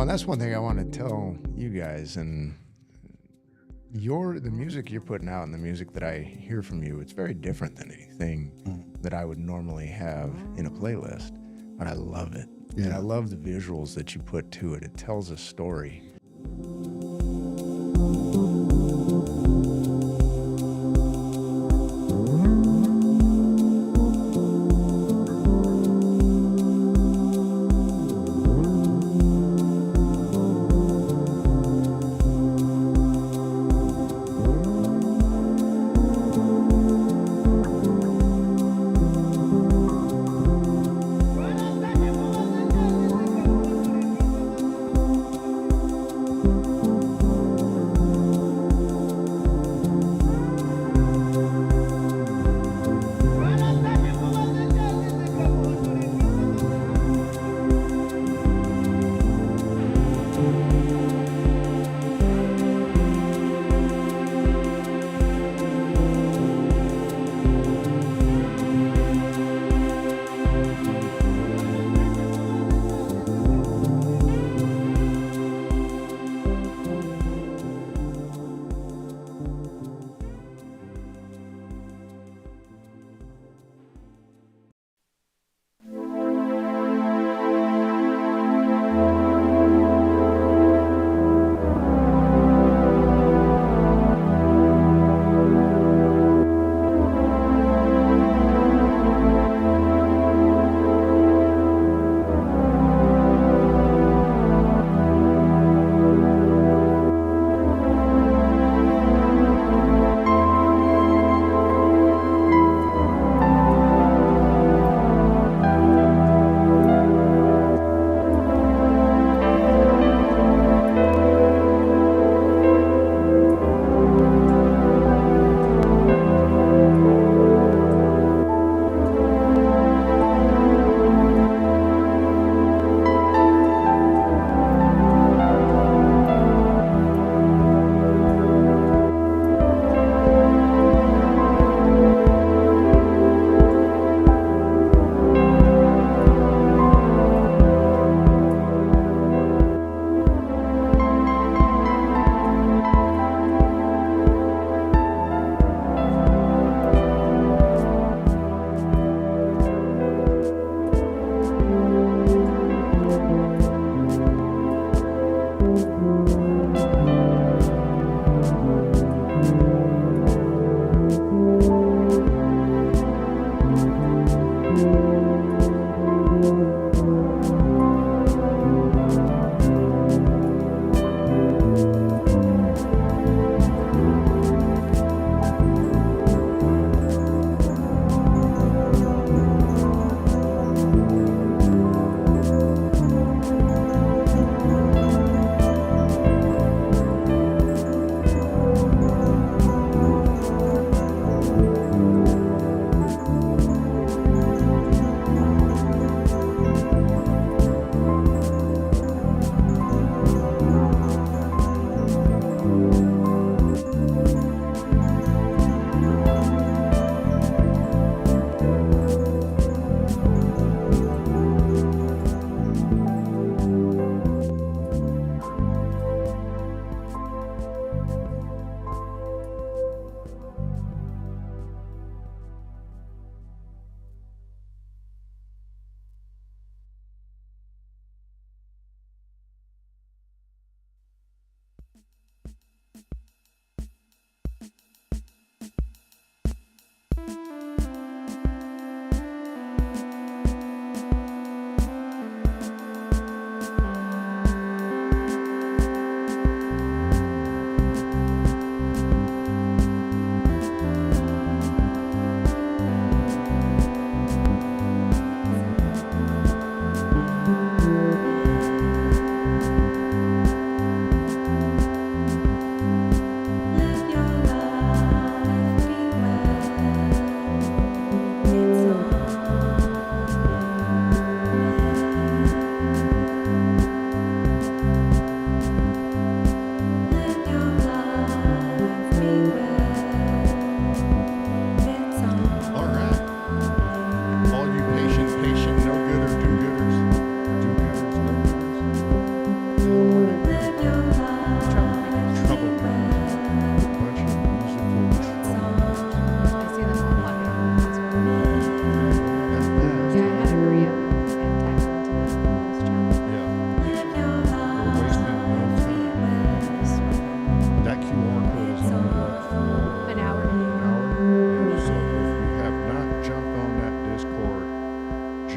And that's one thing I want to tell you guys. And the music you're putting out and the music that I hear from you, it's very different than anything that I would normally have in a playlist. But I love it. Yeah. And I love the visuals that you put to it. It tells a story.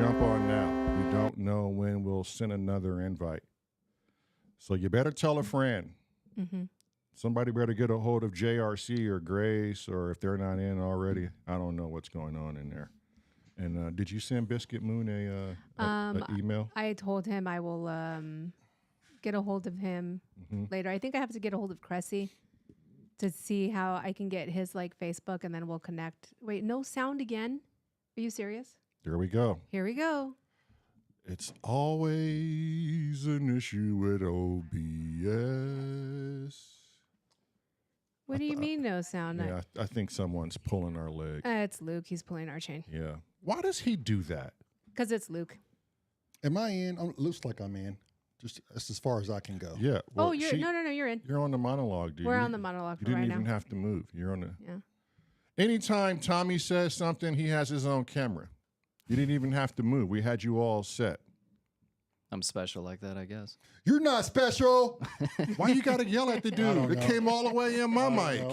jump on now. We don't know when we'll send another invite. So you better tell a friend. Mm-hmm. Somebody better get a hold of JRC or Grace, or if they're not in already, I don't know what's going on in there. And did you send Biscuit Moon a email? I told him I will get a hold of him later. I think I have to get a hold of Cressy to see how I can get his like Facebook, and then we'll connect. Wait, no sound again? Are you serious? There we go. Here we go. It's always an issue with OBS. What do you mean no sound? Yeah, I think someone's pulling our leg. It's Luke. He's pulling our chain. Yeah. Why does he do that? Because it's Luke. Am I in? Looks like I'm in. Just that's as far as I can go. Yeah. Well, You're no, you're in. You're on the monologue, dude. We're on the monologue You right didn't now. even have to move. You're on the. Yeah. Anytime Tommy says something, he has his own camera. You didn't even have to move. We had you all set. I'm special like that, I guess. You're not special. Why you got to yell at the dude? It came all the way in my mic.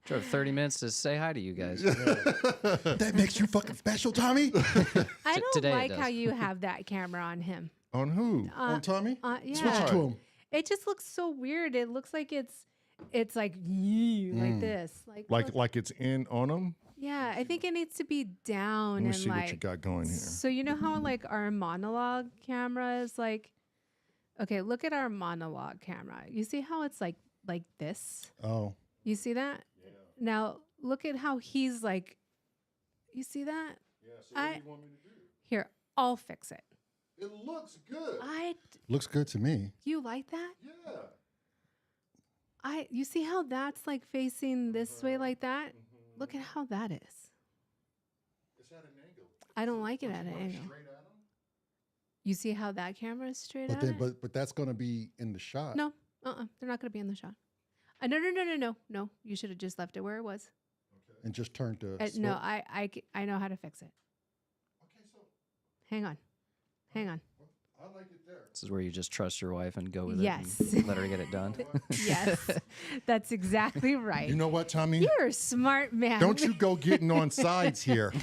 Drove 30 minutes to say hi to you guys. That makes you fucking special, Tommy. I don't today it like does. how you have that camera on him. On who? On Tommy? Yeah. Switch it to him. It just looks so weird. It looks like it's like like this. Like it's in on him? Yeah, I think it needs to be down Let me and see like what you got going here. So you know how like our monologue camera is like, okay, look at our monologue camera. You see how it's like this? Oh. You see that? Yeah. Now look at how he's like. You see that? Yeah, so what do you want me to do? Here, I'll fix it. It looks good. Looks good to me. You like that? Yeah. You see how that's like facing this way like that? Look at how that is. It's at an angle. I don't like it at an angle. Straight at him? You see how that camera is straight But at then, it? but that's going to be in the shot. No, they're not going to be in the shot. No. You should have just left it where it was. And just turn to. No, I know how to fix it. Okay, so Hang on. I like it there. This is where you just trust your wife and go with Yes. it and let her get it done. Yes, that's exactly right. You know what, Tommy? You're a smart man. Don't you go getting on sides here.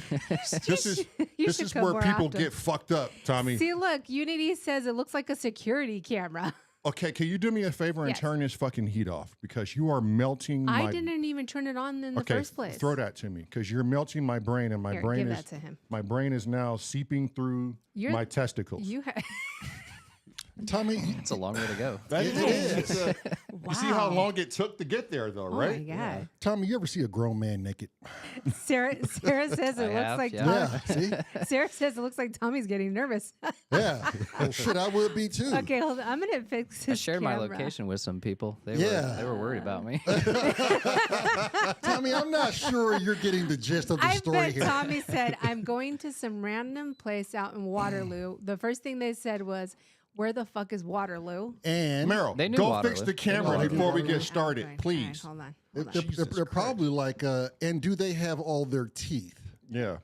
This is come where more people often. get fucked up, Tommy. See, look, Unity says it looks like a security camera. Okay, can you do me a favor and Yes. turn this fucking heat off? Because you are melting my... I didn't even turn it on in the Okay, first place. throw that to me, because you're melting my brain, and my Here, brain give is... that to him. My brain is now seeping through my testicles. You have. Tommy, It's a long way to go. That It is. is. You see how long it took to get there, though, Oh right? my God. Tommy, you ever see a grown man naked? Sarah says it I looks have, like yeah. Tommy. Yeah. See? Sarah says it looks like Tommy's getting nervous. Yeah. Well, shit, I would be too. Okay, hold on. I'm gonna fix I this shared camera. my location with some people. They Yeah. were worried about me. Tommy, I'm not sure you're getting the gist of the I story bet here. Tommy said, I'm going to some random place out in Waterloo. The first thing they said was, where the fuck is Waterloo? And Meryl, They knew go Waterloo. fix the They knew camera Waterloo. before we Okay, get started, all right, please. hold on. they're probably like, and do they have all their teeth? Yeah.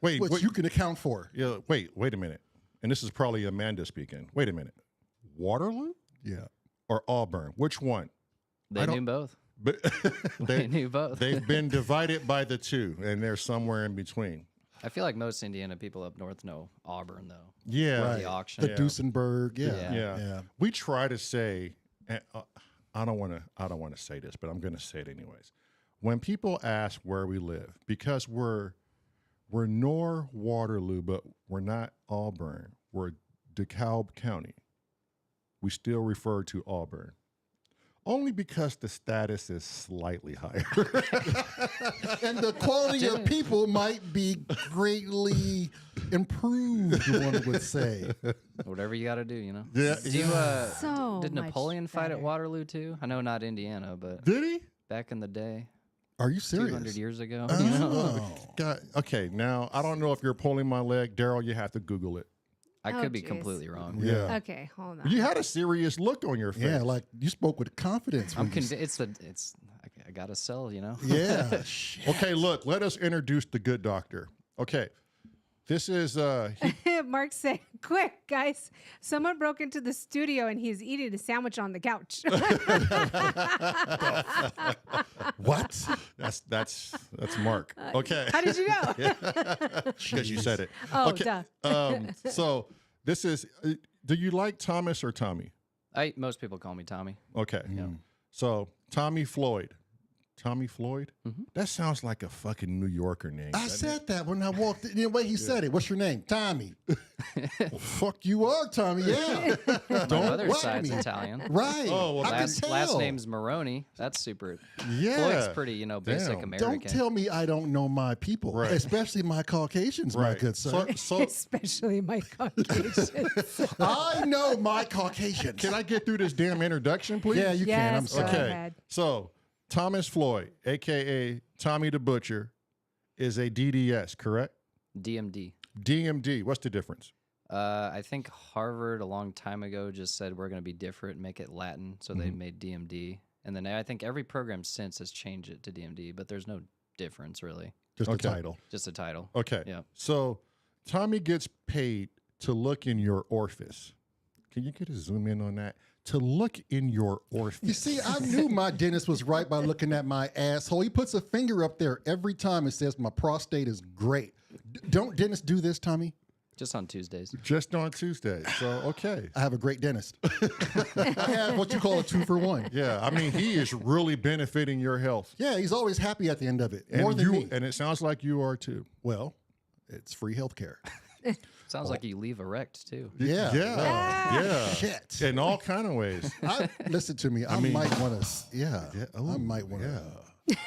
Wait, Which you can account for. yeah, wait a minute. And this is probably Amanda speaking. Wait a minute. Waterloo Yeah. or Auburn? Which one? They knew both. But They knew both. They've been divided by the two, and they're somewhere in between. I feel like most Indiana people up north know Auburn, though. Yeah. Right. The auction. The Yeah. Duesenberg. Yeah. Yeah. Yeah. We try to say, and, I don't want to say this, but I'm going to say it anyways. When people ask where we live, because we're nor Waterloo, but we're not Auburn. We're DeKalb County. We still refer to Auburn. Only because the status is slightly higher. And the quality of people might be greatly improved, one would say. Whatever you got to do, you know. Yeah. Do you, So did much Napoleon fight better. at Waterloo too? I know not Indiana, but Did he? back in the day, Are you 200 serious? years ago. You know? Oh. God, okay, now I don't know if you're pulling my leg. Daryl, you have to Google it. I Oh, could be geez. completely wrong. Yeah. Okay, hold on. You had a serious look on your face. Yeah, like you spoke with confidence. I'm when you convinced. I got to sell, you know. Yeah. Shit. Okay, look, let us introduce the good doctor. Okay. This is that Mark said, quick, guys, someone broke into the studio and he's eating a sandwich on the couch. What? That's Mark. Okay. How did you know? Because you said it. Oh, Okay. duh. So this is, do you like Thomas or Tommy? Most people call me Tommy. Okay. Yeah. So Tommy Floyd. Tommy Floyd? Mm-hmm. That sounds like a fucking New Yorker name. I said that when I walked in. The way he said it. What's your name? Tommy. Well, fuck you are, Tommy. Yeah. My Don't mother's whack side's me. Italian. Right. Oh, well, I can Last tell. name's Maroney. That's super. Yeah. Floyd's pretty, basic Damn. American. Don't tell me I don't know my people, Right. especially my Caucasians, my Right. good sir. So Especially my Caucasians. I know my Caucasians. can I get through this damn introduction, please? Yeah, you can. I'm Yes, sorry. go Okay. ahead. So Thomas Floyd, a.k.a. Tommy the Butcher, is a DDS, correct? DMD. DMD, what's the difference? I think Harvard a long time ago just said we're going to be different, make it Latin, so they made DMD. And then I think every program since has changed it to DMD, but there's no difference really. Just Okay. the title. Just a title. Okay. Yeah. So Tommy gets paid to look in your orifice. Can you get a zoom in on that? To look in your orifice. You see, I knew my dentist was right by looking at my asshole. He puts a finger up there every time and says my prostate is great. Don't dentists do this, Tommy? Just on Tuesdays. Just on Tuesday. So, okay. I have a great dentist. I have what you call a 2-for-1. Yeah. I mean, he is really benefiting your health. Yeah, he's always happy at the end of it. And More than me. And it sounds like you are too. Well, it's free health care. Sounds like you leave erect too. Yeah. Yeah. Shit. In all kind of ways. Listen to me. I might want to. Yeah. I might want to.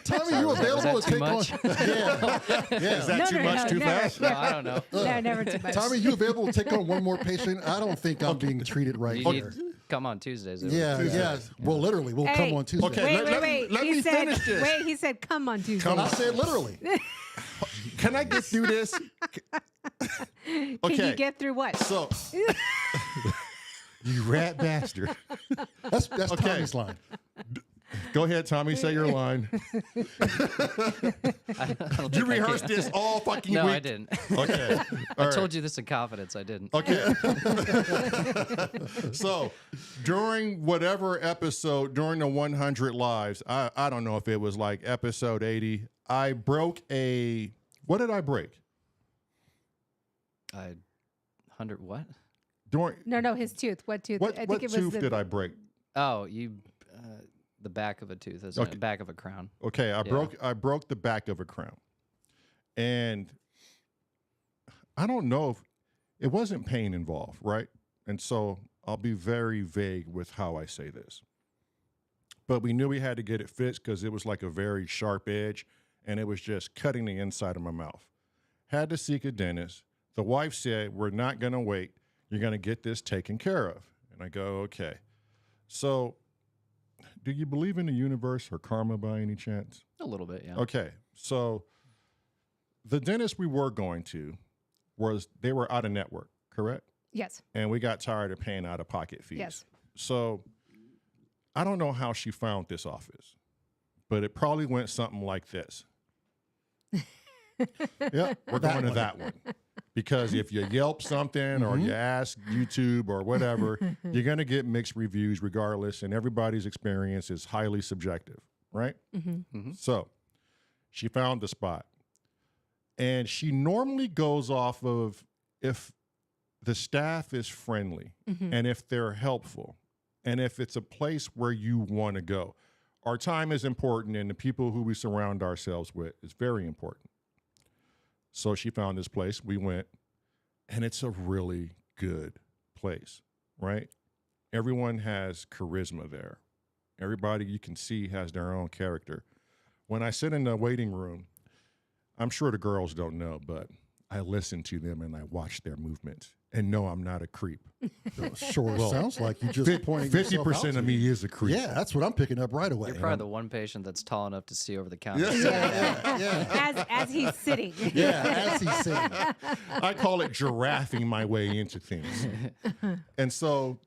Tommy, you Was available that to too take much? on? Yeah. Is that too much too never. fast? No, I don't know. No, never too much. Tommy, you available to take on one more patient? I don't think I'm being treated right You here. need come on Tuesdays. Yeah, yeah. Well, literally, we'll come on Tuesday. Okay. Wait. let he me said, finish this. Wait, he said, come on Tuesday. Come I said literally. Can I get through this? Can Okay. you get through what? So, you rat bastard. That's Okay. Tommy's line. Go ahead, Tommy. Say your line. Did you rehearse this all fucking No, week? I didn't. Okay. I told you this in confidence. I didn't. Okay. So, during whatever episode, during the 100 lives, I don't know if it was like episode 80, I broke a. What did I break? 100 what? During No, his tooth. What tooth? what I think it was tooth the, did I break? Oh, you, the back of a tooth, isn't Okay. it? Back of a crown. Okay, I Yeah. broke the back of a crown, and I don't know if it wasn't pain involved, right? And so I'll be very vague with how I say this. But we knew we had to get it fixed because it was like a very sharp edge, and it was just cutting the inside of my mouth. Had to seek a dentist. The wife said, "We're not going to wait. You're going to get this taken care of." And I go, "Okay." So, do you believe in the universe or karma by any chance? A little bit, yeah. Okay, so the dentist we were going to they were out of network, correct? Yes. And we got tired of paying out of pocket fees. Yes. So I don't know how she found this office, but it probably went something like this. Yeah, We're going to that one. Because if you Yelp something or you ask YouTube or whatever, you're going to get mixed reviews regardless, and everybody's experience is highly subjective, right? So she found the spot. And she normally goes off of if the staff is friendly and if they're helpful and if it's a place where you want to go. Our time is important, and the people who we surround ourselves with is very important. So she found this place. We went, and it's a really good place, right? Everyone has charisma there. Everybody you can see has their own character. When I sit in the waiting room, I'm sure the girls don't know, but I listen to them and I watch their movements. And no, I'm not a creep. sure sounds like you just pointing 50% of me is a creep. Yeah, that's what I'm picking up right away. You're probably the one patient that's tall enough to see over the counter. As he's sitting. Yeah, as he's saying. I call it giraffing my way into things. And so,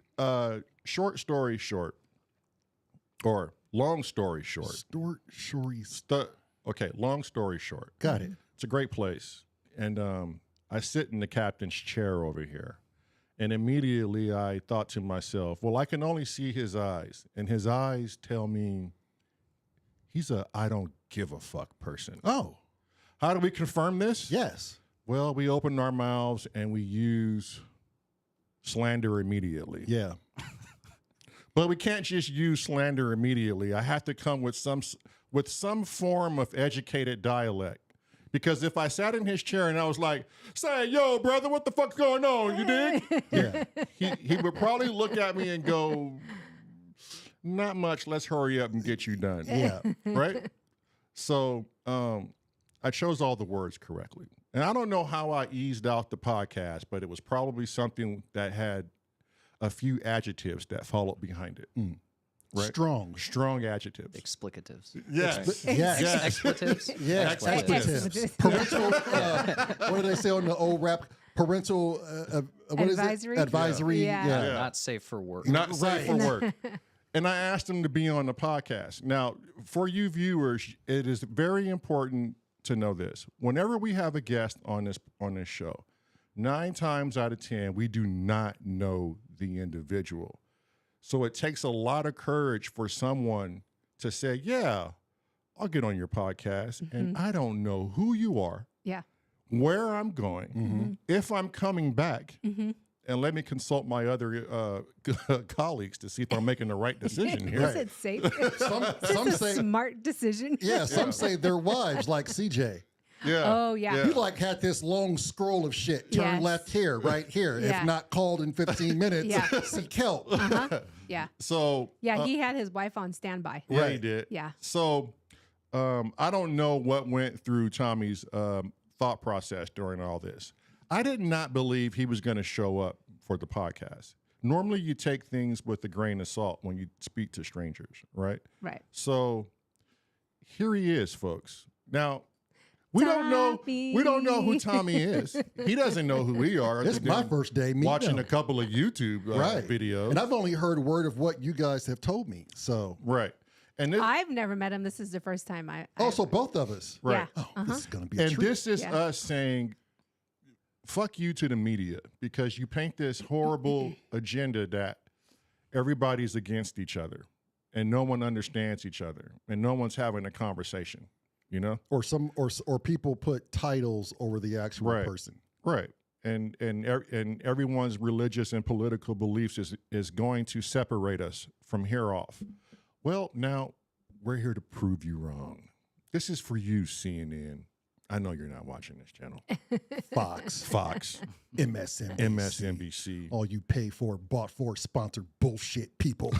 short story short, or long story short. Shorty. Okay, long story short. Got it. It's a great place. And I sit in the captain's chair over here. And immediately I thought to myself, well, I can only see his eyes. And his eyes tell me he's a I don't give a fuck person. Oh, How do we confirm this? yes. Well, we open our mouths and we use slander immediately. Yeah. But we can't just use slander immediately. I have to come with some form of educated dialect. Because if I sat in his chair and I was like, say, yo, brother, what the fuck's going on? You dig? Yeah. He would probably look at me and go, not much. Let's hurry up and get you done. Yeah. Right? So I chose all the words correctly. And I don't know how I eased out the podcast, but it was probably something that had a few adjectives that followed behind it. Right? Strong adjectives. Explicatives. Yes. Yes. Expletives? Yeah. Expletives. Expletives. Parental, what do they say on the old rap? Parental, what is Advisory? it? Advisory. Yeah. Yeah. Not safe for work. Not safe for work. And I asked him to be on the podcast. Now, for you viewers, it is very important to know this. Whenever we have a guest on this show, 9 times out of 10, we do not know the individual. So it takes a lot of courage for someone to say, yeah, I'll get on your podcast. And I don't know who you are, Yeah. where I'm going, if I'm coming back. And let me consult my other colleagues to see if I'm making the right decision here. Is it safe? Some It's a say, smart decision. yeah, some say their wives, like CJ. Yeah. Oh, yeah. You like had this long scroll of shit. Turn Yes. left here, right here. Yeah. If not called in 15 minutes, Yeah. seek help. Yeah. So Yeah, he had his wife on standby. yeah, he Right. did. Yeah. So I don't know what went through Tommy's thought process during all this. I did not believe he was going to show up for the podcast. Normally, you take things with a grain of salt when you speak to strangers, right? Right. So here he is, folks. Now we don't know who Tommy is. He doesn't know who we are. This is my first day meeting watching him. a couple of YouTube Right. videos. And I've only heard word of what you guys have told me. So, Right. And this, I've never met him. This is the first time I. so both of us. right. Yeah. Oh, this is going to be a And treat. this is Yeah. us saying, fuck you to the media, because you paint this horrible agenda that everybody's against each other and no one understands each other and no one's having a conversation, you know? or people put titles over the actual Right. person. Right. And everyone's religious and political beliefs is going to separate us from here off. Well, now we're here to prove you wrong. This is for you, CNN. I know you're not watching this channel. Fox, MSNBC. MSNBC. All you pay for, bought for, sponsored bullshit people.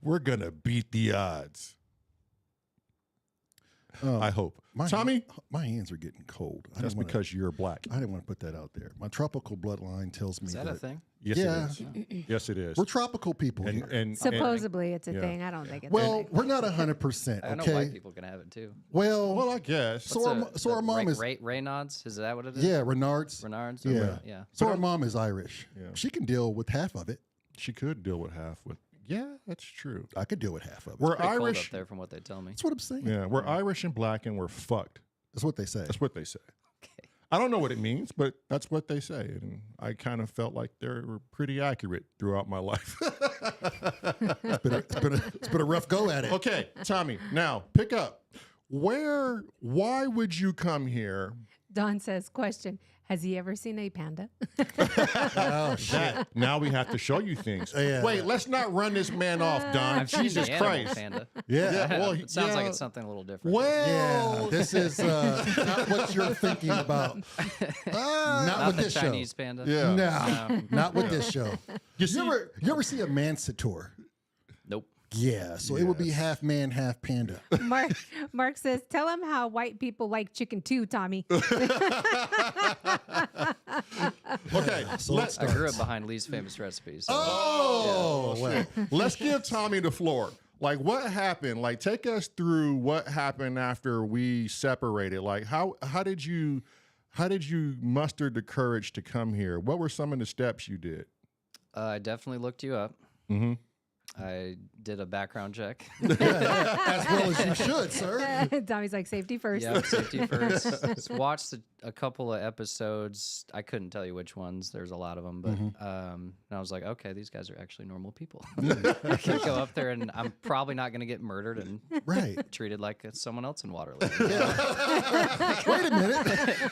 We're going to beat the odds. I hope. Tommy? My hands are getting cold. That's because you're black. I didn't want to put that out there. My tropical bloodline tells me Is that a thing? Yes, Yeah. it is. Yes, it is. we're tropical people here. And Supposedly, it's a yeah. thing. I don't think it's. Well, a thing. we're not 100%, I know okay? white people can have it too. Well, I guess. So our mom is Reynolds. Is that what it is? yeah, Renard's. Renards. Yeah. Yeah. So our mom is Irish. Yeah. She can deal with half of it. She could deal with half with. Yeah, that's true. I could deal with half of it. We're Pretty cold Irish. up there, from what they tell me. That's what I'm saying. Yeah, we're Irish and black, and we're fucked. That's what they say. That's what they say. Okay. I don't know what it means, but that's what they say, and I kind of felt like they were pretty accurate throughout my life. It's been a rough go at it. Okay, Tommy. Now pick up. Why would you come here? Don says, question, has he ever seen a panda? Oh, shit. Now we have to show you things. Yeah. Wait, let's not run this man off, Don. I've seen Jesus the animal Christ. panda. Yeah. Well, It sounds like yeah. it's something a little different. Well, Yeah, this is not what you're thinking about. Not Not with the this Chinese show. panda. yeah. No, not with this show. You ever see a mansator? Nope. Yeah, so it would be half man, half panda. Mark says, tell him how white people like chicken too, Tommy. Okay, So let- I grew up behind Lee's famous recipes. So Oh, well. let's give Tommy the floor. Like, what happened? Like, take us through what happened after we separated. Like, how did you muster the courage to come here? What were some of the steps you did? I definitely looked you up. Mm-hmm. I did a background check. As well as you should, sir. Tommy's like safety first. Yeah, safety first. Just watched a couple of episodes. I couldn't tell you which ones. There's a lot of them, but and I was like, okay, these guys are actually normal people. I can go up there, and I'm probably not going to get murdered and treated like someone else in Waterloo. Wait a minute.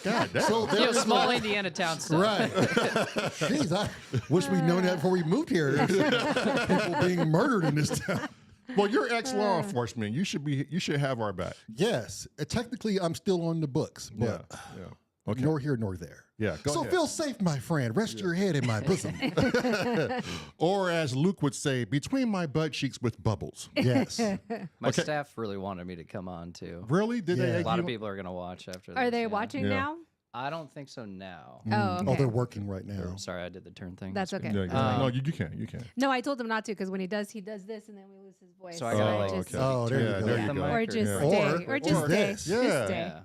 God damn. So there was Small Indiana town stuff. Right. Jeez, I wish we'd known that before we moved here. There's people being murdered in this town. Well, you're ex-law enforcement. You should have our back. Yes. Technically, I'm still on the books, but Yeah. Okay. nor here nor there. Yeah. Go So ahead. feel safe, my friend. Rest your head in my bosom. Or as Luke would say, between my butt cheeks with bubbles. Yes. My staff really wanted me to come on too. Really? Did they? A egg lot you of on? people are going to watch after this. Are they yeah. watching Yeah. now? I don't think so now. Oh, okay. Oh, they're working right now. Sorry, I did the turn thing. That's okay. Yeah, yeah. No, you can. No, I told him not to because when he does this, and then we lose his voice. So I gotta, like, just, Oh, there Yeah, you go. there you the go. mic or just Yeah. stay, Or or just stay, this. just Yeah. stay. Yeah.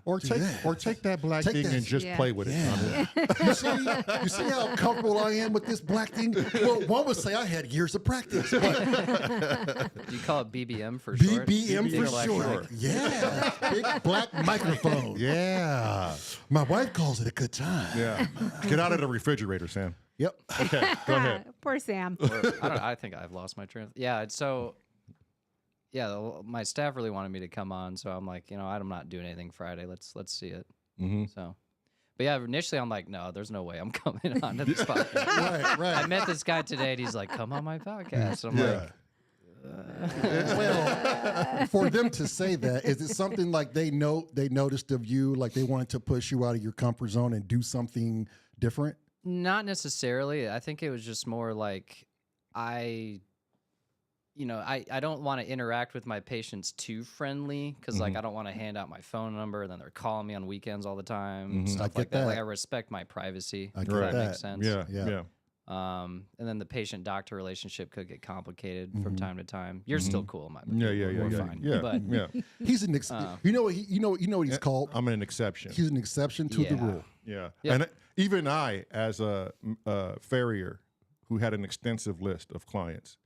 Or take that black Take thing that. and just Yeah. play with it. Yeah. You see how comfortable I am with this black thing? Well, one would say I had years of practice. But Do you call it BBM for short? BBM Big for black short. mic. Yeah. Big black microphone. Yeah. My wife calls it a good time. Yeah. Get out of the refrigerator, Sam. Yep. Okay, go ahead. Poor Sam. Or, I don't know. I think I've lost my train. Yeah. So, yeah, my staff really wanted me to come on, so I'm like, I'm not doing anything Friday. Let's see it. Mm-hmm. So, but yeah, initially I'm like, no, there's no way I'm coming on to this podcast. Right. I met this guy today, and he's like, come on my podcast. I'm like, Well, for them to say that, is it something like they noticed of you, like they wanted to push you out of your comfort zone and do something different? not necessarily. I think it was just more like I don't want to interact with my patients too friendly because like I don't want to hand out my phone number and then they're calling me on weekends all the time, stuff I like get that. Like that. I respect my privacy. I if get that that. makes sense. Yeah. And then the patient-doctor relationship could get complicated from time to time. You're still cool in my book. Yeah. We're fine. Yeah. But Yeah. He's an you know what he's called. I'm an exception. He's an exception to the Yeah. rule. Yeah. Yeah. And even I, as a farrier who had an extensive list of clients,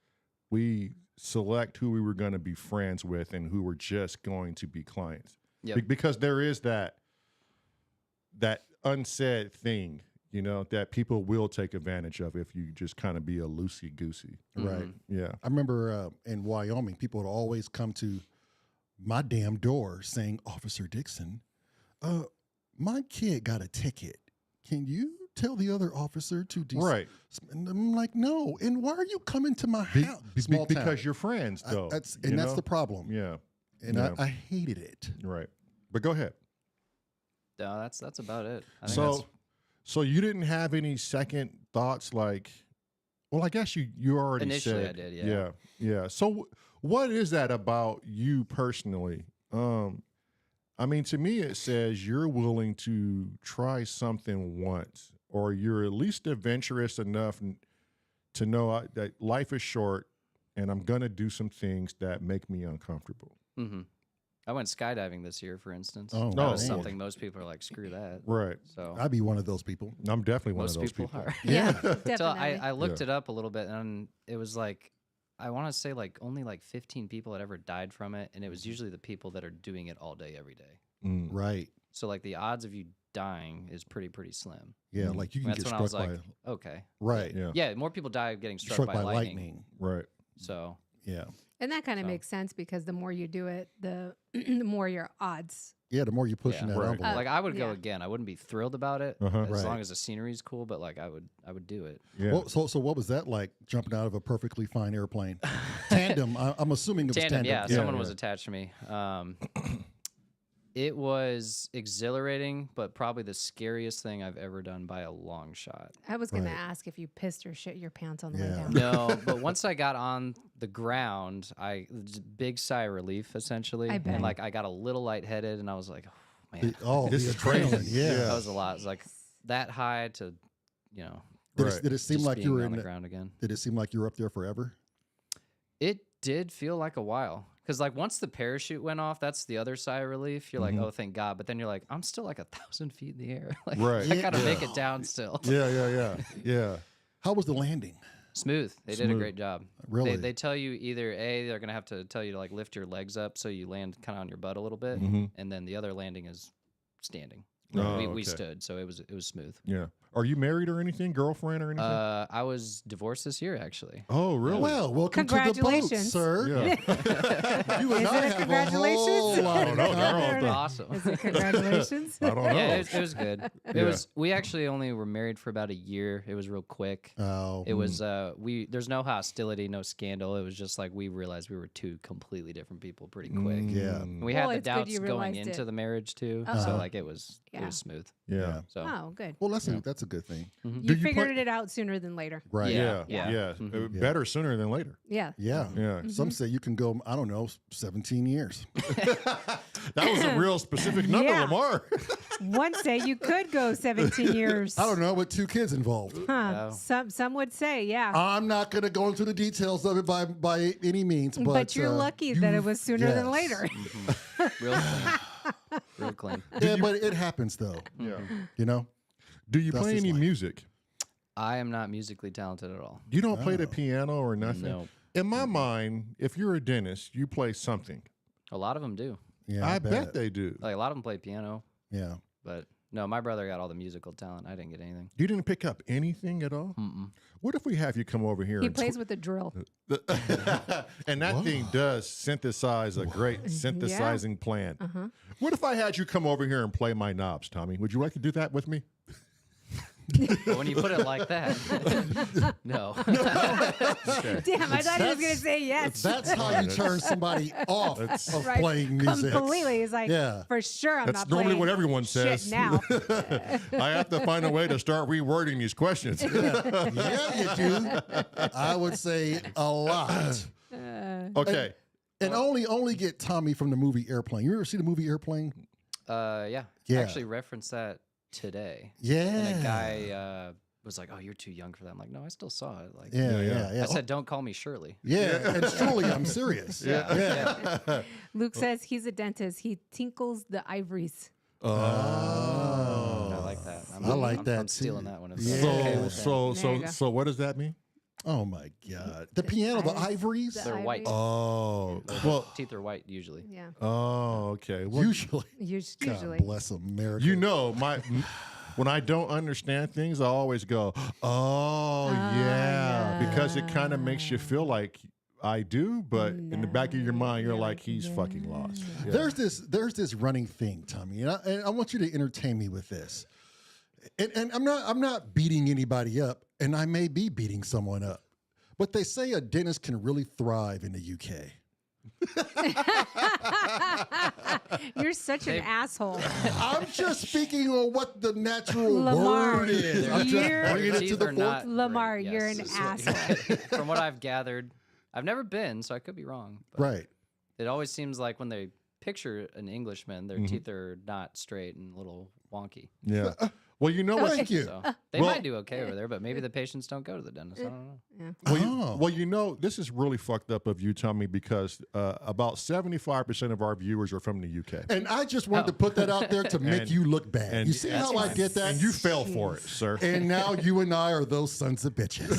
we select who we were going to be friends with and who were just going to be clients. Yep. Because there is that unsaid thing, that people will take advantage of if you just kind of be a loosey-goosey. Right. Yeah. I remember in Wyoming, people would always come to my damn door saying, "Officer Dixon, my kid got a ticket. Can you tell the other officer to Right. And I'm like, no. And why are you coming to my house? Small town. Because you're friends, though. That's you the know? problem. Yeah. And Yeah. I hated it. Right. But go ahead. no, that's about it. I think that's, So you didn't have any second thoughts like, well, I guess you already Initially said. I did, yeah. Yeah. So what is that about you personally? I mean, to me, it says you're willing to try something once, or you're at least adventurous enough to know that life is short and I'm going to do some things that make me uncomfortable. mm-hmm. I went skydiving this year, for instance. Oh, that was man. something most people are like, screw that. Right. So I'd be one of those people. I'm definitely one most of those people people. are. Yeah, So definitely. I looked it up a little bit, and it was like, I want to say like only like 15 people had ever died from it, and it was usually the people that are doing it all day, every day. Right. So like the odds of you dying is pretty slim. Yeah, like you can That's get when I was struck like, by okay, right. Yeah. yeah, more people die getting struck, Struck by by lightning. lightning. Right. So Yeah. And that kind of So. makes sense because the more you do it, the the more your odds. Yeah, the more you push in Yeah. that Right. envelope. like I would go Yeah. again. I wouldn't be thrilled about it Uh-huh. as Right. long as the scenery's cool, but like I would do it. Yeah. Well, so what was that like jumping out of a perfectly fine airplane? Tandem. I'm assuming it was Tandem, tandem. yeah, Yeah, someone yeah. was attached to me. It was exhilarating, but probably the scariest thing I've ever done by a long shot. I was going Right. to ask if you pissed or shit your pants on the way Yeah. down. No, but once I got on the ground, just big sigh of relief essentially, I bet. and like I got a little lightheaded, and I was like, oh man, This the is crazy. adrenaline, Yeah. that was a lot. It was like that high to, Did, Right. did it seem just like being you were on in the the, ground again. Did it seem like you were up there forever? It did feel like a while. Because like once the parachute went off, that's the other sigh of relief. You're like, oh, thank God. But then you're like, I'm still like 1,000 feet in the air. Like, Right. I gotta Yeah. make it down still. Yeah. How was the landing? Smooth. They did a great job. Really? They tell you either they're gonna have to tell you to like lift your legs up so you land kind of on your butt a little bit, and then the other landing is standing. Oh, we okay. stood, so it was smooth. Yeah. Are you married or anything? Girlfriend or anything? I was divorced this year actually. Oh, really? Well, welcome to the boat, Congratulations. sir. Yeah. You and Is I it a have congratulations? a whole lot I in don't know. They're all common. done. Awesome. Is it congratulations? I don't know. Yeah, it was good. Yeah. We actually only were married for about a year. It was real quick. Oh, It was there's no hostility, no scandal. It was just like we realized we were two completely different people pretty quick. yeah. And we Well, had the it's good doubts you going realized into it. the marriage too. Uh-oh. So like it was Yeah. smooth. Yeah. So Oh, good. Well, that's a good thing. You you figured it out sooner than later. Right. Yeah. Yeah. Mhm. Better sooner than later. Yeah. Yeah. Yeah. Some say you can go, I don't know, 17 years. That was a real specific number, Yeah. Lamar. One say you could go 17 years. I don't know, with 2 kids involved. Huh. Oh. Some would say, yeah. I'm not going to go into the details of it by any means, but you're lucky that it was sooner than yes. later. Real clean. Real clean. Yeah, but it happens though. Yeah. You know? Do you That's play his any life. music? I am not musically talented at all. You don't play the Oh. piano or nothing? No. In my mind, if you're a dentist, you play something. A lot of them do. Yeah, I bet they do. Like a lot of them play piano, Yeah. but no, my brother got all the musical talent. I didn't get anything. You didn't pick up anything at all? Mm-mm. What if we have you come over here He and plays with a drill. and that thing does synthesize a great synthesizing plant. Uh-huh. What if I had you come over here and play my knobs, Tommy? Would you like to do that with me? But when you put it like that, no. Damn, I thought he was going to say yes. That's how you turn somebody off of Right. playing music. Completely. He's like, Yeah. for sure I'm That's not normally playing what everyone shit says. now. I have to find a way to start rewording these questions. Yeah, you do. I would say a lot. Okay. And only get Tommy from the movie Airplane. You ever see the movie Airplane? Yeah. Yeah. I actually referenced that today. Yeah. And a guy was like, "Oh, you're too young for that." I'm like, "No, I still saw it." Like, Yeah. I said, "Don't call me Shirley." Yeah, and truly, I'm serious. Yeah. Luke says he's a dentist. He tinkles the ivories. Oh. I like that. I like that I'm too. stealing that one. If Yeah. that's okay with that. There you go. So what does that mean? Oh my God. The piano, the ivories? The They're white. ivories. Oh. Well, Teeth are white usually. Yeah. oh, okay. Well, Usually. God Usually. bless America. you know, when I don't understand things, I always go, "Oh, yeah," because it kind of makes you feel like I do, but in the back of your mind, you're like, "He's fucking lost." Yeah. There's this running thing, Tommy, and I want you to entertain me with this. And I'm not beating anybody up, and I may be beating someone up, but they say a dentist can really thrive in the UK. You're such an asshole. I'm just speaking on what the natural Lamar, word is. I'm just you're- bringing it to Teeth the are fore. not Lamar, great, you're an yes. asshole. From what I've gathered, I've never been, so I could be wrong. But Right. it always seems like when they picture an Englishman, their teeth are not straight and a little wonky. Yeah. Well, you know what? Thank you. So they Well- might do okay over there, but maybe the patients don't go to the dentist. I don't know. Well, you know, this is really fucked up of you, Tommy, because about 75% of our viewers are from the UK. And I just wanted to put that out there to make And- you look bad. You see that's how I fine. get that? And you fell for it, sir. And now you and I are those sons of bitches.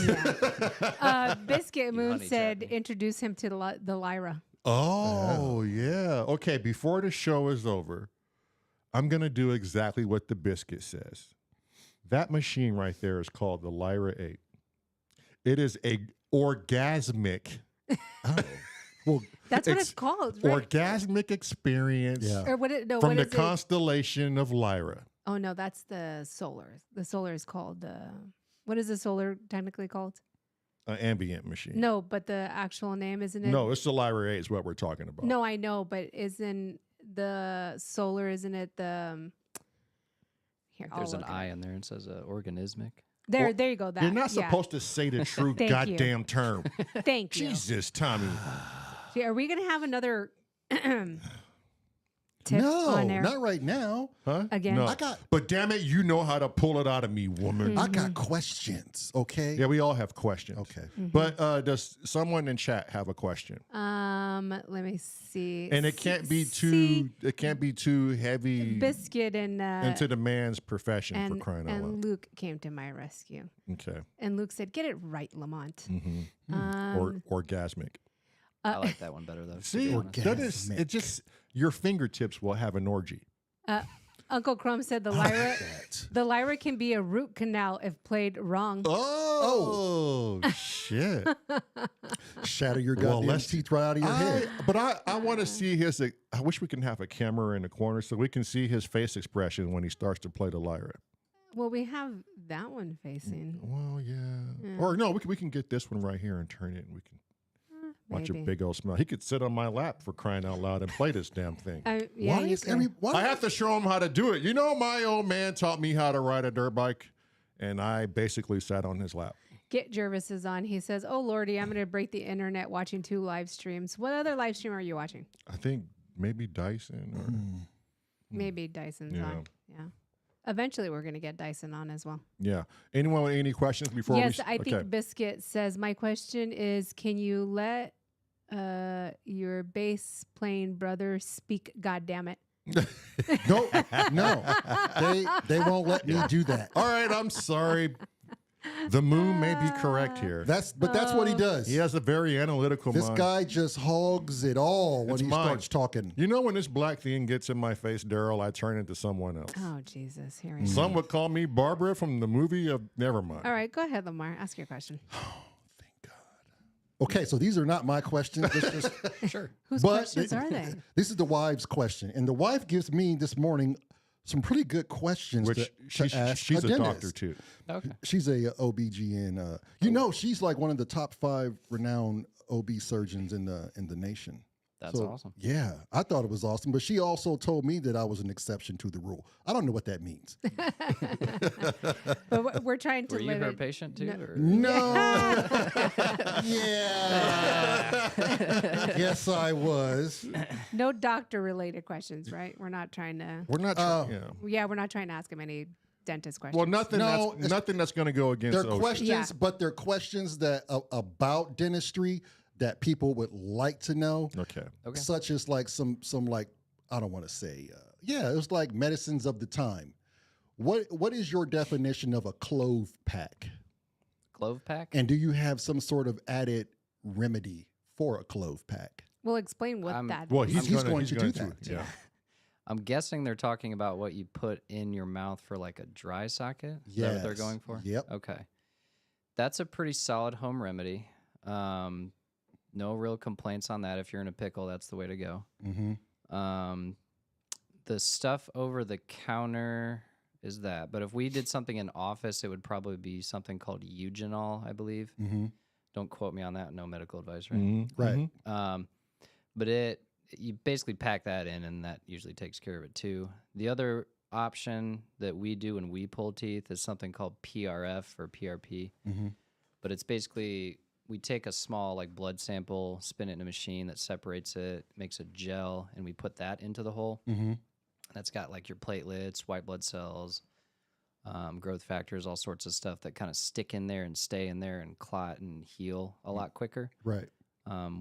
Biscuit Moon honey said, trap me. introduce him to the Lyra. Oh, yeah. Okay, before the show is over, I'm going to do exactly what the biscuit says. That machine right there is called the Lyra 8. It is a orgasmic, Well, That's what It's it's called, right? orgasmic experience Yeah. Or what? No, from what the is it? constellation of Lyra. Oh no, that's the solar. The solar is called. What is the solar technically called? An ambient machine. No, but the actual name isn't it? No, it's the Lyra 8 is what we're talking about. No, I know, but isn't the solar? Isn't it the? Here, I'll There's an look it I up. in there and says organismic. There you go. That You're not yeah. supposed to say the true Thank you. goddamn term. Thank you. Jesus, Tommy. See, are we gonna have another tip on No, air not right now. Huh? again? No. I got But damn it, you know how to pull it out of me, woman. I got questions. Okay. Yeah, we all have questions. Okay. But does someone in chat have a question? Let me see. And it can't be too heavy Biscuit and into the man's profession for and, crying out and loud. Luke came to my rescue. Okay. And Luke said, "Get it right, Lamont." Or orgasmic. I like that one better though. to See, be honest. Orgasmic. it just your fingertips will have an orgy. Uncle Crumb said the lyra can be a root canal if played wrong. Oh, shit. Shatter your Well, goddamn let's- teeth right out of your head. But I want to see his. I wish we can have a camera in the corner so we can see his face expression when he starts to play the lyra. Well, we have that one facing. Well, yeah. Or no, we can get this one right here and turn it, and we can watch a Maybe. big old smile. He could sit on my lap for crying out loud and play this damn thing. Yeah, Why you is can. I have to show him how to do it. You know, my old man taught me how to ride a dirt bike, and I basically sat on his lap. Get Jervis is on. He says, "Oh Lordy, I'm going to break the internet watching 2 live streams." What other live stream are you watching? I think maybe Dyson or Maybe Dyson's Yeah. on. Yeah. Eventually, we're going to get Dyson on as well. yeah. Anyone with any questions before Yes, we? I think Biscuit says, "My question is, can you let your bass playing brother speak? God damn it!" No, no. They won't let me do that. All right, I'm sorry. The moon may be correct here. That's what he does. He has a very analytical This mind. guy just hogs it all when It's he mine. starts talking. You know, when this black thing gets in my face, Daryl, I turn into someone else. Oh Jesus, here we go. Some would call me Barbara from the movie of Never Mind. All right, go ahead, Lamar. Ask your question. Okay, so these are not my questions. This is- Sure. Whose But questions are they? This is the wife's question, and the wife gives me this morning some pretty good questions Which to ask she's a dentist. doctor too. Okay. She's a OBGYN. You know, she's like one of the top 5 renowned OB surgeons in the nation. That's So, awesome. Yeah, I thought it was awesome, but she also told me that I was an exception to the rule. I don't know what that means. But we're trying to Were you live her it. patient too? Or? No. Yeah. Yes, I was. No doctor-related questions, right? We're not trying to. We're not. Yeah. Yeah, we're not trying to ask him any dentist questions. Well, nothing. No, that's nothing that's going to go against. They're OSHA. questions, Yeah. but they're questions that about dentistry that people would like to know. Okay. Okay. Such as like some like, I don't want to say, it was like medicines of the time. What is your definition of a clove pack? Clove pack? And do you have some sort of added remedy for a clove pack? We'll explain what that. Well, is. he's going to do to, that. Yeah. I'm guessing they're talking about what you put in your mouth for like a dry socket. Is that what they're Yes. going for? Yep. Okay. That's a pretty solid home remedy. No real complaints on that. If you're in a pickle, that's the way to go. Mm-hmm. The stuff over the counter is that. But if we did something in office, it would probably be something called eugenol, I believe. Mm-hmm. Don't quote me on that. No medical advice, right? Mm-hmm. Right. But you basically pack that in, and that usually takes care of it too. The other option that we do when we pull teeth is something called PRF or PRP. Mm-hmm. But it's basically we take a small like blood sample, spin it in a machine that separates it, makes a gel, and we put that into the hole. Mm-hmm. That's got like your platelets, white blood cells, growth factors, all sorts of stuff that kind of stick in there and stay in there and clot and heal a lot quicker. Right.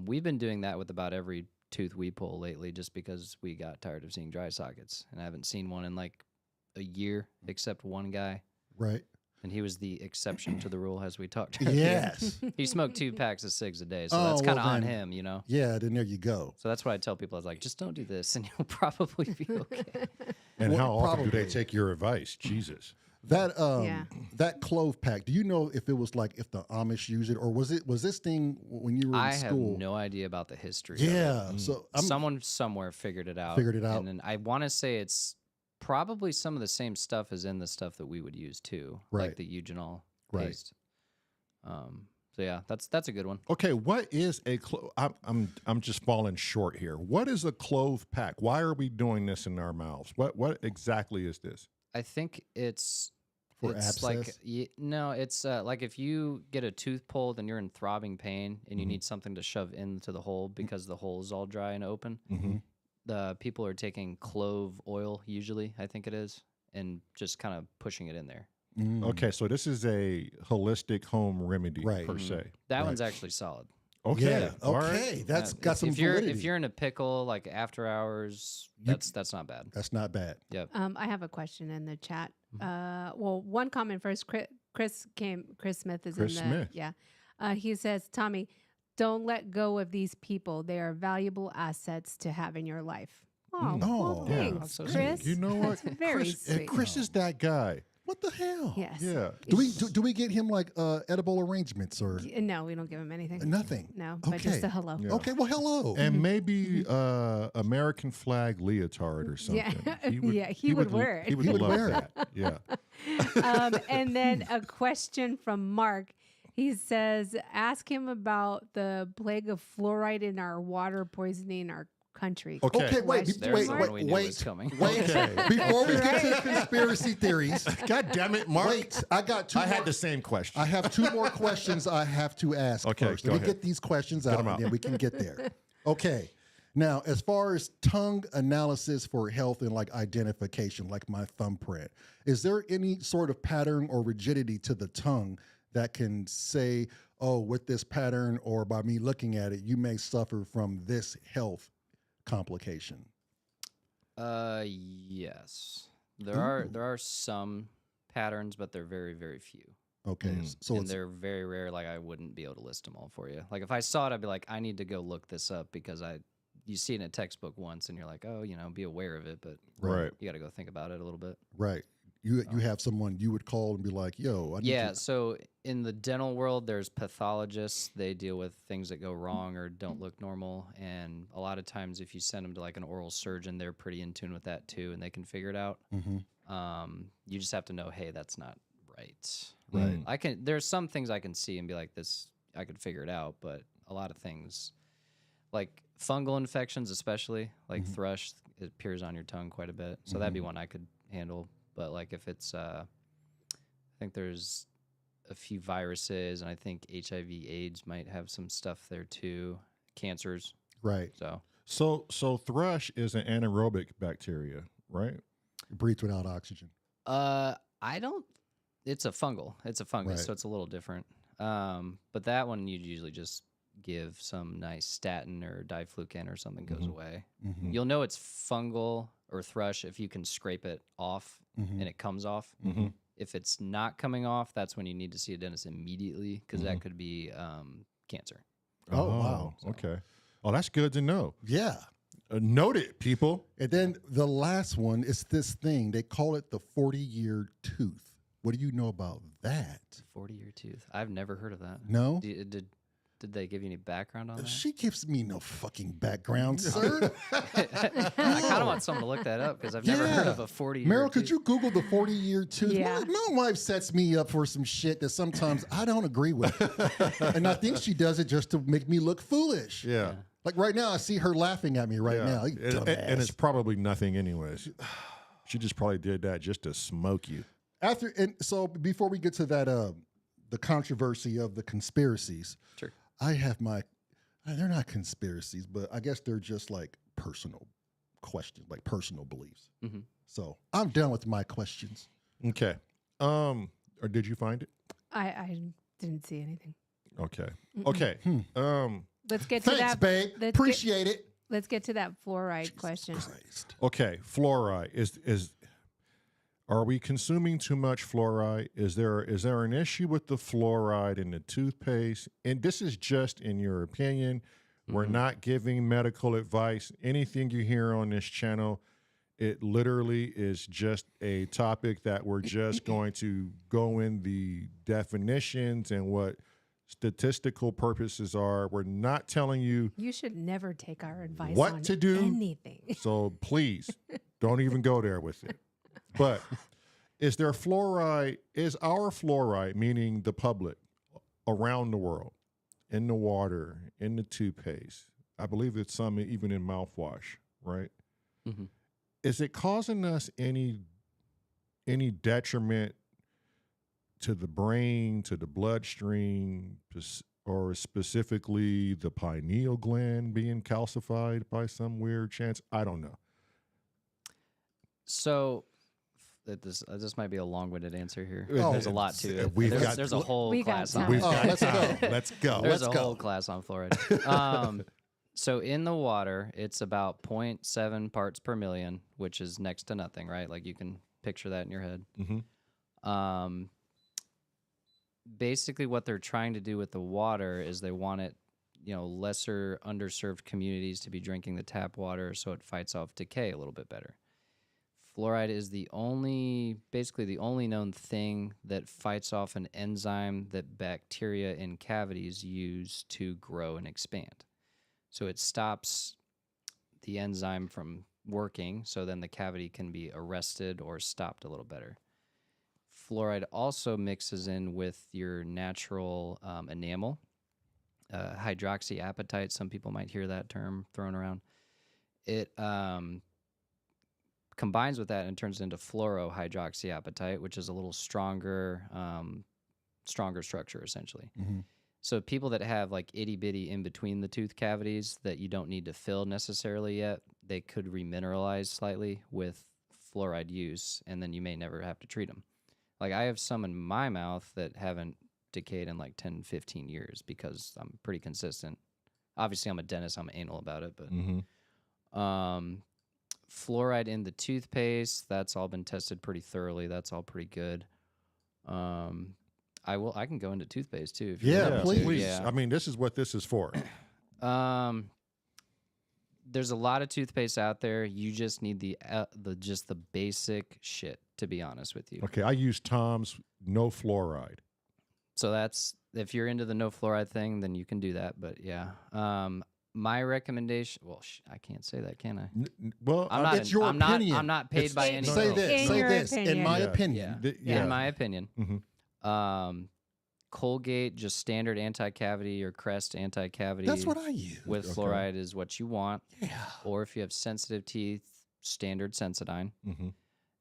We've been doing that with about every tooth we pull lately just because we got tired of seeing dry sockets. And I haven't seen one in like a year except one guy. Right. And he was the exception to the rule as we talked. Yes. He smoked 2 packs of cigs a day. So Oh, that's kind of well on then. him, you know? Yeah. Then there you go. So that's why I tell people, I was like, just don't do this and you'll probably be okay. And Well, how often do they probably. take your advice? Jesus. That Yeah. that clove pack. Do you know if it was like if the Amish use it, or was this thing when you were in I have school? no idea about the history of it. Yeah. So I'm Someone somewhere figured it out. Figured it out. And then I want to say it's probably some of the same stuff as in the stuff that we would use too, Right. like the eugenol Right. paste. So yeah, that's a good one. Okay, what is a clove? I'm just falling short here. What is a clove pack? Why are we doing this in our mouths? What exactly is this? I think it's For it's like abscess? no, it's like if you get a tooth pulled and you're in throbbing pain and you Mm-hmm. need something to shove into the hole because the hole is all dry and open. Mm-hmm. the people are taking clove oil usually, I think it is, and just kind of pushing it in there. Okay, so this is a holistic home remedy Right. per se. That one's actually solid. Okay. Yeah. all Okay. right. That's Yeah, got some if you're validity. if you're in a pickle like after hours, You- that's not bad. That's not bad. Yep. I have a question in the chat. Well, one comment first. Chris Smith is Chris in the Smith. yeah. He says, Tommy, don't let go of these people. They are valuable assets to have in your life. Oh, well, Oh, yeah. thanks, So Chris. You know what? That's very Chris, sweet. Chris is that guy. What the hell? Yes. Yeah. Do we get him like edible arrangements or No, we don't give him anything. nothing? No, but just Okay. a hello. Yeah. Okay. Well, hello. And maybe American flag leotard or something. Yeah. He would wear it. He would He would love wear it. that. Yeah. And then a question from Mark. He says, ask him about the plague of fluoride in our water poisoning our country. Okay. Wait, Question There's wait, the mark? one we knew was coming. wait. Okay. Before we get to conspiracy theories, God damn it, Mark. wait. I got two. I more- had the same question. I have two more questions I have to ask. Okay, first. go Let me ahead. get these questions out, 'em out. and then we can get there. Okay. Now, as far as tongue analysis for health and like identification, like my thumbprint, is there any sort of pattern or rigidity to the tongue that can say, oh, with this pattern or by me looking at it, you may suffer from this health complication? Yes. There are some patterns, but they're very, very few. Okay. So And it's, they're very rare. Like I wouldn't be able to list them all for you. Like if I saw it, I'd be like, I need to go look this up because you see it in a textbook once and you're like, oh, be aware of it, but Right. you got to go think about it a little bit. right. You have someone you would call and be like, yo, I need Yeah. to- So in the dental world, there's pathologists. They deal with things that go wrong or don't look normal. And a lot of times, if you send them to like an oral surgeon, they're pretty in tune with that too, and they can figure it out. You just have to know, hey, that's not right. Right. There's some things I can see and be like, this, I could figure it out, but a lot of things, like fungal infections, especially like thrush, it appears on your tongue quite a bit. So that'd be one I could handle. But like if it's, I think there's a few viruses, and I think HIV/AIDS might have some stuff there too. Cancers. right. So thrush is an anaerobic bacteria, right? Breathe without oxygen. I don't. It's a fungal. It's a fungus, Right. so it's a little different. But that one you'd usually just give some nice statin or diflucan or something goes away. You'll know it's fungal or thrush if you can scrape it off and it comes off. If it's not coming off, that's when you need to see a dentist immediately because that could be cancer. Oh, wow. Okay. Oh, that's good to know. Yeah. Note it, people. And then the last one is this thing. They call it the 40-year tooth. What do you know about that? 40-year tooth. I've never heard of that. No? Did they give you any background on that? She gives me no fucking background, sir. I kind of want someone to look that up because I've never heard of a 40-year Meryl, tooth. could you Google the 40-year tooth? Yeah. My wife sets me up for some shit that sometimes I don't agree with. And I think she does it just to make me look foolish. Yeah. Like right now, I see her laughing at me right now. You And it's dumbass. probably nothing anyways. She just probably did that just to smoke you. So before we get to that, the controversy of the conspiracies, Sure. I have they're not conspiracies, but I guess they're just like personal questions, like personal beliefs. So I'm done with my questions. Okay. Or did you find it? I didn't see anything. Okay. Okay. Let's get to Thanks, that. babe. let's Appreciate it. Let's get to that fluoride question. Christ. Okay. Fluoride are we consuming too much fluoride? Is there an issue with the fluoride in the toothpaste? And this is just in your opinion. We're not giving medical advice. Anything you hear on this channel, it literally is just a topic that we're just going to go in the definitions and what statistical purposes are. We're not telling you You should never take our advice what on to do. anything. So please don't even go there with it. But is our fluoride, meaning the public around the world, in the water, in the toothpaste, I believe it's some even in mouthwash, right? Is it causing us any detriment to the brain, to the bloodstream, or specifically the pineal gland being calcified by some weird chance? I don't know. So this might be a long-winded answer here. Oh, There's a lot to it. we've There's, got- there's a whole we got class time. on We've it. got let's go. time. Let's go. There's Let's a whole go. class on fluoride. So in the water, it's about 0.7 parts per million, which is next to nothing, right? Like you can picture that in your head. Mhm. Basically, what they're trying to do with the water is they want it, lesser underserved communities to be drinking the tap water, so it fights off decay a little bit better. Fluoride is basically the only known thing that fights off an enzyme that bacteria in cavities use to grow and expand. So it stops the enzyme from working, so then the cavity can be arrested or stopped a little better. Fluoride also mixes in with your natural enamel, hydroxyapatite. Some people might hear that term thrown around. It combines with that and turns into fluorohydroxyapatite, which is a little stronger structure, essentially. Mhm. So people that have like itty bitty in between the tooth cavities that you don't need to fill necessarily yet, they could remineralize slightly with fluoride use, and then you may never have to treat them. Like I have some in my mouth that haven't decayed in like 10, 15 years because I'm pretty consistent. Obviously, I'm a dentist. I'm anal about it, but fluoride in the toothpaste, that's all been tested pretty thoroughly. That's all pretty good. I can go into toothpaste too. If you Yeah, want me to. please. Yeah. I mean, this is what this is for. There's a lot of toothpaste out there. You just need the basic shit, to be honest with you. Okay, I use Tom's no fluoride. So that's, if you're into the no fluoride thing, then you can do that. But yeah, my recommendation. Well, I can't say that, can I? Well, I'm not. It's your I'm not. opinion. I'm not paid by It's- any. Say no. this. In Say your this. In opinion. my Yeah. opinion. In my opinion, Mhm. Colgate, just standard anti-cavity or Crest anti-cavity. That's what I use. with Okay. fluoride is what you want. Yeah. Or if you have sensitive teeth, standard Sensodyne. Mhm.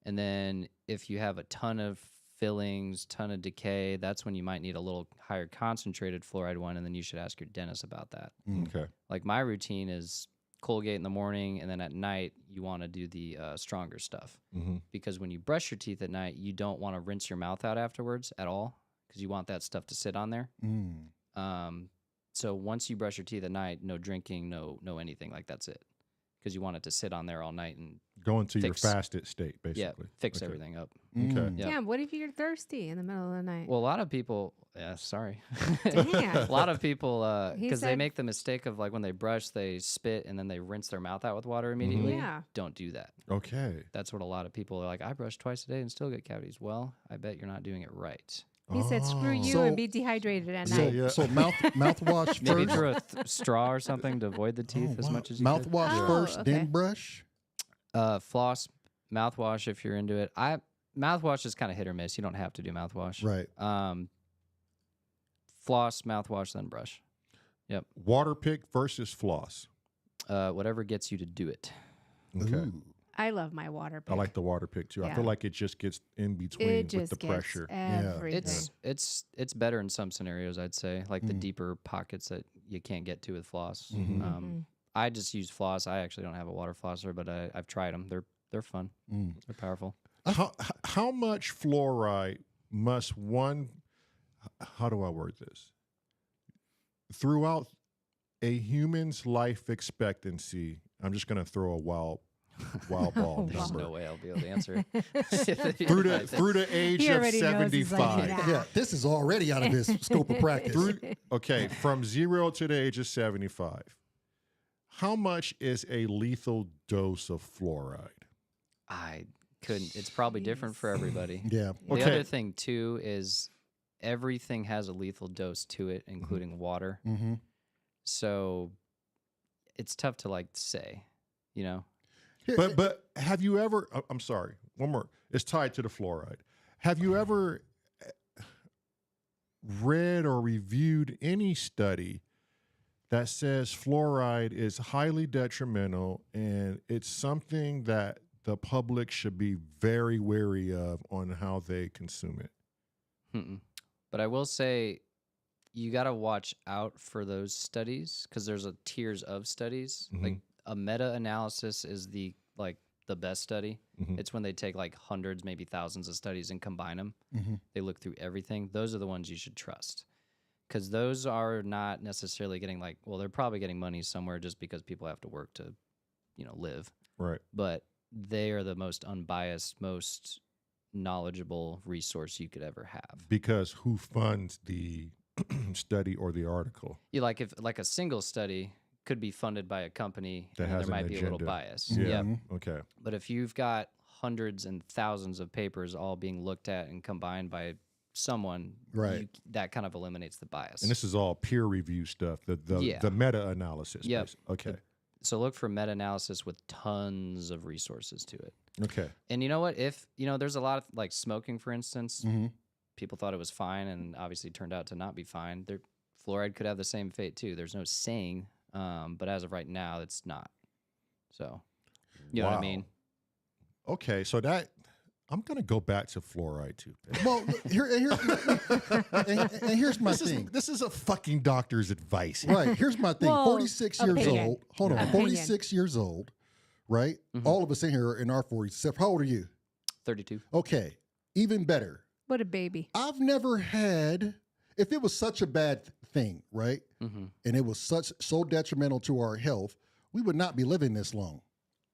And then if you have a ton of fillings, ton of decay, that's when you might need a little higher concentrated fluoride one, and then you should ask your dentist about that. Okay. Like my routine is Colgate in the morning, and then at night you want to do the stronger stuff. Mhm. Because when you brush your teeth at night, you don't want to rinse your mouth out afterwards at all, because you want that stuff to sit on there. So once you brush your teeth at night, no drinking, no anything, like that's it. Because you want it to sit on there all night and Go into your Fix- fasted state, basically. fix Okay. everything up. Okay. Yeah. Damn, what if you're thirsty in the middle of the night? Well, a lot of people, sorry. Damn. A lot of people, He because they said- make the mistake of like when they brush, they spit and then they rinse their mouth out with water immediately. Yeah. Don't do that. Okay. That's what a lot of people are like, I brush twice a day and still get cavities. Well, I bet you're not doing it right. He said, "Screw you So- and be dehydrated at So, night." yeah. so mouthwash Maybe first. through a straw or something to avoid the teeth as much as you could. Mouthwash Oh, first, okay. then brush. Floss, mouthwash if you're into it. Mouthwash is kind of hit or miss. You don't have to do mouthwash. Right. Floss, mouthwash, then brush. Water pick versus floss. Whatever gets you to do it. Okay. Ooh. I love my water. I like the water pick too. I Yeah. feel like it just gets in between it with just the gets pressure. everything. It's better in some scenarios, I'd say, like the Mm. deeper pockets that you can't get to with floss. Mhm. I just use floss. I actually don't have a water flosser, but I've tried them. They're fun. Mm. They're powerful. How much fluoride must one? How do I word this? Throughout a human's life expectancy, I'm just going to throw a wild ball There's number no way I'll be able to answer it. through the age He of already knows he's like, 75. "Nah." Yeah, this is already out of his scope of practice. Okay, from 0 to the age of 75. How much is a lethal dose of fluoride? I couldn't. It's probably different for everybody. Yeah. The Okay. other thing too is everything has a lethal dose to it, including water. Mm-hmm. So it's tough to like say, you know. But have you ever? I'm sorry. One more. It's tied to the fluoride. Have you ever read or reviewed any study that says fluoride is highly detrimental and it's something that the public should be very wary of on how they consume it? Mm-mm. But I will say you got to watch out for those studies because there's a tiers of studies. Mhm. Like a meta-analysis is the best study. Mhm. It's when they take like hundreds, maybe thousands of studies and combine them. Mm-hmm. They look through everything. Those are the ones you should trust because those are not necessarily getting like, well, they're probably getting money somewhere just because people have to work to, live. Right. But they are the most unbiased, most knowledgeable resource you could ever have. Because who funds the study or the article? You like if like a single study could be funded by a company That and has there an might be a little agenda. bias. Yeah. Yep. Okay. But if you've got hundreds and thousands of papers all being looked at and combined by someone, Right. that kind of eliminates the bias. And this is all peer review stuff. The Yeah. meta-analysis. Yep. Okay. So look for meta-analysis with tons of resources to it. Okay. And you know what? If, there's a lot of like smoking, for instance, Mm-hmm. people thought it was fine and obviously turned out to not be fine. Fluoride could have the same fate too. There's no saying, but as of right now, it's not. So, you know what I Wow. mean? Okay. So I'm going to go back to fluoride toothpaste. Well, here's my This is, thing. this is a fucking doctor's advice. Right. Here's my thing. Well, 46 years opinion. old. Hold on. Opinion. 46 years old. Right. Mhm. All of us in here are in our 40s. Except, how old are you? 32. Okay. Even better. What a baby. I've never had. If it was such a bad thing, right, Mm-hmm. and it was so detrimental to our health, we would not be living this long.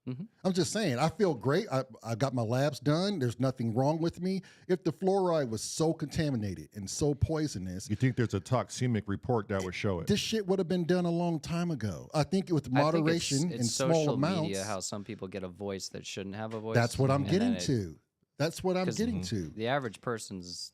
Mhm. I'm just saying, I feel great. I got my labs done. There's nothing wrong with me. If the fluoride was so contaminated and so poisonous, You think there's a toxemic report that would show it? this shit would have been done a long time ago. I think with I think moderation it's and small social amounts. media, how some people get a voice that shouldn't have a voice. That's what I'm and getting then to. That's what I'm 'cause getting to. The average person's,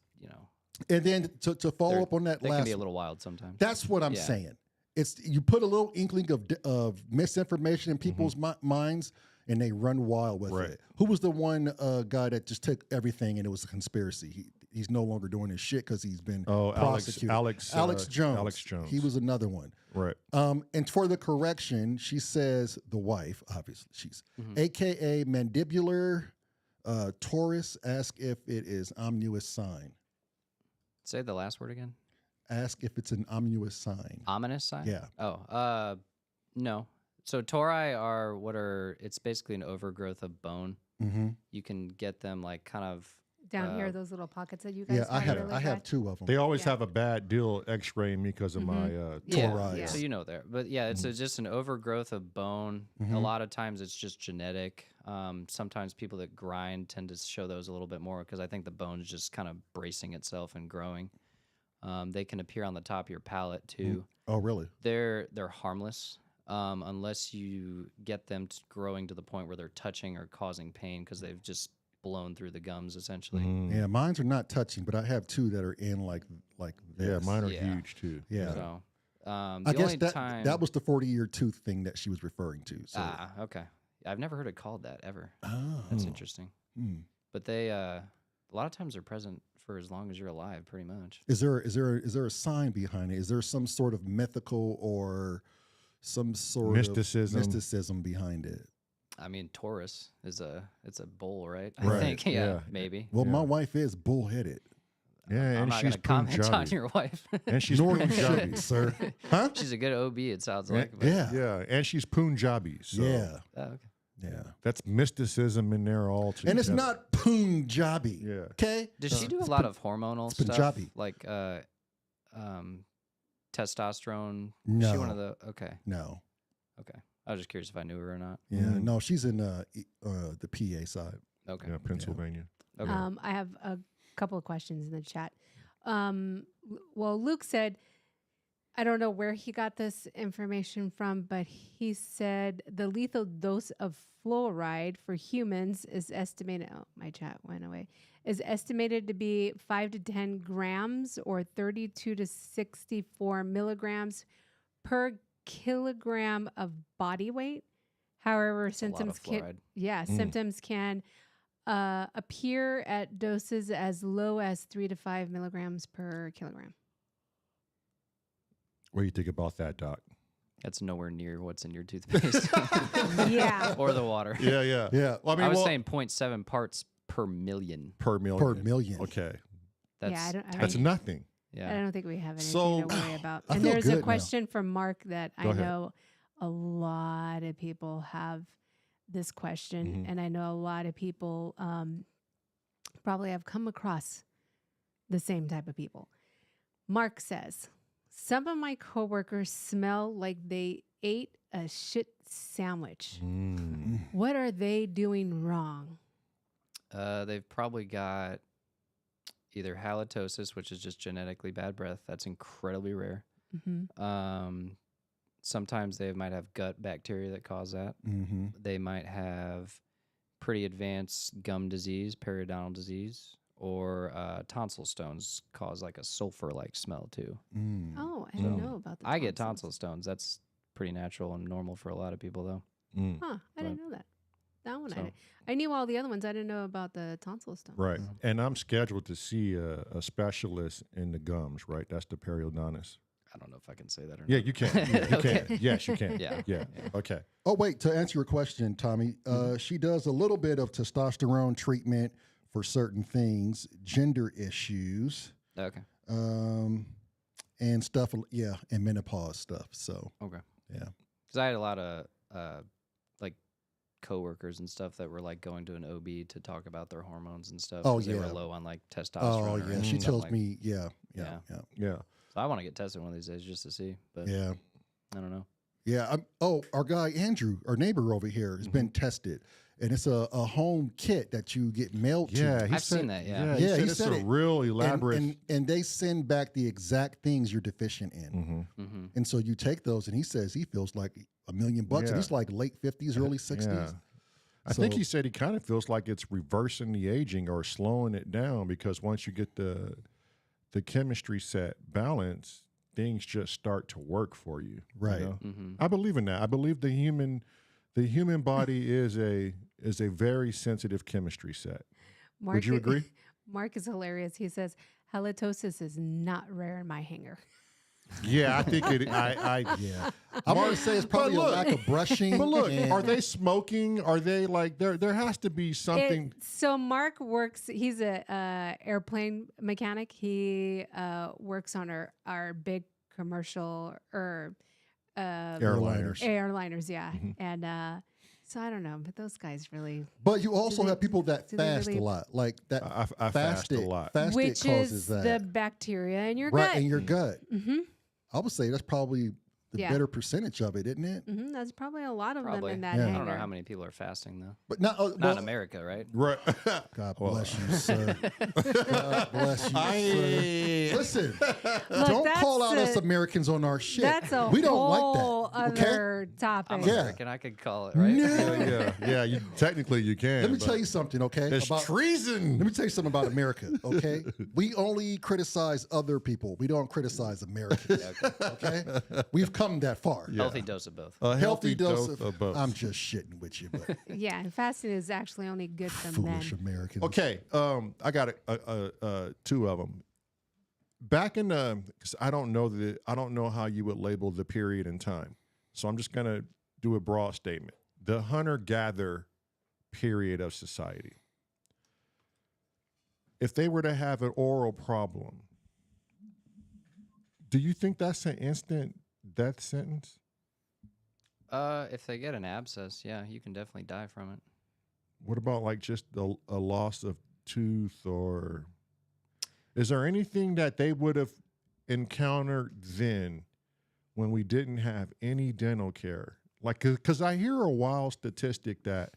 And then to follow they're- up on that they can last be a little wild sometimes. That's what I'm Yeah. saying. It's you put a little inkling of misinformation in people's minds, and they run wild with Right. it. Who was the one guy that just took everything and it was a conspiracy? He's no longer doing his shit because he's been prosecuted. Alex Jones. Alex Jones. He was another one. Right. And for the correction, she says the wife, obviously, she's AKA mandibular Taurus. Ask if it is ominous sign. Say the last word again. Ask if it's an ominous sign. Ominous sign? Yeah. Oh, no. So tori it's basically an overgrowth of bone. Mm-hmm. You can get them like kind of Down here, Uh, those little pockets that you guys Yeah, I have. have really I have bad. 2 of them. They always Yeah. have a bad deal X-raying me because of my Tori. Yeah. So you know there, but yeah, it's just an overgrowth of bone. A lot of times it's just genetic. Sometimes people that grind tend to show those a little bit more because I think the bone's just kind of bracing itself and growing. They can appear on the top of your palate too. Oh, really? They're harmless unless you get them growing to the point where they're touching or causing pain because they've just blown through the gums essentially. Yeah, mines are not touching, but I have 2 that are in like Yeah, this. mine are Yeah. huge too. Yeah. So the I guess only that time that was the 40-year tooth thing that she was referring to. So, okay. I've never heard it called that ever. oh, That's interesting. hmm. But they a lot of times they're present for as long as you're alive, pretty much. Is there a sign behind it? Is there some sort of mythical or some sort Mysticism. of mysticism behind it? I mean, Taurus is it's a bull, right? Right. I think, yeah, Yeah. maybe. Well, Yeah. my wife is bullheaded. Yeah, I'm and not she's gonna comment on Punjabi. your wife. And she's Nor you Punjabi. shouldn't, sir. Huh? She's a good OB, it sounds Yeah, like. But, Yeah. Yeah, and she's Punjabi. So Yeah. oh, okay. Yeah. that's mysticism in there all together. And it's not Punjabi. Yeah. Okay? Does she do a lot of hormonal stuff? Punjabi. Like testosterone? Is No. she one of the No. okay. I was just curious if I knew her or not. Yeah. Mhm. No, she's in the PA side. Okay. Yeah, Pennsylvania. Okay. I have a couple of questions in the chat. Well, Luke said, I don't know where he got this information from, but he said the lethal dose of fluoride for humans is estimated. Oh, my chat went away. Is estimated to be 5 to 10 grams or 32 to 64 milligrams per kilogram of body weight. However, That's a lot of fluoride. symptoms can appear at doses as low as 3 to 5 milligrams per kilogram. What do you think about that, Doc? That's nowhere near what's in your toothpaste Yeah. or the water. Yeah, yeah. Yeah. Well, I was saying 0.7 parts per million. per million. Per million. Okay. That's Yeah, I don't- I That's don't- nothing. Yeah. I don't think we have anything So- to worry about. I And feel there's good a now. question from Mark that Go I ahead. know a lot of people have this question, Mhm. and I know a lot of people probably have come across the same type of people. Mark says, some of my coworkers smell like they ate a shit sandwich. Mm. What are they doing wrong? They've probably got either halitosis, which is just genetically bad breath. That's incredibly rare. Mm-hmm. Sometimes they might have gut bacteria that cause that. Mm-hmm. They might have pretty advanced gum disease, periodontal disease, or tonsil stones cause like a sulfur-like smell too. Mm. Oh, I didn't So, know about the I get tonsils. tonsil stones. That's pretty natural and normal for a lot of people, though. Mm. Huh, I didn't But- know that. That one I So- didn't. I knew all the other ones. I didn't know about the tonsil stone. Right. And I'm scheduled to see a specialist in the gums, right? That's the periodontist. I don't know if I can say that or Yeah, not. you can. Yeah, you Okay. can. Yes, you can. Yeah. Yeah. Okay. Oh, wait, to answer your question, Tommy, she does a little bit of testosterone treatment for certain things, gender issues, Okay. and stuff, and menopause stuff. So, Okay. yeah. Because I had a lot of like coworkers and stuff that were like going to an OB to talk about their hormones and stuff. Oh, 'cause they were yeah. low on like testosterone. Oh, or yeah. She anything tells like- me, yeah. Yeah. Yeah. So I want to get tested one of these days just to see, but Yeah. I don't know. Yeah. Our guy, Andrew, our neighbor over here, has been tested. And it's a home kit that you get mailed to. Yeah. I've seen that, yeah. Yeah. Yeah, He he said it's said a it. real elaborate. And they send back the exact things you're deficient in. Mm-hmm. And so you take those, and he says he feels like $1 million, and Yeah. he's like late 50s, early 60s. Yeah. I think So- he said he kind of feels like it's reversing the aging or slowing it down because once you get the chemistry set balance, things just start to work for you. Right. You know? Mm-hmm. I believe in that. I believe the human body is a very sensitive chemistry set. Would you agree? Mark is hilarious. He says halitosis is not rare in my hanger. Yeah, I think it. Yeah. I want to say it's probably look- a lack of brushing. But look, and- are they smoking? Are they like there has to be something? So Mark works. He's a airplane mechanic. He works on our big commercial Airliners. airliners, yeah. And so I don't know, but those guys really, But you also they- have people that do they fast really- a lot. Like that I fast a lot. Fasted which causes is that. the bacteria in your right, gut. in your gut. Mm-hmm. I would say that's probably the Yeah. better percentage of it, isn't it? Mm-hmm. That's probably a lot of Probably. them in that Yeah. I hanger. don't know how many people are fasting though. But not, Not well, in America, right? Right. God Well, bless you, sir. God bless you, sir. Listen, don't call out us Americans on our shit. That's a we don't whole like that. Okay? other topic. I'm Yeah. American. I could call it, right? Yeah. You, technically, you can. Let me but tell you something, okay? it's treason. Let me tell you something about America, okay? We only criticize other people. We don't criticize Americans, okay? We've come that far. Healthy dose of both. A Healthy dose of both. I'm just shitting with you, but Yeah, and fasting is actually only good for foolish men. Americans. Okay, I got two of them. Back in the, because I don't know how you would label the period in time, so I'm just gonna do a broad statement. The hunter-gatherer period of society. If they were to have an oral problem, do you think that's an instant death sentence? If they get an abscess, yeah, you can definitely die from it. What about like just a loss of tooth, or is there anything that they would have encountered then when we didn't have any dental care? Like, because I hear a wild statistic that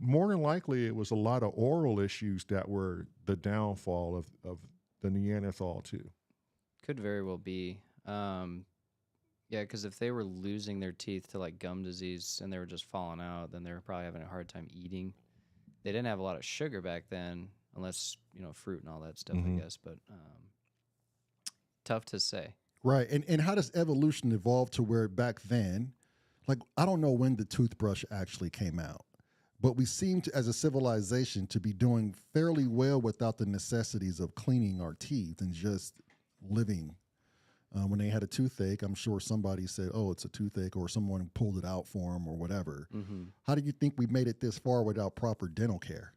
more than likely it was a lot of oral issues that were the downfall of the Neanderthal too. Could very well be. Yeah, because if they were losing their teeth to like gum disease and they were just falling out, then they were probably having a hard time eating. They didn't have a lot of sugar back then, unless, fruit and all that stuff, Mhm. I guess. But tough to say. Right. And how does evolution evolve to where back then, like, I don't know when the toothbrush actually came out, but we seem to, as a civilization, to be doing fairly well without the necessities of cleaning our teeth and just living. When they had a toothache, I'm sure somebody said, oh, it's a toothache, or someone pulled it out for them or whatever. Mm-hmm. How do you think we made it this far without proper dental care?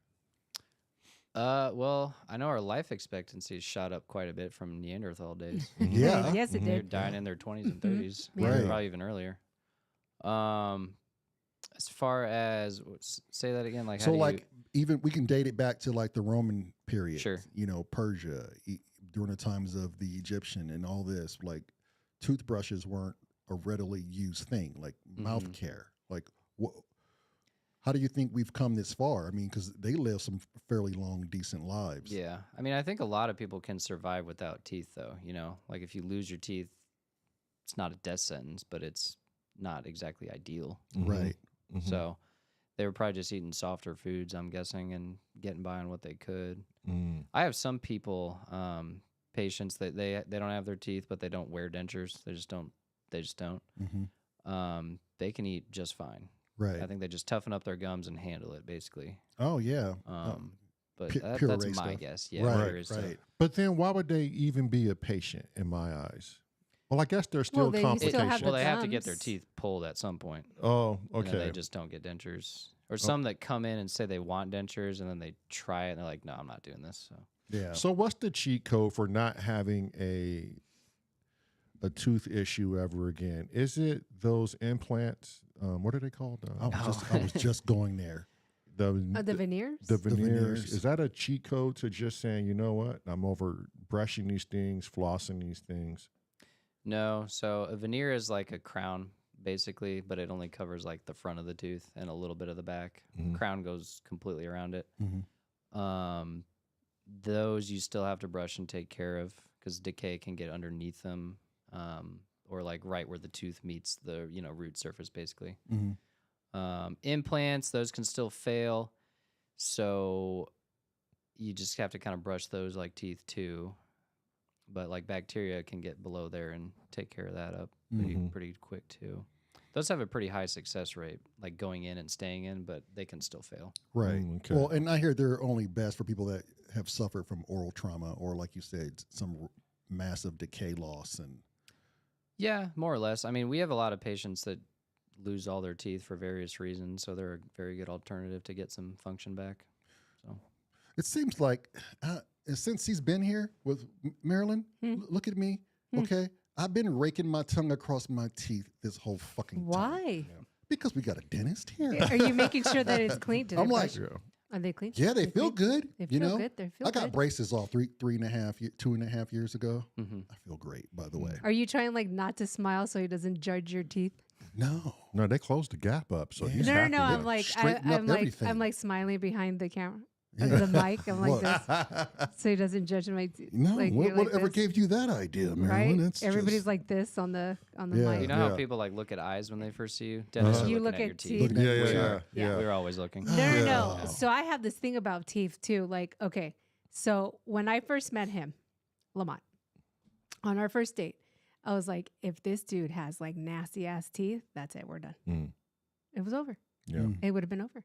Well, I know our life expectancy has shot up quite a bit from Neanderthal days. Yeah. Yes, it They're did. dying in their 20s and 30s, Yeah. Right. probably even earlier. As far as say that again, like So how do like even we can date it back to like the Roman period. Sure. You know, Persia during the times of the Egyptian and all this. Like toothbrushes weren't a readily used thing. Like mouth care. Like what? How do you think we've come this far? I mean, because they live some fairly long, decent lives. Yeah. I mean, I think a lot of people can survive without teeth, though. You know, like if you lose your teeth, it's not a death sentence, but it's not exactly ideal. Right. So they were probably just eating softer foods, I'm guessing, and getting by on what they could. I have some people, patients that they don't have their teeth, but they don't wear dentures. They just don't. They can eat just fine. Right. I think they just toughen up their gums and handle it, basically. Oh yeah. But Puree that's my stuff. guess. Yeah, Right. puree stuff. Right. But then why would they even be a patient in my eyes? Well, I guess there's still Well, they still have complications. Well, they have to get their gums. teeth pulled at some point. Oh, And then okay. they just don't get dentures. Or some that come in and say they want dentures, and then they try it, and they're like, no, I'm not doing this. So Yeah. So what's the cheat code for not having a tooth issue ever again? Is it those implants? What are they called? I was just going there. The veneers? The veneers. veneers. Is that a cheat code to just saying, you know what, I'm over brushing these things, flossing these things? no. So a veneer is like a crown, basically, but it only covers like the front of the tooth and a little bit of the back. Crown goes completely around it. Those you still have to brush and take care of because decay can get underneath them, or like right where the tooth meets the root surface, basically. Implants, those can still fail, so you just have to kind of brush those like teeth too. But like bacteria can get below there and take care of that up pretty quick too. Those have a pretty high success rate, like going in and staying in, but they can still fail. Right. Okay. Well, and I hear they're only best for people that have suffered from oral trauma or, like you said, some massive decay loss. And Yeah, more or less. I mean, we have a lot of patients that lose all their teeth for various reasons, so they're a very good alternative to get some function back. So it seems like since he's been here with Marilyn, look at me. Okay. I've been raking my tongue across my teeth this whole fucking time. Why? Because we got a dentist here. Are you making sure that it's clean? Do they I'm like, brush- Are they clean? yeah, they feel clean? good. They you feel know, good. They feel I got good. braces off 2.5 years ago. I feel great, by the way. Are you trying like not to smile so he doesn't judge your teeth? No. No, they closed the gap up, so he's No, happy no, with I'm it. like, Straighten up everything. I'm like smiling behind the camera, the mic. I'm like this, so he doesn't judge my teeth. No, like, you're like whatever this, gave you that idea, Marilyn? right? It's Everybody's just, like this on the Yeah. mic. you know how Yeah. people like look at eyes when they first see you? Dentists are You looking look at your at teeth. teeth. Looking at Yeah, your yeah, teeth. yeah. We're always looking. No. So I have this thing about teeth too. Like, okay, so when I first met him, Lamont, on our first date, I was like, if this dude has like nasty ass teeth, that's it. We're done. It was over. Yeah. It would have been over.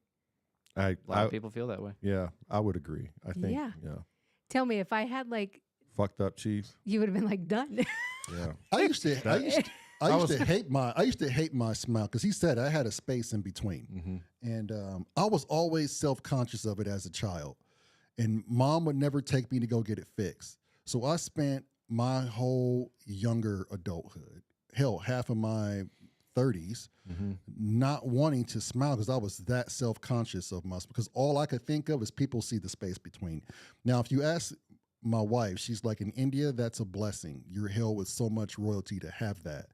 A lot of people feel that way. Yeah, I would agree. I think, Yeah. yeah. Tell me, if I had like, Fucked up teeth. you would have been like done. Yeah. I used to hate my smile because he said I had a space in between, and I was always self-conscious of it as a child, and Mom would never take me to go get it fixed. So I spent my whole younger adulthood, hell, half of my 30s, not wanting to smile because I was that self-conscious of myself. Because all I could think of is people see the space between. Now, if you ask my wife, she's like, in India, that's a blessing. You're held with so much royalty to have that.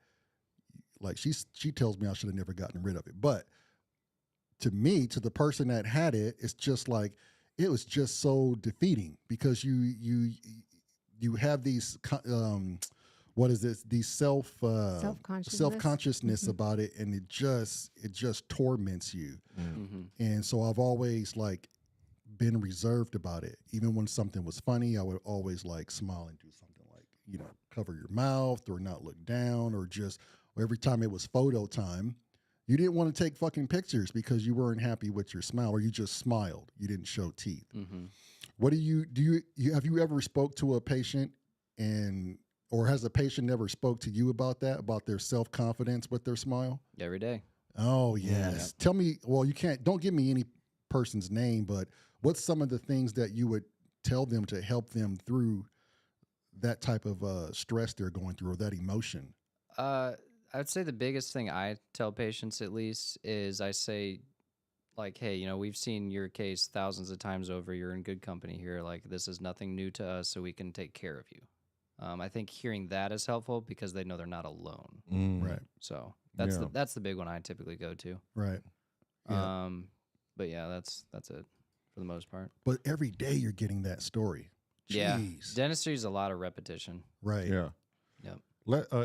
Like she tells me I should have never gotten rid of it. But to me, to the person that had it, it's just like it was just so defeating because you have these what is this? These self-consciousness about it, and it just torments you. And so I've always like been reserved about it. Even when something was funny, I would always like smile and do something like, cover your mouth or not look down, or every time it was photo time, you didn't want to take fucking pictures because you weren't happy with your smile, or you just smiled. You didn't show teeth. What have you ever spoke to a patient or has a patient ever spoke to you about that, about their self-confidence with their smile? Every day. Oh, yes. Tell me, well, don't give me any person's name, but What's some of the things that you would tell them to help them through that type of stress they're going through or that emotion? I'd say the biggest thing I tell patients, at least, is I say, like, hey, you know, we've seen your case thousands of times over. You're in good company here. Like, this is nothing new to us, so we can take care of you. I think hearing that is helpful because they know they're not alone. Right. So that's Yeah. that's the big one I typically go to. Right. Yeah. But yeah, that's it for the most part. But every day you're getting that story. Yeah, Jeez. dentistry is a lot of repetition. Right. Yeah. Yep.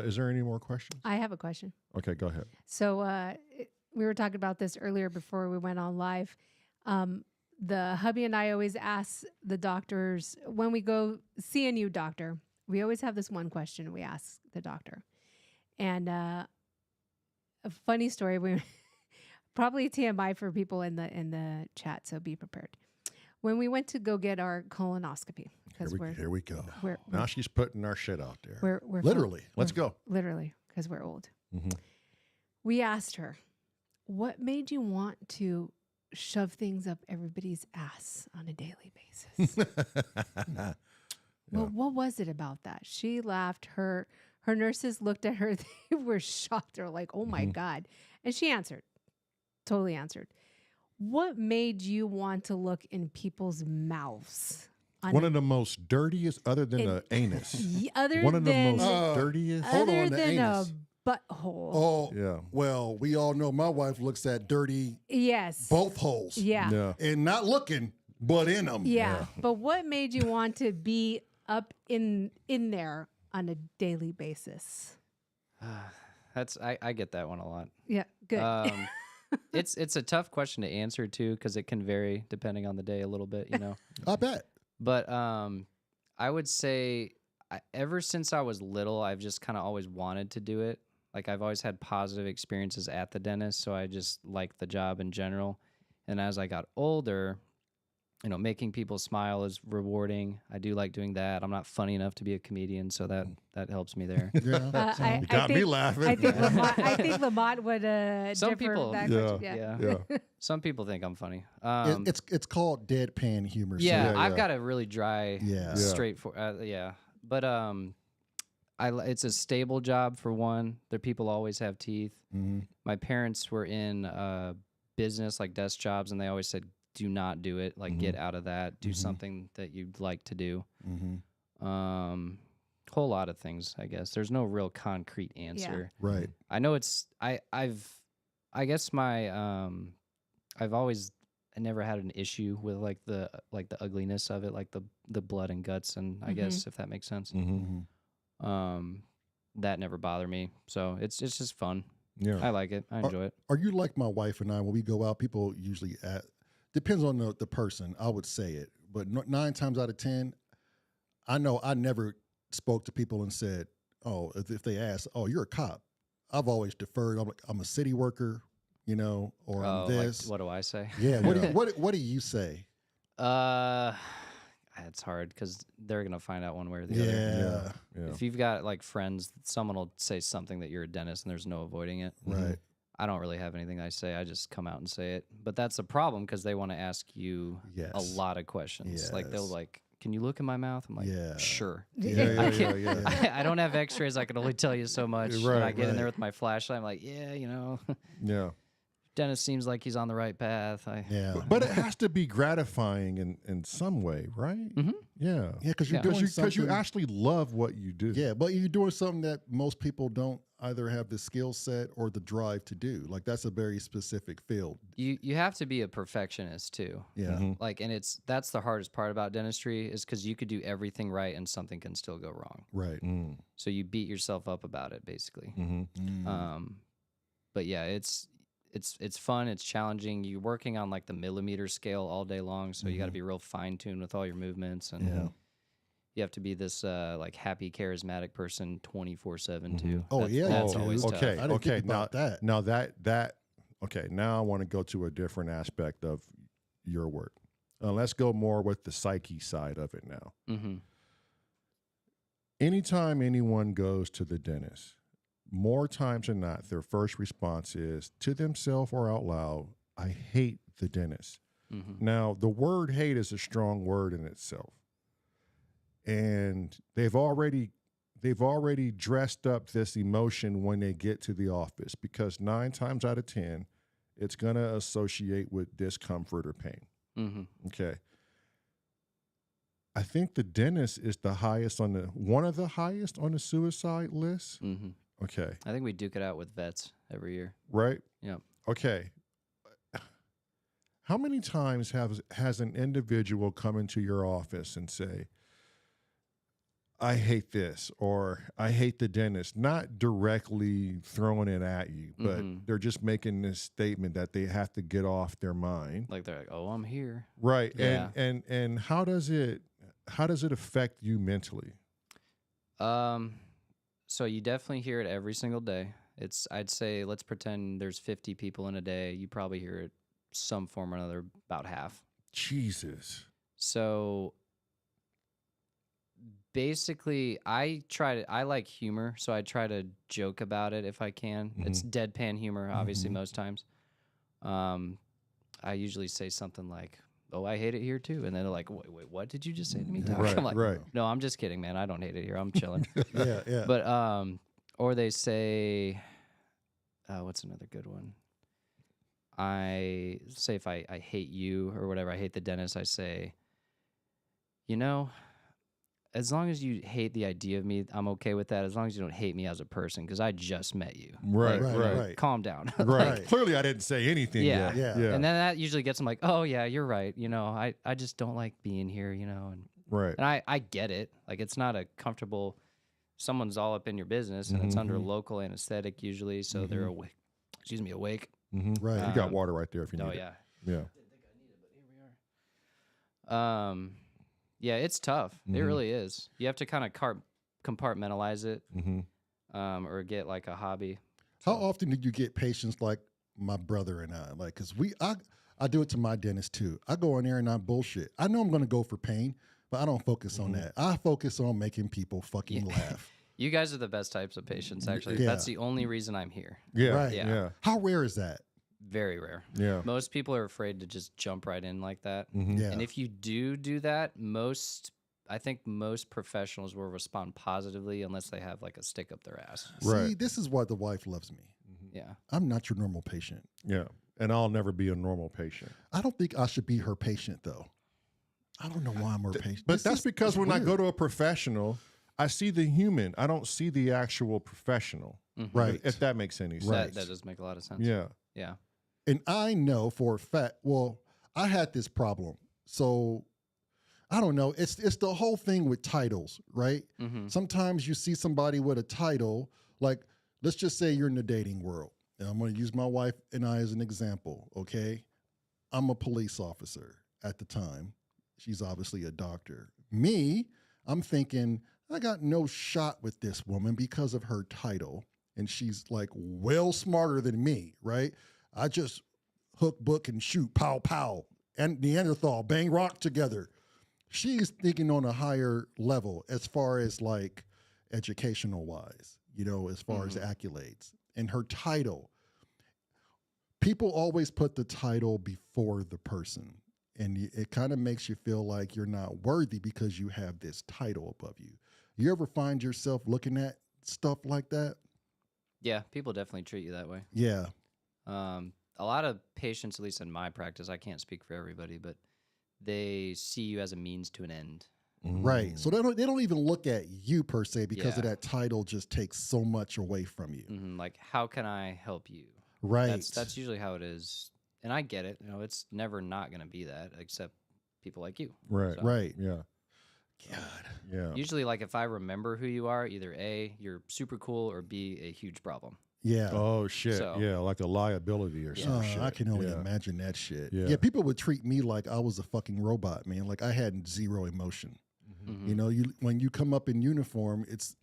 Is there any more questions? I have a question. Okay, go ahead. So we were talking about this earlier before we went on live. The hubby and I always ask the doctors when we go see a new doctor. We always have this one question we ask the doctor, and a funny story. We probably TMI for people in the chat, so be prepared. When we went to go get our colonoscopy, because Here we go. Now she's putting our shit out there. we're Literally. Let's go. literally because we're old. Mhm. We asked her, what made you want to shove things up everybody's ass on a daily basis? Well, what was it about that? She laughed. Her nurses looked at her. They were shocked. They're like, oh my God. And she answered, totally answered. What made you want to look in people's mouths? One of the most dirtiest, other than the anus. Other One of the than most dirtiest. Hold other on, the than anus. a butthole. Oh, Yeah. well, we all know my wife looks at dirty Yes. both holes. Yeah. Yeah. And not looking, but in them. Yeah. But what made you want to be up in there on a daily basis? I get that one a lot. Yeah. Good. It's a tough question to answer too because it can vary depending on the day a little bit, you know. I bet. But I would say ever since I was little, I've just kind of always wanted to do it. Like I've always had positive experiences at the dentist, so I just liked the job in general. And as I got older, you know, making people smile is rewarding. I do like doing that. I'm not funny enough to be a comedian, so that helps me there. Yeah. You got me laughing. I think Lamont would Some differ people- that Yeah. question. Yeah. Some people think I'm funny. It's called deadpan humor. so- Yeah, Yeah, I've yeah. got a really dry, Yeah. straightforward. Yeah, but it's a stable job for one. The people always have teeth. Mhm. My parents were in business, like desk jobs, and they always said, "Do not do it. Like, get out of that. Do something that you'd like to do." Whole lot of things, I guess. There's no real concrete answer. Right. I know it's. I guess my I never had an issue with like the ugliness of it, like the blood and guts, and I guess if that makes sense. That never bothered me. So it's just fun. Yeah. I like it. I enjoy it. Are you like my wife and I when we go out? People usually depends on the person. I would say it, but 9 times out of 10, I know I never spoke to people and said, "Oh," if they ask, "Oh, you're a cop." I've always deferred. I'm like, I'm a city worker, you know, or I'm this. Like, what do I say? Yeah. What do you say? It's hard because they're gonna find out one way or the other. Yeah. Yeah. If you've got like friends, someone will say something that you're a dentist, and there's no avoiding it. Right. I don't really have anything I say. I just come out and say it. But that's a problem because they want to ask you a Yes. lot of questions. Like they'll Yes. like, "Can you look in my mouth?" I'm like, Yeah. "Sure." Yeah. I don't have X-rays. I can only tell you so much. Right, and I get in there right. with my flashlight. I'm like, "Yeah, you know, Yeah. dentist seems like he's on the right path." Yeah. But it has to be gratifying in some way, right? Mhm. Yeah. Yeah, because you're doing Because you something. actually love what you do. Yeah, but you're doing something that most people don't either have the skill set or the drive to do. Like that's a very specific field. You have to be a perfectionist too. Yeah. Like, and that's the hardest part about dentistry is because you could do everything right and something can still go wrong. Right. So you beat yourself up about it basically. Mm. But yeah, it's fun. It's challenging. You're working on like the millimeter scale all day long, so you got to be real fine tuned with all your movements, and Yeah. you have to be this like happy, charismatic person 24/7 too. Oh, That's, yeah, that's you always do. tough. Okay. I didn't Okay. think Now about that. Now that. Okay. Now I want to go to a different aspect of your work. Let's go more with the psyche side of it now. Mm-hmm. Anytime anyone goes to the dentist, more times than not, their first response is to themselves or out loud, "I hate the dentist." Now, the word hate is a strong word in itself. And they've already dressed up this emotion when they get to the office, because 9 times out of 10, it's going to associate with discomfort or pain. Okay. I think the dentist is one of the highest on the suicide list. Okay. I think we duke it out with vets every year. Right? Yep. Okay. How many times has an individual come into your office and say, I hate this, or I hate the dentist, not directly throwing it at you, but they're just making this statement that they have to get off their mind. Like they're like, oh, I'm here. Right. Yeah. And how does it affect you mentally? So you definitely hear it every single day. I'd say, let's pretend there's 50 people in a day. You probably hear it some form or another, about half. Jesus. So basically, I like humor, so I try to joke about it if I can. It's deadpan humor, obviously, most times. I usually say something like, oh, I hate it here too. And then they're like, wait, what did you just say to me, Doc? Right, I'm like, right. no, I'm just kidding, man. I don't hate it here. I'm chilling. Yeah. But, or they say, what's another good one? I say if I hate you or whatever, I hate the dentist, I say, as long as you hate the idea of me, I'm okay with that. As long as you don't hate me as a person, because I just met you. Right, Like, right. Calm down. Right. Clearly, I didn't say anything Yeah. yet. Yeah. And then that usually gets them like, oh, yeah, you're right. I just don't like being here, and Right. and I get it. Like, it's not a comfortable, someone's all up in your business, and it's under local anesthetic usually, so they're awake. Awake. Right. You got water right there if you need Oh, it. yeah. Yeah. Didn't think I needed, but here we are. Yeah, it's tough. It really is. You have to kind of compartmentalize it, or get like a hobby. How often do you get patients like my brother and I? Like, because I do it to my dentist too. I go in there and I bullshit. I know I'm going to go for pain, but I don't focus on that. I focus on making people fucking laugh. You guys are the best types of patients, actually. Yeah. That's the only reason I'm here. Yeah. Right. Yeah. Yeah. How rare is that? Very rare. Yeah. Most people are afraid to just jump right in like that. Yeah. And if you do that, I think most professionals will respond positively unless they have like a stick up their ass. See, Right. this is why the wife loves me. Yeah. I'm not your normal patient. Yeah. And I'll never be a normal patient. I don't think I should be her patient though. I don't know why I'm her patient. But that's because when I go weird. to a professional, I see the human. I don't see the actual professional. Right. If that makes any sense. Right. That does make a lot of sense. Yeah. Yeah. And I know for a fact, well, I had this problem. So I don't know. It's the whole thing with titles, right? Sometimes you see somebody with a title, like let's just say you're in the dating world. And I'm going to use my wife and I as an example, okay? I'm a police officer at the time. She's obviously a doctor. Me, I'm thinking, I got no shot with this woman because of her title. And she's like well smarter than me, right? I just hook, book, and shoot, pow, pow, and Neanderthal, bang rock together. She's thinking on a higher level as far as like educational wise, as far as accolades. And her title, people always put the title before the person. And it kind of makes you feel like you're not worthy because you have this title above you. You ever find yourself looking at stuff like that? Yeah. People definitely treat you that way. Yeah. A lot of patients, at least in my practice, I can't speak for everybody, but they see you as a means to an end. Right. So they don't even look at you per se because of Yeah. that title just takes so much away from you. Like, how can I help you? Right. That's usually how it is. And I get it. It's never not going to be that, except people like you. Right. So, right. Yeah. God. Yeah. Usually, like, if I remember who you are, either A, you're super cool, or B, a huge problem. Yeah. Oh shit. So- Yeah, like a liability or some shit. I can only Yeah. imagine that shit. Yeah. Yeah. People would treat me like I was a fucking robot, man. Like I had zero emotion. When you come up in uniform, it's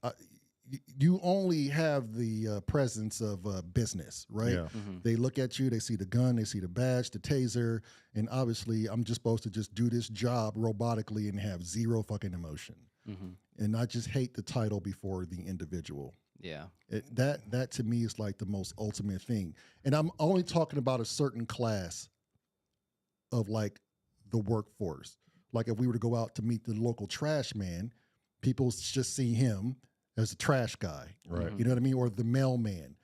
you only have the presence of business, right? Yeah. They look at you, they see the gun, they see the badge, the taser, and obviously I'm just supposed to just do this job robotically and have zero fucking emotion. And I just hate the title before the individual. Yeah. That to me is like the most ultimate thing. And I'm only talking about a certain class of like the workforce. Like if we were to go out to meet the local trash man, people just see him as a trash guy. Right. You know what I mean? Or the mailman.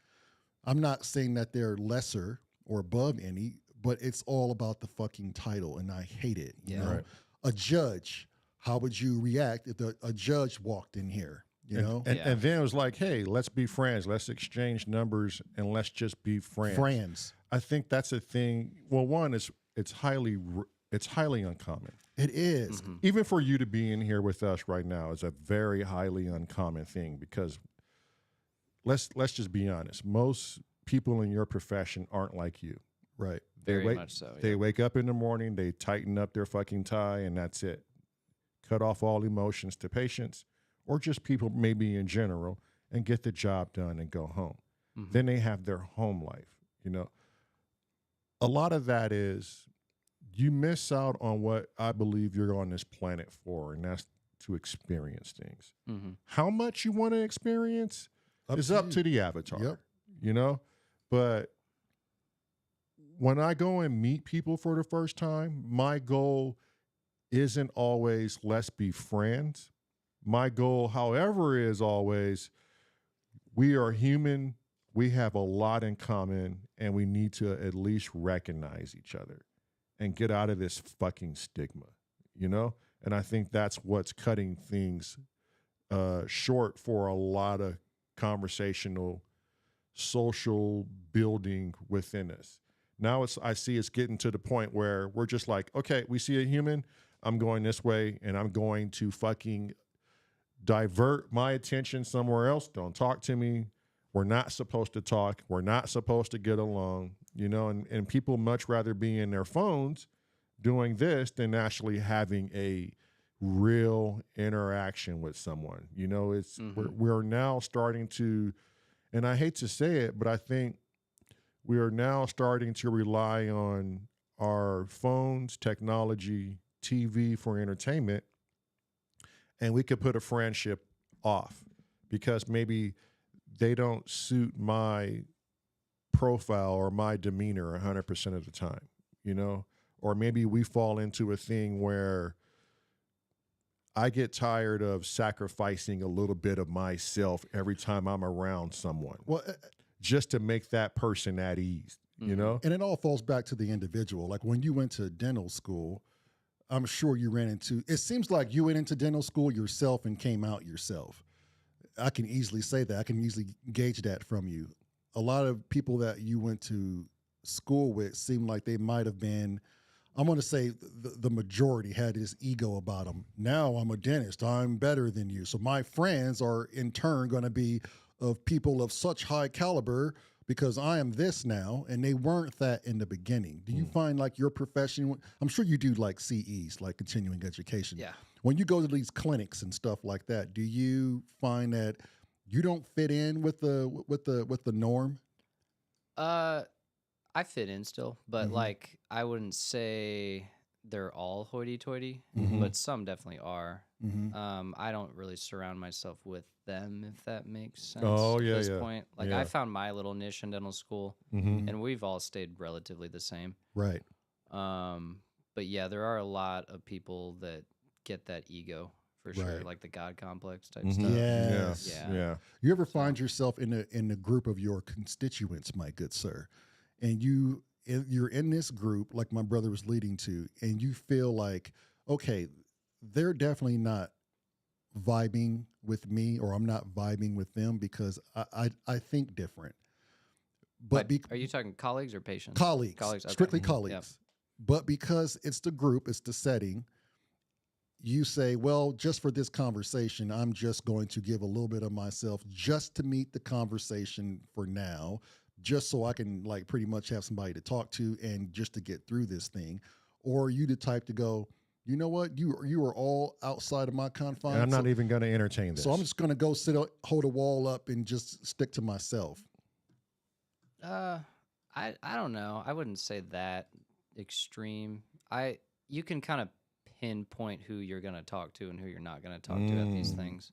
I'm not saying that they're lesser or above any, but it's all about the fucking title, and I hate it. You know, Right. a judge. How would you react if a judge walked in here? You know, And then it was like, hey, let's be friends. Let's exchange numbers and let's just be friends. friends. I think that's a thing. Well, one is it's highly uncommon. It is. Even for you to be in here with us right now is a very highly uncommon thing because let's just be honest. Most people in your profession aren't like you. Right. Very much so. They wake up in the morning, they tighten up their fucking tie, and that's it. Cut off all emotions to patients or just people maybe in general and get the job done and go home. Then they have their home life, you know. A lot of that is you miss out on what I believe you're on this planet for, and that's to experience things. How much you want to experience is up to the avatar, Yep. you know? But when I go and meet people for the first time, my goal isn't always let's be friends. My goal, however, is always we are human, we have a lot in common, and we need to at least recognize each other and get out of this fucking stigma, you know? And I think that's what's cutting things short for a lot of conversational, social building within us. Now I see it's getting to the point where we're just like, okay, we see a human, I'm going this way, and I'm going to fucking divert my attention somewhere else. Don't talk to me. We're not supposed to talk. We're not supposed to get along, you know, and people much rather be in their phones doing this than actually having a real interaction with someone. You know, it's we're now starting to, and I hate to say it, but I think we are now starting to rely on our phones, technology, TV for entertainment, and we could put a friendship off because maybe they don't suit my profile or my demeanor 100% of the time, you know? Or maybe we fall into a thing where I get tired of sacrificing a little bit of myself every time I'm around someone. Well, just to make that person at ease, you know? and it all falls back to the individual. Like when you went to dental school, I'm sure you ran into, it seems like you went into dental school yourself and came out yourself. I can easily say that. I can easily gauge that from you. A lot of people that you went to school with seem like they might have been, I'm going to say the majority had this ego about them. Now I'm a dentist. I'm better than you. So my friends are in turn going to be of people of such high caliber because I am this now, and they weren't that in the beginning. Do you find like your profession, I'm sure you do like CEs, like continuing education. Yeah. When you go to these clinics and stuff like that, do you find that you don't fit in with the norm? I fit in still, but like I wouldn't say they're all hoity-toity, but some definitely are. I don't really surround myself with them, if that makes sense. Oh, yeah, at this yeah. point, like Yeah. I found my little niche in dental school, and we've all stayed relatively the same. Right. But yeah, there are a lot of people that get that ego for sure, Right. like the God complex type stuff. Yes. Yeah. You ever find yourself in a group of your constituents, my good sir, and you're in this group like my brother was leading to, and you feel like, okay, they're definitely not vibing with me, or I'm not vibing with them because I think different. But Are you talking colleagues or patients? colleagues, okay. strictly Yep. colleagues. But because it's the group, it's the setting, you say, well, just for this conversation, I'm just going to give a little bit of myself just to meet the conversation for now, just so I can like pretty much have somebody to talk to and just to get through this thing. Or are you the type to go, you know what, you are all outside of my confines. And I'm not even going to entertain this. So I'm just going to go hold a wall up and just stick to myself. I don't know. I wouldn't say that extreme. You can kind of pinpoint who you're going to talk to and who you're not going to talk to at these things.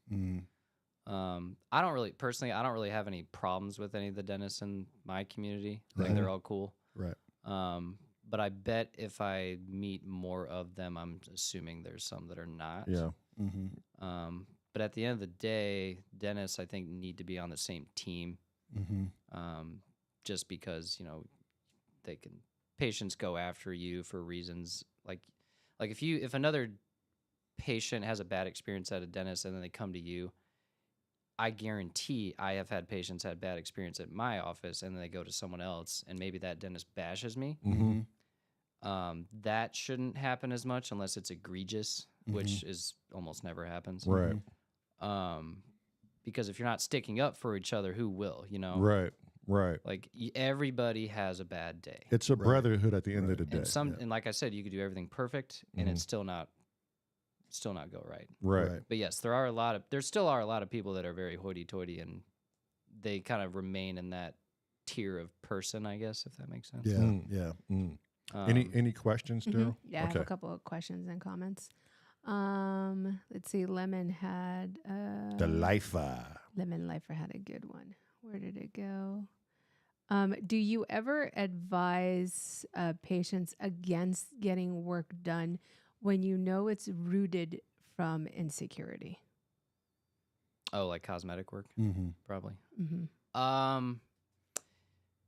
I don't really have any problems with any of the dentists in my community. I think they're all cool. Right. But But I bet if I meet more of them, I'm assuming there's some that are not. Yeah. Mm-hmm. But at the end of the day, dentists, I think, need to be on the same team. Mm-hmm. Just because, patients go after you for reasons like if another patient has a bad experience at a dentist and then they come to you, I guarantee I have had patients had bad experience at my office and then they go to someone else and maybe that dentist bashes me. Mm-hmm. That shouldn't happen as much unless it's egregious, which is almost never happens. Right. Because if you're not sticking up for each other, who will, Right. Right. Like everybody has a bad day. It's a brotherhood at the end of the day. And like I said, you could do everything perfect and it's still not go right. Right. But yes, there still are a lot of people that are very hoity-toity and they kind of remain in that tier of person, I guess, if that makes sense. Yeah. Yeah. Any questions, Daryl? Yeah, I have a couple of questions and comments. Let's see. Lemon had The lifer. Lemon Lifer had a good one. Where did it go? Do you ever advise patients against getting work done when you know it's rooted from insecurity? Oh, like cosmetic work? Mm-hmm. Probably. Mm-hmm.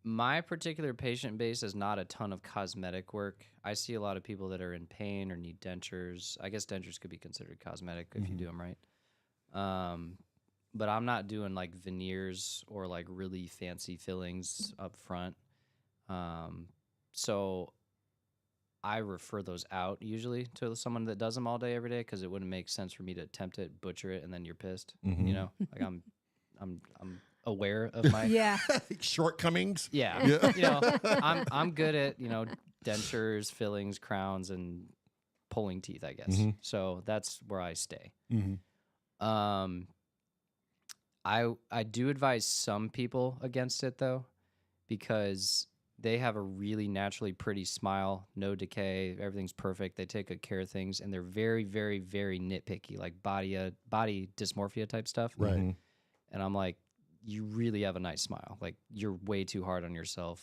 My particular patient base is not a ton of cosmetic work. I see a lot of people that are in pain or need dentures. I guess dentures could be considered cosmetic if you do them right. But I'm not doing like veneers or like really fancy fillings up front. So I refer those out usually to someone that does them all day, every day, because it wouldn't make sense for me to attempt it, butcher it, and then you're pissed. Like I'm aware of my Shortcomings. Yeah. I'm good at dentures, fillings, crowns, and pulling teeth, I guess. So that's where I stay. I do advise some people against it though, because they have a really naturally pretty smile, no decay, everything's perfect. They take good care of things, and they're very, very, very nitpicky, like body dysmorphia type stuff. Right. And I'm like, you really have a nice smile. Like, you're way too hard on yourself.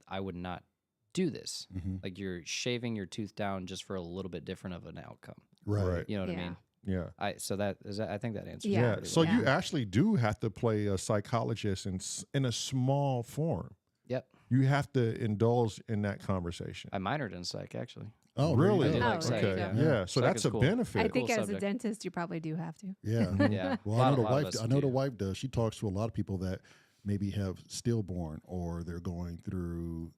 I would not do this. Like, you're shaving your tooth down just for a little bit different of an outcome. Right. You know what I mean? Yeah. I think that answers Yeah. it. So you actually do have to play a psychologist in a small form. Yep. You have to indulge in that conversation. I minored in psych, actually. Oh, really? I did like Oh, psych, there you Okay. go. Yeah. So Psych that's is a cool. benefit. I think Cool as subject. a dentist, you probably do have to. Yeah. Yeah. Well, I know the A lot of wife. us I know the do. wife does. She talks to a lot of people that maybe have stillborn or they're going through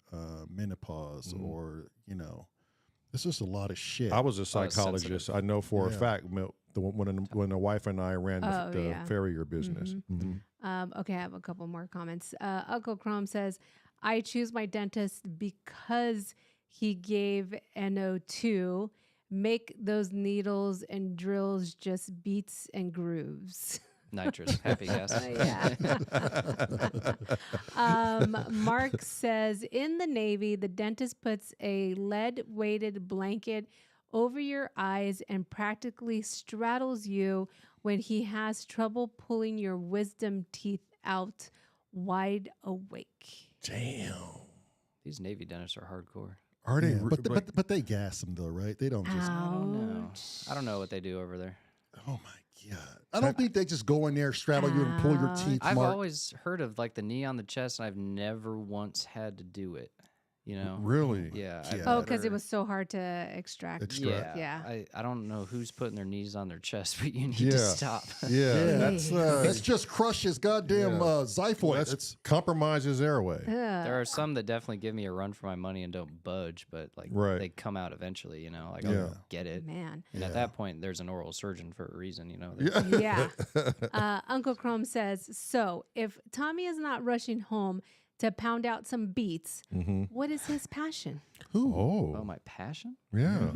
menopause or it's just a lot of shit. I was a sensitive. psychologist. I know for a fact when the wife and I ran the yeah. farrier business. Okay, I have a couple more comments. Uncle Chrome says, I choose my dentist because he gave NO2. Make those needles and drills just beats and grooves. Nitrous. Happy gas. Mark says, in the Navy, the dentist puts a lead-weighted blanket over your eyes and practically straddles you when he has trouble pulling your wisdom teeth out, wide awake. Damn. These Navy dentists are hardcore. Are they? Yeah, but they gas them though, right? They don't just. I don't know what they do over there. Oh my god! I don't think they just go in there, straddle you, and pull your teeth. I've Mark. always heard of like the knee on the chest, and I've never once had to do it. Really? Yeah. Oh, because it was so hard to extract. Yeah. I don't know who's putting their knees on their chest, but you need to stop. Yeah. That's just crush his goddamn xiphoid. That's compromises airway. There are some that definitely give me a run for my money and don't budge, but like they come out eventually, like I'll get it. Man. And at that point, there's an oral surgeon for a reason, Yeah. Uncle Chrome says, so if Tommy is not rushing home to pound out some beats, what is his passion? Oh, my passion? Yeah.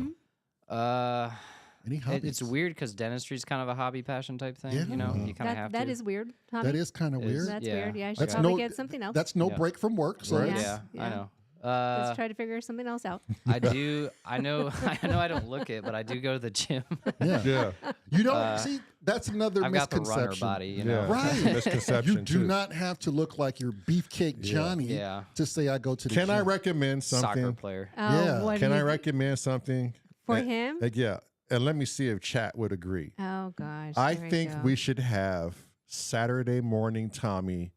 Any hobbies? It's weird because dentistry is kind of a hobby passion type thing. You kind of have to. That is weird, Tommy. That is kind of weird. That's Yeah. weird. Yeah, I should probably get something else. That's no break from work. So Right. it's- Yeah, I know. Let's try to figure something else out. I do. I know. I know. I don't look it, but I do go to the gym. Yeah. You don't see. That's another I've got the misconception. runner body. You Yeah. know. Right. Misconception You do too. not have to look like your Beefcake Johnny Yeah. to say I go to the Can gym. I recommend Soccer something? player. Yeah. What Can do I you- recommend something? for And- him? Yeah. And let me see if chat would agree. Oh gosh. I here think go. we should have Saturday morning Tommy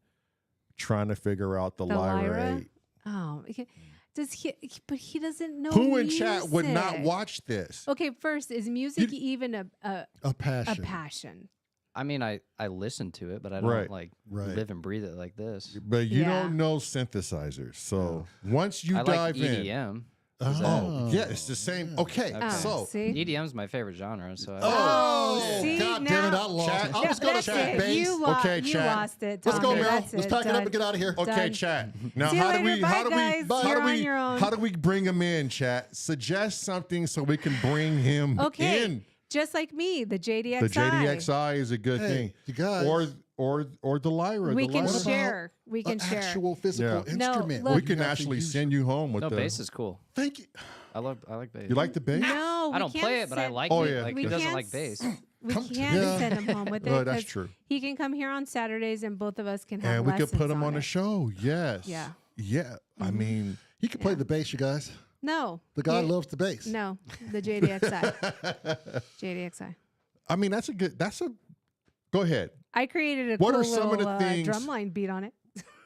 trying to figure out the Lyra Lyra? 8. Oh, okay. Does he? But he doesn't know. Who in chat would not music. watch this? Okay, first, is music even a passion? passion? I mean, I listen to it, but I don't Right. like Right. live and breathe it like this. But you Yeah. don't know synthesizers. So once you I dive like in. EDM. Oh, yeah, it's the same. Okay, Okay. so See? EDM's my favorite genre. So Oh, see, God damn it! I now- lost. Chat- it. I was going to That's chat it. base. You, Okay, you chat. lost it. Let's go, Tommy. Meryl. That's Let's it. pack it up Done. and get out of here. okay, Done. chat. Now See you how do later. we Bye, how do guys. we how You're do on we your own. how do we bring him in, chat? Suggest something so we can bring him Okay, in. just like me, the JDXI. The JDXI is a good Hey, thing. you guys. Or the Lyra. We the can Lyra. share. We can An share. actual physical Yeah. No, instrument. look- where We you can have to actually use- send you home with no, the bass is cool. Thank you. I like bass. You like the bass? No, I we don't can't play it, but I send- like Oh, it. yeah. Like We he doesn't can't like bass. We Come to- can't Yeah. send him home with it. Oh, that's 'cause true. He can come here on Saturdays, and both of us can have And we could lessons put him on it. the show. Yes. Yeah. Yeah. I mean, He can play the bass, you guys. No, The guy he- loves the bass. No, the JDXI. JDXI. I mean that's a good. That's a. Go ahead. I created a What cool are some of little the things- drumline beat on it.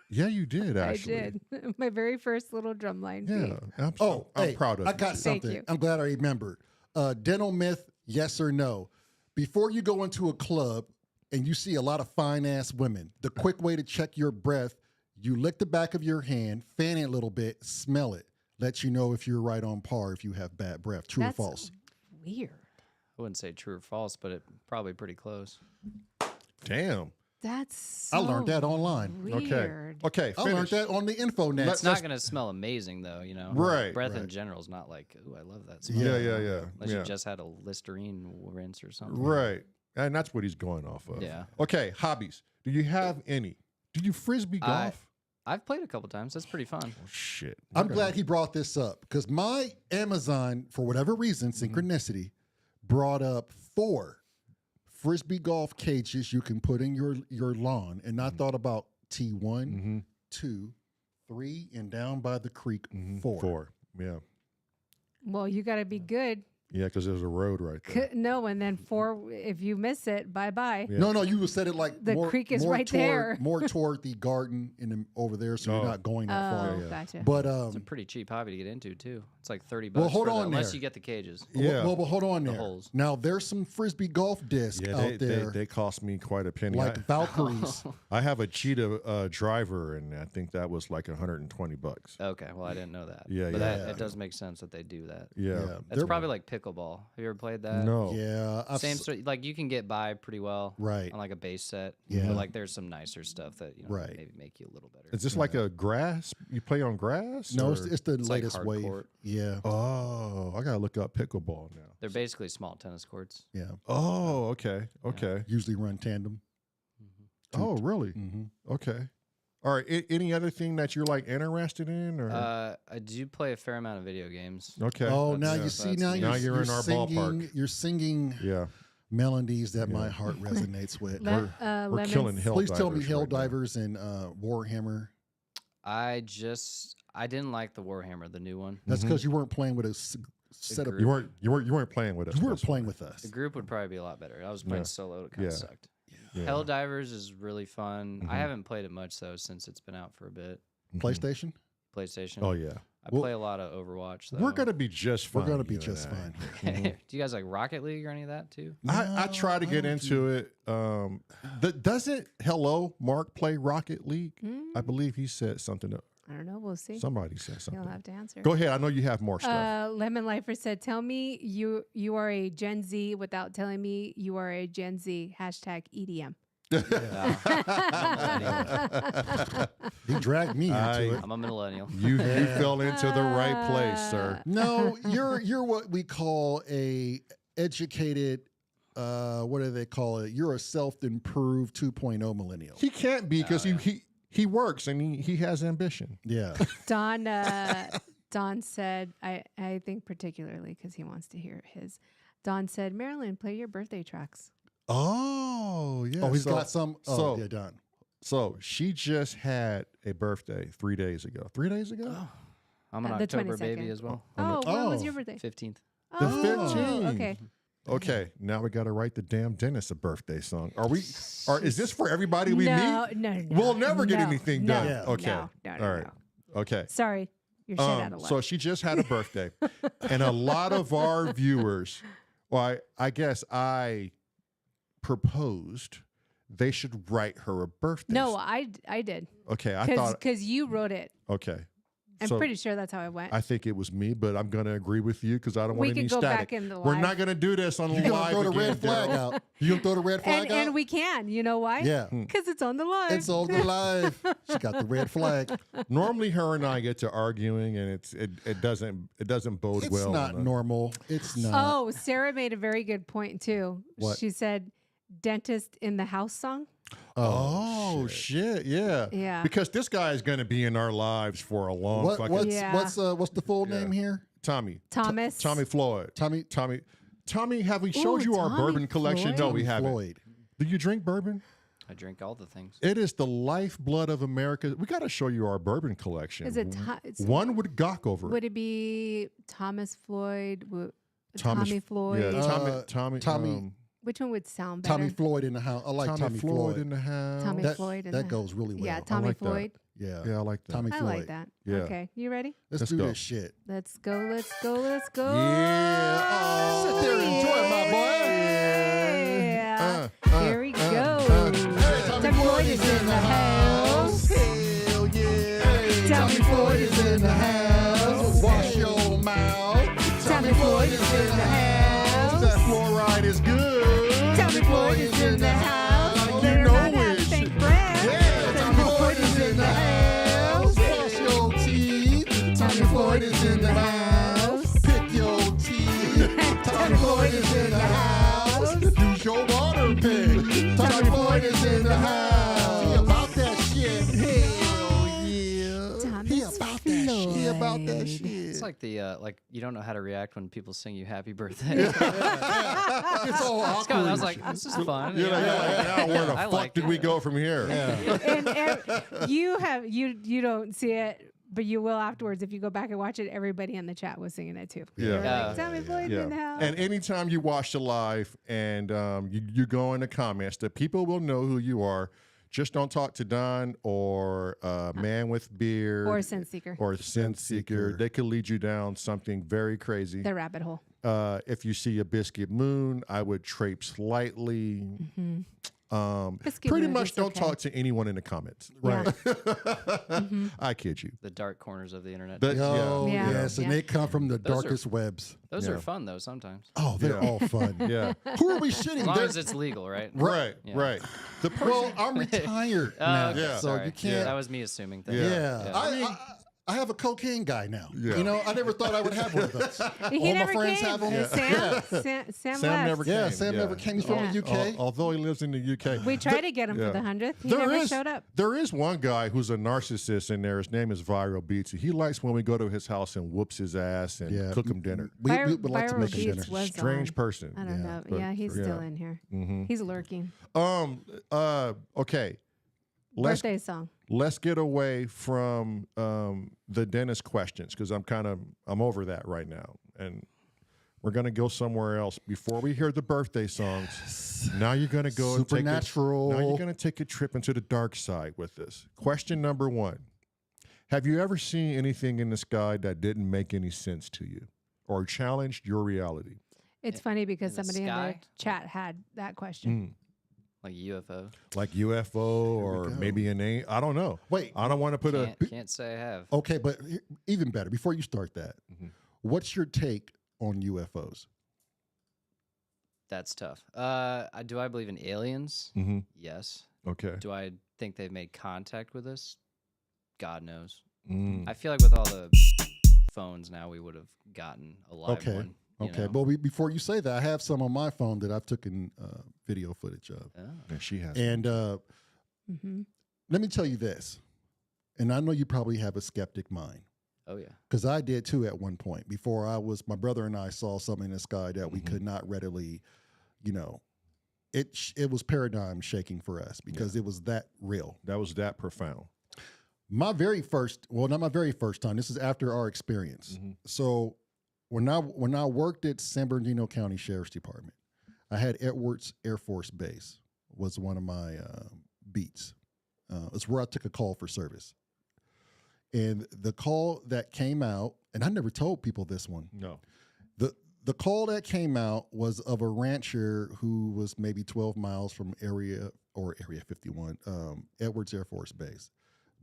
Yeah, you did actually. I did. My very first little drumline Yeah. beat. I'm Hey, proud of I you. got Thank something. you. I'm glad I remembered. Dental myth, yes or no? Before you go into a club and you see a lot of fine ass women, the quick way to check your breath, you lick the back of your hand, fan it a little bit, smell it, lets you know if you're right on par if you have bad breath. True That's or false? weird. I wouldn't say true or false, but it probably pretty close. Damn. That's so I learned that online. weird. Okay. I learned Finish. that on the info net. It's not going to smell amazing though, you know. Right, Breath right. in general is not like, ooh, I love that smell. Yeah. Unless Yeah. you just had a Listerine rinse or something. Right. And that's what he's going off of. Yeah. Okay. Hobbies. Do you have any? Do you frisbee golf? I've played a couple times. That's pretty fun. Oh, shit. I'm glad he brought this up because my Amazon, for whatever reason, synchronicity, brought up 4 frisbee golf cages you can put in your lawn, and I thought about T1, 2, 3, and down by the creek 4. 4. Yeah. Well, you got to be good. Yeah, because there's a road right there. No, and then 4, if you miss it, bye-bye. Yeah. No, you said it like The creek is right toward, there. more toward the garden over there, so Oh. you're not going that far. Oh, gotcha. But It's a pretty cheap hobby to get into too. It's like $30 Well, hold for the- on unless there. you get the cages. Yeah. well, but hold on there. holes. Now there's some frisbee golf discs Yeah, out there, they cost me quite a penny. like Valkyries. I have a cheetah driver, and I think that was like $120. Okay, well I didn't know that. Yeah, but yeah. That, it does make sense that they do that. Yeah. That's They're- probably like pickleball. Have you ever played that? No. Yeah, I've Same s- sort. Like you can get by pretty well, Right. on like a base set. Yeah. But like there's some nicer stuff that Right. maybe make you a little better. Is this like a grass? You play on grass? No, or- it's the It's like latest hard wave. court. Yeah, Oh, I gotta look up pickleball now. They're basically small tennis courts. yeah. Oh, okay, okay. Usually run tandem. Oh, really? Mm-hmm. Okay. All right. Any other thing that you're like interested in, or I do play a fair amount of video games. okay? Oh, now yeah, you see, that's now me. you're, Now you're in our singing, ballpark. You're singing Yeah, melodies that my heart resonates with. Le- we're lemons. killing hell. Please tell me divers right now. Helldivers and Warhammer. I didn't like the Warhammer, the new one. That's because you weren't playing with a set of. Agreed. You weren't playing with us. You weren't this playing one. with us. The group would probably be a lot better. I was playing Yeah. solo. It kind of Yeah. sucked. Yeah. Helldivers is really fun. Mhm. I haven't played it much though since it's been out for a bit. PlayStation. PlayStation. Oh yeah. I Well, play a lot of Overwatch though. We're gonna be just fine. We're gonna be you and just I. fine. Do you guys like Rocket League or any of that too? I try to No, get I don't into it. Doesn't Mark play Rocket League? I believe he said something. I don't know. We'll see. Somebody said You'll something. have to answer. Go ahead. I know you have more stuff. Lemon Lifer said, "Tell me you are a Gen Z without telling me you are a Gen Z." #EDM. He dragged me into it. I'm a millennial. You fell into the right place, sir. No, you're what we call a educated. What do they call it? You're a self-improved 2.0 millennial. He can't be because he he works and he has ambition. Yeah. Don said, I think particularly because he wants to hear his. Don said, Marilyn, play your birthday tracks. Oh, yeah. Oh, he's got some. Oh, yeah, done. So she just had a birthday 3 days ago. 3 days ago? Oh, I'm an The October 22nd. baby as well. Oh, when was Oh. your birthday? 15th. The Oh, 15th. okay. Okay, now we got to write the damn dentist a birthday song. Is this for everybody we meet? No. We'll never get no, anything no, done. Yeah. Okay. No, All right. no. Okay. Sorry, you're shit out of luck. So she just had a birthday, and a lot of our viewers, well, I guess I proposed they should write her a birthday. No, I did. Okay, I thought. Because you wrote it. Okay. I'm So pretty sure that's how it went. I think it was me, but I'm going to agree with you because I don't We want any could go static. back in the We're live. not going to do this on You gonna live throw the again, red flag Daryl. out? You gonna throw the red flag out? and we can. You know why? Yeah. Because it's on the live. It's on the live. She got the red flag. Normally, her and I get to arguing, and it doesn't bode It's well. not normal. It's not. Oh, Sarah made a very good point too. What? She said, "Dentist in the house" song. Oh shit! Yeah. Yeah. Because this guy is going to be in our lives for a long fucking. Yeah. What's the full name here? Tommy. Thomas. Tommy Floyd. Tommy. Have we showed Ooh, you our Tommy bourbon collection? Floyd. No, we haven't. Floyd. Do you drink bourbon? I drink all the things. It is the lifeblood of America. We got to show you our bourbon collection. Is it? One would gawk over Would it. it be Thomas Floyd? Thomas- Tommy Floyd. Yeah, Tommy. Which one would sound better? Tommy Floyd in the house. I like Tommy Floyd. in the house. Tommy That, Floyd. in that the- goes really well. Yeah, I Tommy like that. Floyd. Yeah. Yeah, I like that. Tommy I Floyd. like that. Yeah. Okay, you ready? Let's Let's do go. this shit. Let's go. Let's go. Let's go. Yeah. Oh, sit there and enjoy it, my boy. Yeah. Here we go. Tommy Floyd is in the house. Hell yeah. Tommy Floyd is in the house. Wash your mouth. Tommy Floyd is in the house. That fluoride is good. Tommy Floyd is in the house. You Better know not have it. fake breath. Yeah, Tommy Floyd is in the house. Brush your teeth. Tommy Floyd is in the house. Pick your teeth. Tommy Floyd is in the house. Use your water pick. Tommy Floyd is in the house. He about that shit. Hell yeah. He Thomas about that shit. He about that Floyd. shit. It's like the like you don't know how to react when people sing you happy birthday. It's all I awkward. was like, this is fun. You're like, now where the I fuck like did it. we go from here? And you don't see it, but you will afterwards if you go back and watch it. Everybody in the chat was singing it too. Yeah. They were Yeah. like, Tommy Floyd in the house. And anytime you watch the live and you go in the comments, the people will know who you are. Just don't talk to Don or Man with Beard Or Sin Seeker. or Sin Seeker. They could lead you down something very crazy. The rabbit hole. If you see a Biscuit Moon, I would traipse lightly. Biscuit Pretty Moon much is don't okay. talk to anyone in the comments. Yeah. I kid you. The dark corners of the internet. That- Oh, Yeah. yes, and Yeah. they come from the Those are- darkest webs. Those Yeah. are fun though sometimes. Oh, they're Yeah. all fun. Yeah. Who are we shitting? As long They're- as it's legal, right? Right. Yeah. Right. The person. well, I'm retired now, Okay, Yeah. so sorry. you can't. That was me assuming things. Yeah. Yeah. I have a cocaine guy now. Yeah. You know, I never thought I would have one of those. He All my never friends came. have them. Sam Sam left. never came. Yeah, Sam never came. He's from Yeah. the UK. Although he lives in the UK. We tried to get him Yeah. for the 100th. He There never is- showed up. There is one guy who's a narcissist in there. His name is Viral Beats. He likes when we go to his house and whoops his ass and Yeah. cook him dinner. We would like to Viral make a dinner. Beats was Strange on. person. I don't know. but- Yeah, he's yeah. still in here. Mhm. He's lurking. Okay. Birthday song. Let's get away from the dentist questions because I'm over that right now, and we're gonna go somewhere else before we hear the birthday songs. Now you're gonna go and Supernatural. now you're gonna take a trip into the dark side with this. Question number 1: have you ever seen anything in the sky that didn't make any sense to you or challenged your reality? It's funny because in the somebody in the sky? chat had that question. Like UFO. Like UFO or go. maybe I don't know. Wait. I don't want to put Can't say I have. Okay, but even better, before you start that, Mhm. what's your take on UFOs? That's tough. Do I believe in aliens? Mhm. Yes. Okay. Do I think they've made contact with us? God knows. Mm. I feel like with all the phones now, we would have gotten a live Okay. one. you Okay, know? but before you say that, I have some on my phone that I've taken video footage of, Oh. Yeah, she has. and hmm let me tell you this, and I know you probably have a skeptic mind. Oh yeah. Because I did too at one point. Before my brother and I saw something in the sky that we could not readily, it was paradigm shaking for us because it was that real. That was that profound. My very first, well, not my very first time. This is after our experience. So when I worked at San Bernardino County Sheriff's Department, I had Edwards Air Force Base was one of my beats. It's where I took a call for service. And the call that came out, and I never told people this one. No. The call that came out was of a rancher who was maybe 12 miles from Area 51, Edwards Air Force Base.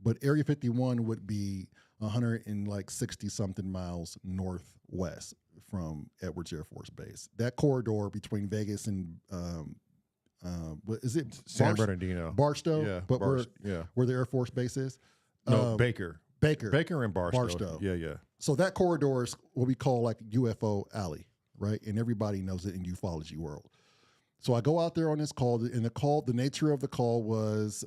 But Area 51 would be 160 something miles northwest from Edwards Air Force Base. That corridor between Vegas and what is it? San Bernardino. Barstow? Yeah. But where the Air Force Base is? No, Baker and Barstow. Barstow. Yeah. So that corridor is what we call like UFO alley, right? And everybody knows it in ufology world. So I go out there on this call, and the nature of the call was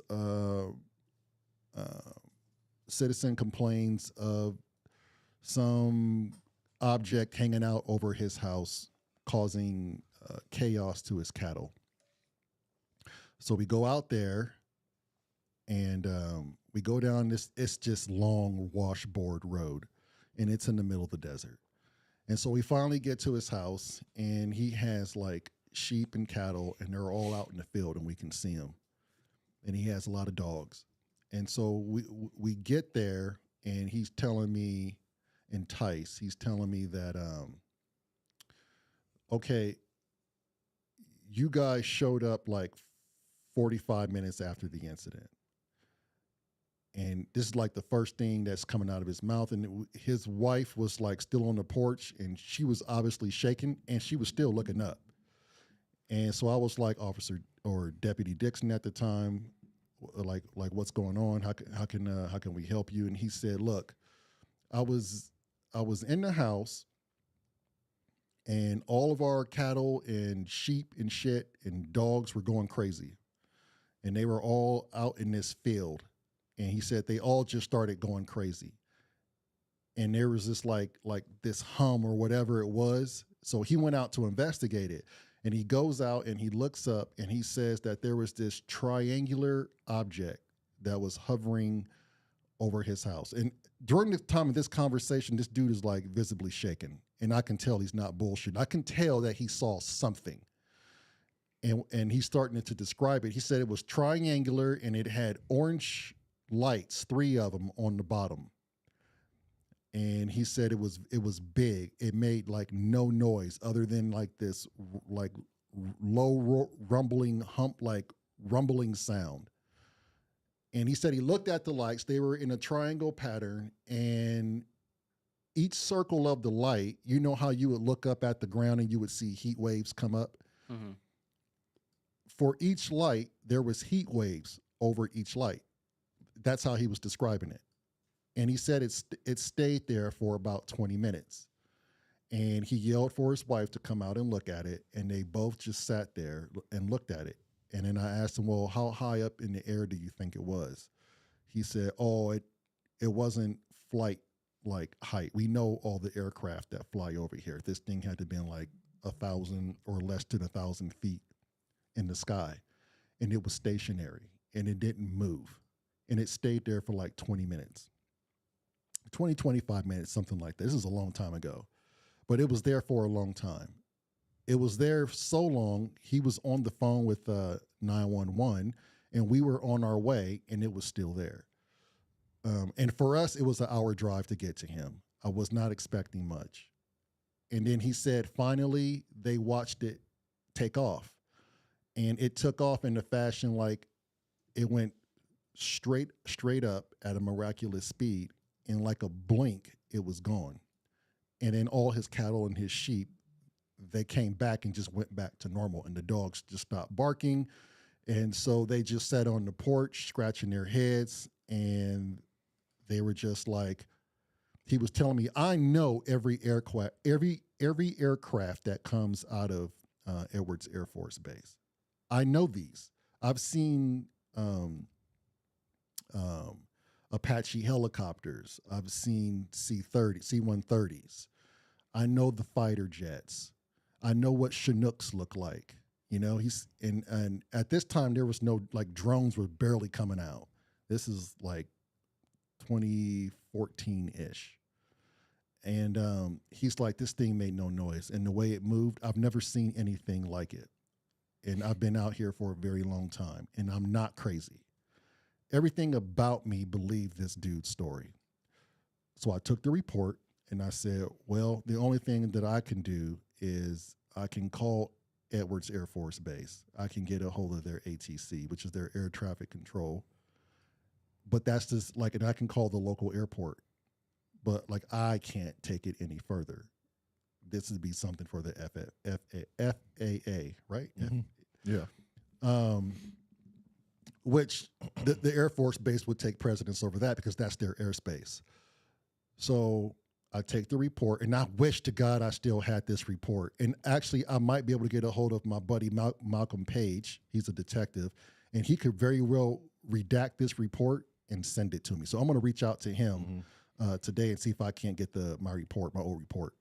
citizen complains of some object hanging out over his house, causing chaos to his cattle. So we go out there, and we go down this, it's just long washboard road, and it's in the middle of the desert. And so we finally get to his house, and he has like sheep and cattle, and they're all out in the field, and we can see them. And he has a lot of dogs. And so we get there, and he's telling me, he's telling me that, okay, you guys showed up like 45 minutes after the incident. And this is like the first thing that's coming out of his mouth. And his wife was like still on the porch, and she was obviously shaking, and she was still looking up. And so I was like, Officer or Deputy Dixon at the time, like what's going on? How can we help you? And he said, look, I was in the house, and all of our cattle and sheep and shit and dogs were going crazy, and they were all out in this field. And he said they all just started going crazy. And there was this like this hum or whatever it was. So he went out to investigate it. And he goes out and he looks up, and he says that there was this triangular object that was hovering over his house. And during the time of this conversation, this dude is like visibly shaken. And I can tell he's not bullshitting. I can tell that he saw something. And he's starting to describe it. He said it was triangular, and it had orange lights, 3 of them on the bottom. And he said it was big. It made like no noise other than like this like low rumbling rumbling sound. And he said he looked at the lights. They were in a triangle pattern, and each circle of the light, you know how you would look up at the ground and you would see heat waves come up? Mm-hmm. For each light, there was heat waves over each light. That's how he was describing it. And he said it stayed there for about 20 minutes. And he yelled for his wife to come out and look at it. And they both just sat there and looked at it. And then I asked him, well, how high up in the air do you think it was? He said, oh, it wasn't flight like height. We know all the aircraft that fly over here. This thing had to have been like 1,000 or less than 1,000 feet in the sky. And it was stationary, and it didn't move. And it stayed there for like 20 minutes. 20, 25 minutes, something like that. This is a long time ago, but it was there for a long time. It was there so long, he was on the phone with 911, and we were on our way, and it was still there. And for us, it was an hour drive to get to him. I was not expecting much. And then he said, finally, they watched it take off. And it took off in a fashion like it went straight up at a miraculous speed. In like a blink, it was gone. And then all his cattle and his sheep, they came back and just went back to normal. And the dogs just stopped barking. And so they just sat on the porch, scratching their heads. And they were just like, he was telling me, I know every aircraft that comes out of Edwards Air Force Base. I know these. I've seen Apache helicopters. I've seen C-130s. I know the fighter jets. I know what Chinooks look like. You know, and at this time there was no, like, drones were barely coming out. This is like 2014-ish. And he's like, this thing made no noise. And the way it moved, I've never seen anything like it. And I've been out here for a very long time, and I'm not crazy. Everything about me believed this dude's story. So I took the report and I said, well, the only thing that I can do is I can call Edwards Air Force Base. I can get a hold of their ATC, which is their air traffic control. But that's just like, and I can call the local airport. But like, I can't take it any further. This would be something for the FAA, right? Mm-hmm. Yeah. Which the Air Force Base would take precedence over that because that's their airspace. So I take the report, and I wish to God I still had this report. And actually, I might be able to get a hold of my buddy Malcolm Page. He's a detective, and he could very well redact this report and send it to me. So I'm going to reach out to him today and see if I can't get my old report.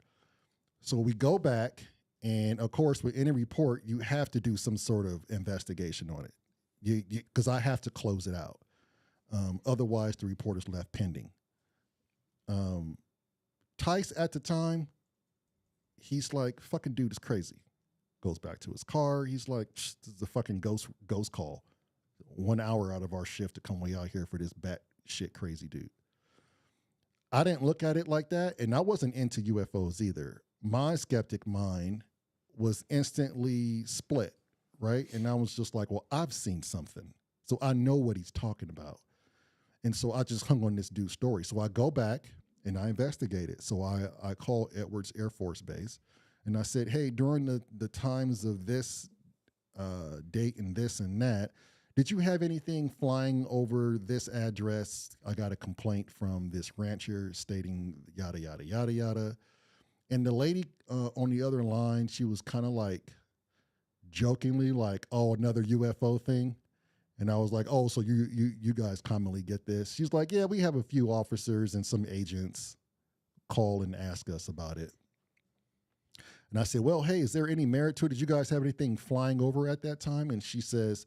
So we go back, and of course, with any report, you have to do some sort of investigation on it, because I have to close it out. Otherwise, the report is left pending. Tice at the time, he's like, fucking dude is crazy. Goes back to his car. He's like, this is a fucking ghost call. 1 hour out of our shift to come way out here for this batshit crazy dude. I didn't look at it like that, and I wasn't into UFOs either. My skeptic mind was instantly split, right? And I was just like, well, I've seen something, so I know what he's talking about. And so I just hung on this dude's story. So I go back and I investigate it. So I call Edwards Air Force Base, and I said, hey, during the times of this date and this and that, did you have anything flying over this address? I got a complaint from this rancher stating yada, yada, yada, yada. And the lady on the other line, she was kind of like jokingly like, oh, another UFO thing. And I was like, oh, so you guys commonly get this? She's like, yeah, we have a few officers and some agents call and ask us about it. And I said, well, hey, is there any merit to it? Did you guys have anything flying over at that time? And she says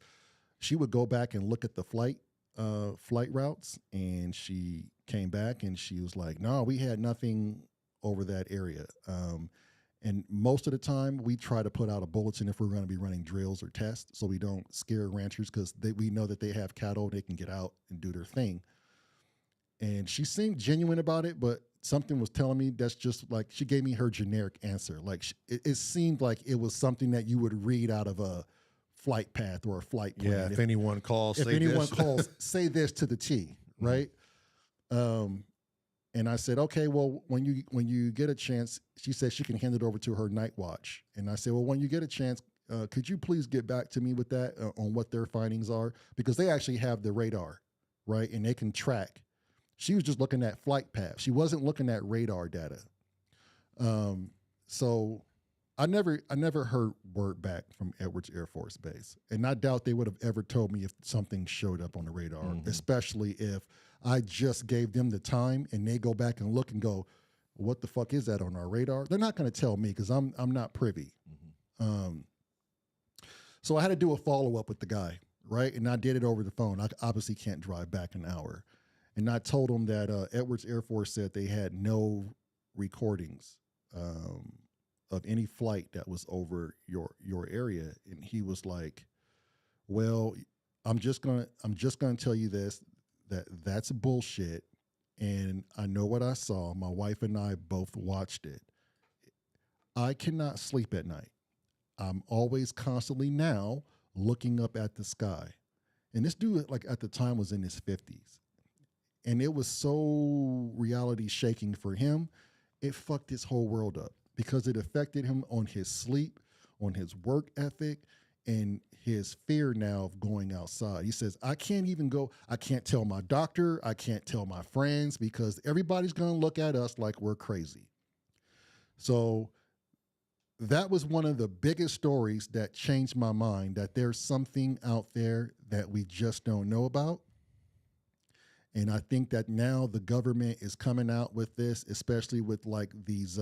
she would go back and look at the flight routes. And she came back and she was like, no, we had nothing over that area. And most of the time, we try to put out a bulletin if we're going to be running drills or tests, so we don't scare ranchers, because we know that they have cattle, they can get out and do their thing. And she seemed genuine about it, but something was telling me that's just like, she gave me her generic answer. Like, it seemed like it was something that you would read out of a flight path or a flight plan. Yeah, if anyone calls, say this to the T, right? And I said, okay, well, when you get a chance, she said she can hand it over to her night watch. And I said, well, when you get a chance, could you please get back to me with that on what their findings are? Because they actually have the radar, right? And they can track. She was just looking at flight paths. She wasn't looking at radar data. So I never heard word back from Edwards Air Force Base. And I doubt they would have ever told me if something showed up on the radar, especially if I just gave them the time and they go back and look and go, what the fuck is that on our radar? They're not going to tell me because I'm not privy. So I had to do a follow-up with the guy, right? And I did it over the phone. I obviously can't drive back an hour. And I told him that Edwards Air Force said they had no recordings of any flight that was over your area. And he was like, well, I'm just gonna tell you this, that's bullshit. And I know what I saw. My wife and I both watched it. I cannot sleep at night. I'm always constantly now looking up at the sky. And this dude, like, at the time was in his 50s. And it was so reality shaking for him, it fucked his whole world up because it affected him on his sleep, on his work ethic, and his fear now of going outside. He says, I can't even go, I can't tell my doctor, I can't tell my friends because everybody's going to look at us like we're crazy. So that was one of the biggest stories that changed my mind, that there's something out there that we just don't know about. And I think that now the government is coming out with this, especially with like these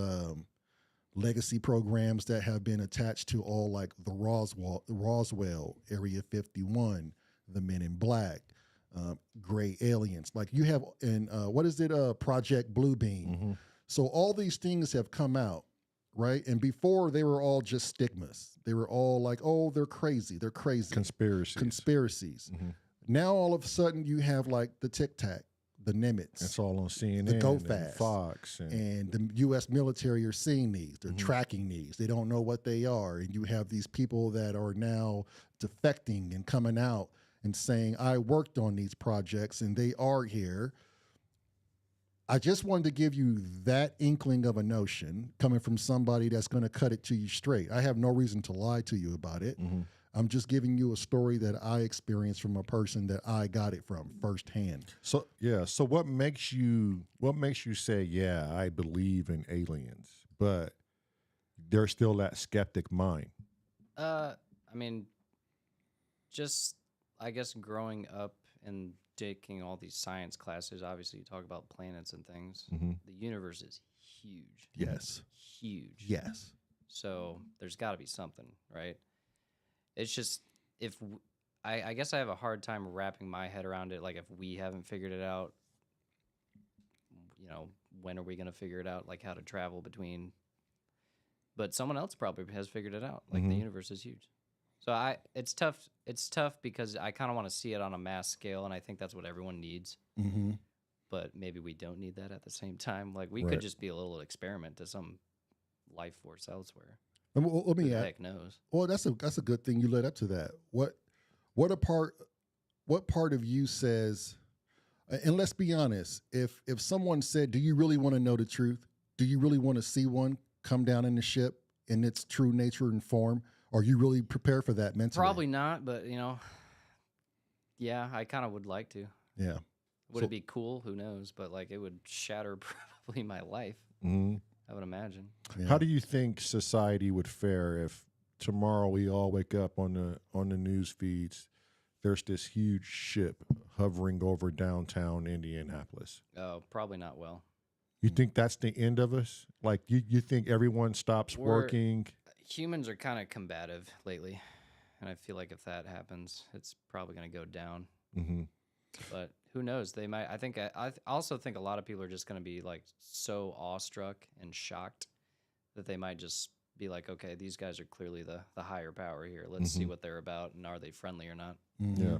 legacy programs that have been attached to all like the Roswell, Area 51, the Men in Black, gray aliens. Like you have in what is it? Project Bluebeam. Mm-hmm. So all these things have come out, right? And before they were all just stigmas. They were all like, oh, they're crazy. They're crazy. Conspiracies. Mm-hmm. Now all of a sudden you have like the Tic Tac, the Nimitz. It's all on CNN, the Go and Fast, Fox, and the U.S. military are seeing these. They're tracking these. They don't know what they are, and you have these people that are now defecting and coming out and saying, "I worked on these projects, and they are here." I just wanted to give you that inkling of a notion coming from somebody that's going to cut it to you straight. I have no reason to lie to you about it. Mm-hmm. I'm just giving you a story that I experienced from a person that I got it from firsthand. So yeah. So what makes you say, yeah, I believe in aliens, but there's still that skeptic mind? I mean, just I guess growing up and taking all these science classes, obviously you talk about planets and things. Mm-hmm. The universe is huge. Yes. Huge. Yes. So there's got to be something, right? It's just I guess I have a hard time wrapping my head around it. Like if we haven't figured it out, you know, when are we going to figure it out? Like how to travel between. But someone else probably has figured it out. Like the universe is huge. So it's tough. It's tough because I kind of want to see it on a mass scale, and I think that's what everyone needs. Mm-hmm. But maybe we don't need that at the same time. Like we Right. could just be a little experiment to some life force elsewhere. Let me Who the ask. heck knows? Well, that's a good thing you led up to that. What part of you says? And let's be honest. If someone said, "Do you really want to know the truth? Do you really want to see one come down in the ship in its true nature and form? Are you really prepared for that mentally?" Probably not, but you know, yeah, I kind of would like to. Yeah. Would So- it be cool? Who knows? But like, it would shatter probably my life. Mm-hmm. I would imagine. Yeah. How do you think society would fare if tomorrow we all wake up on the news feeds? There's this huge ship hovering over downtown Indianapolis. Oh, probably not well. You think that's the end of us? Like you think everyone stops We're- working? Humans are kind of combative lately, and I feel like if that happens, it's probably going to go down. Mm-hmm. But who knows? They might. I think. I also think a lot of people are just going to be like so awestruck and shocked that they might just be like, okay, these guys are clearly the higher power here. Let's see what they're about, and are they friendly or not? Mhm. Yeah.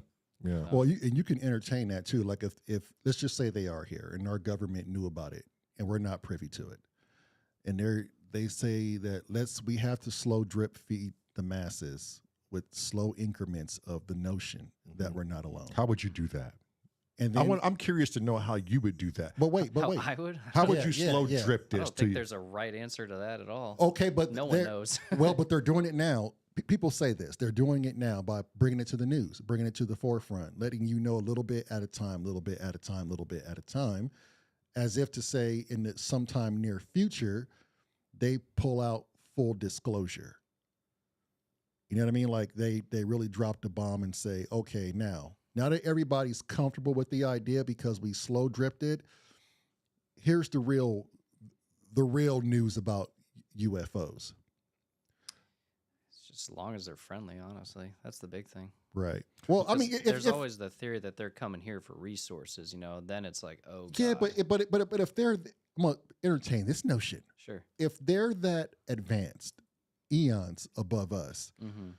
Yeah. Well, you can entertain that too. Like if let's just say they are here and our government knew about it and we're not privy to it, and they say that we have to slow drip feed the masses with slow increments of the notion that we're not alone. How would you do that? And then, I'm curious to know how you would do that. but wait. How I would. How would Yeah, you yeah, slow yeah. drip I this don't to think you? there's a right answer to that at all. Okay, but No one they're- knows. well, but they're doing it now. People say this. They're doing it now by bringing it to the news, bringing it to the forefront, letting you know a little bit at a time, little bit at a time, little bit at a time, as if to say in the sometime near future, they pull out full disclosure. You know what I mean? Like they really drop the bomb and say, okay, now that everybody's comfortable with the idea because we slow dripped it, here's the real news about UFOs. It's just as long as they're friendly, honestly. That's the big thing. Right. Well, I mean, Because there's always the theory that they're coming here for resources, you know. Then it's like, oh, yeah, God. but if they're, I'm gonna entertain this notion. Sure. If they're that advanced, eons above us, Mm-hmm.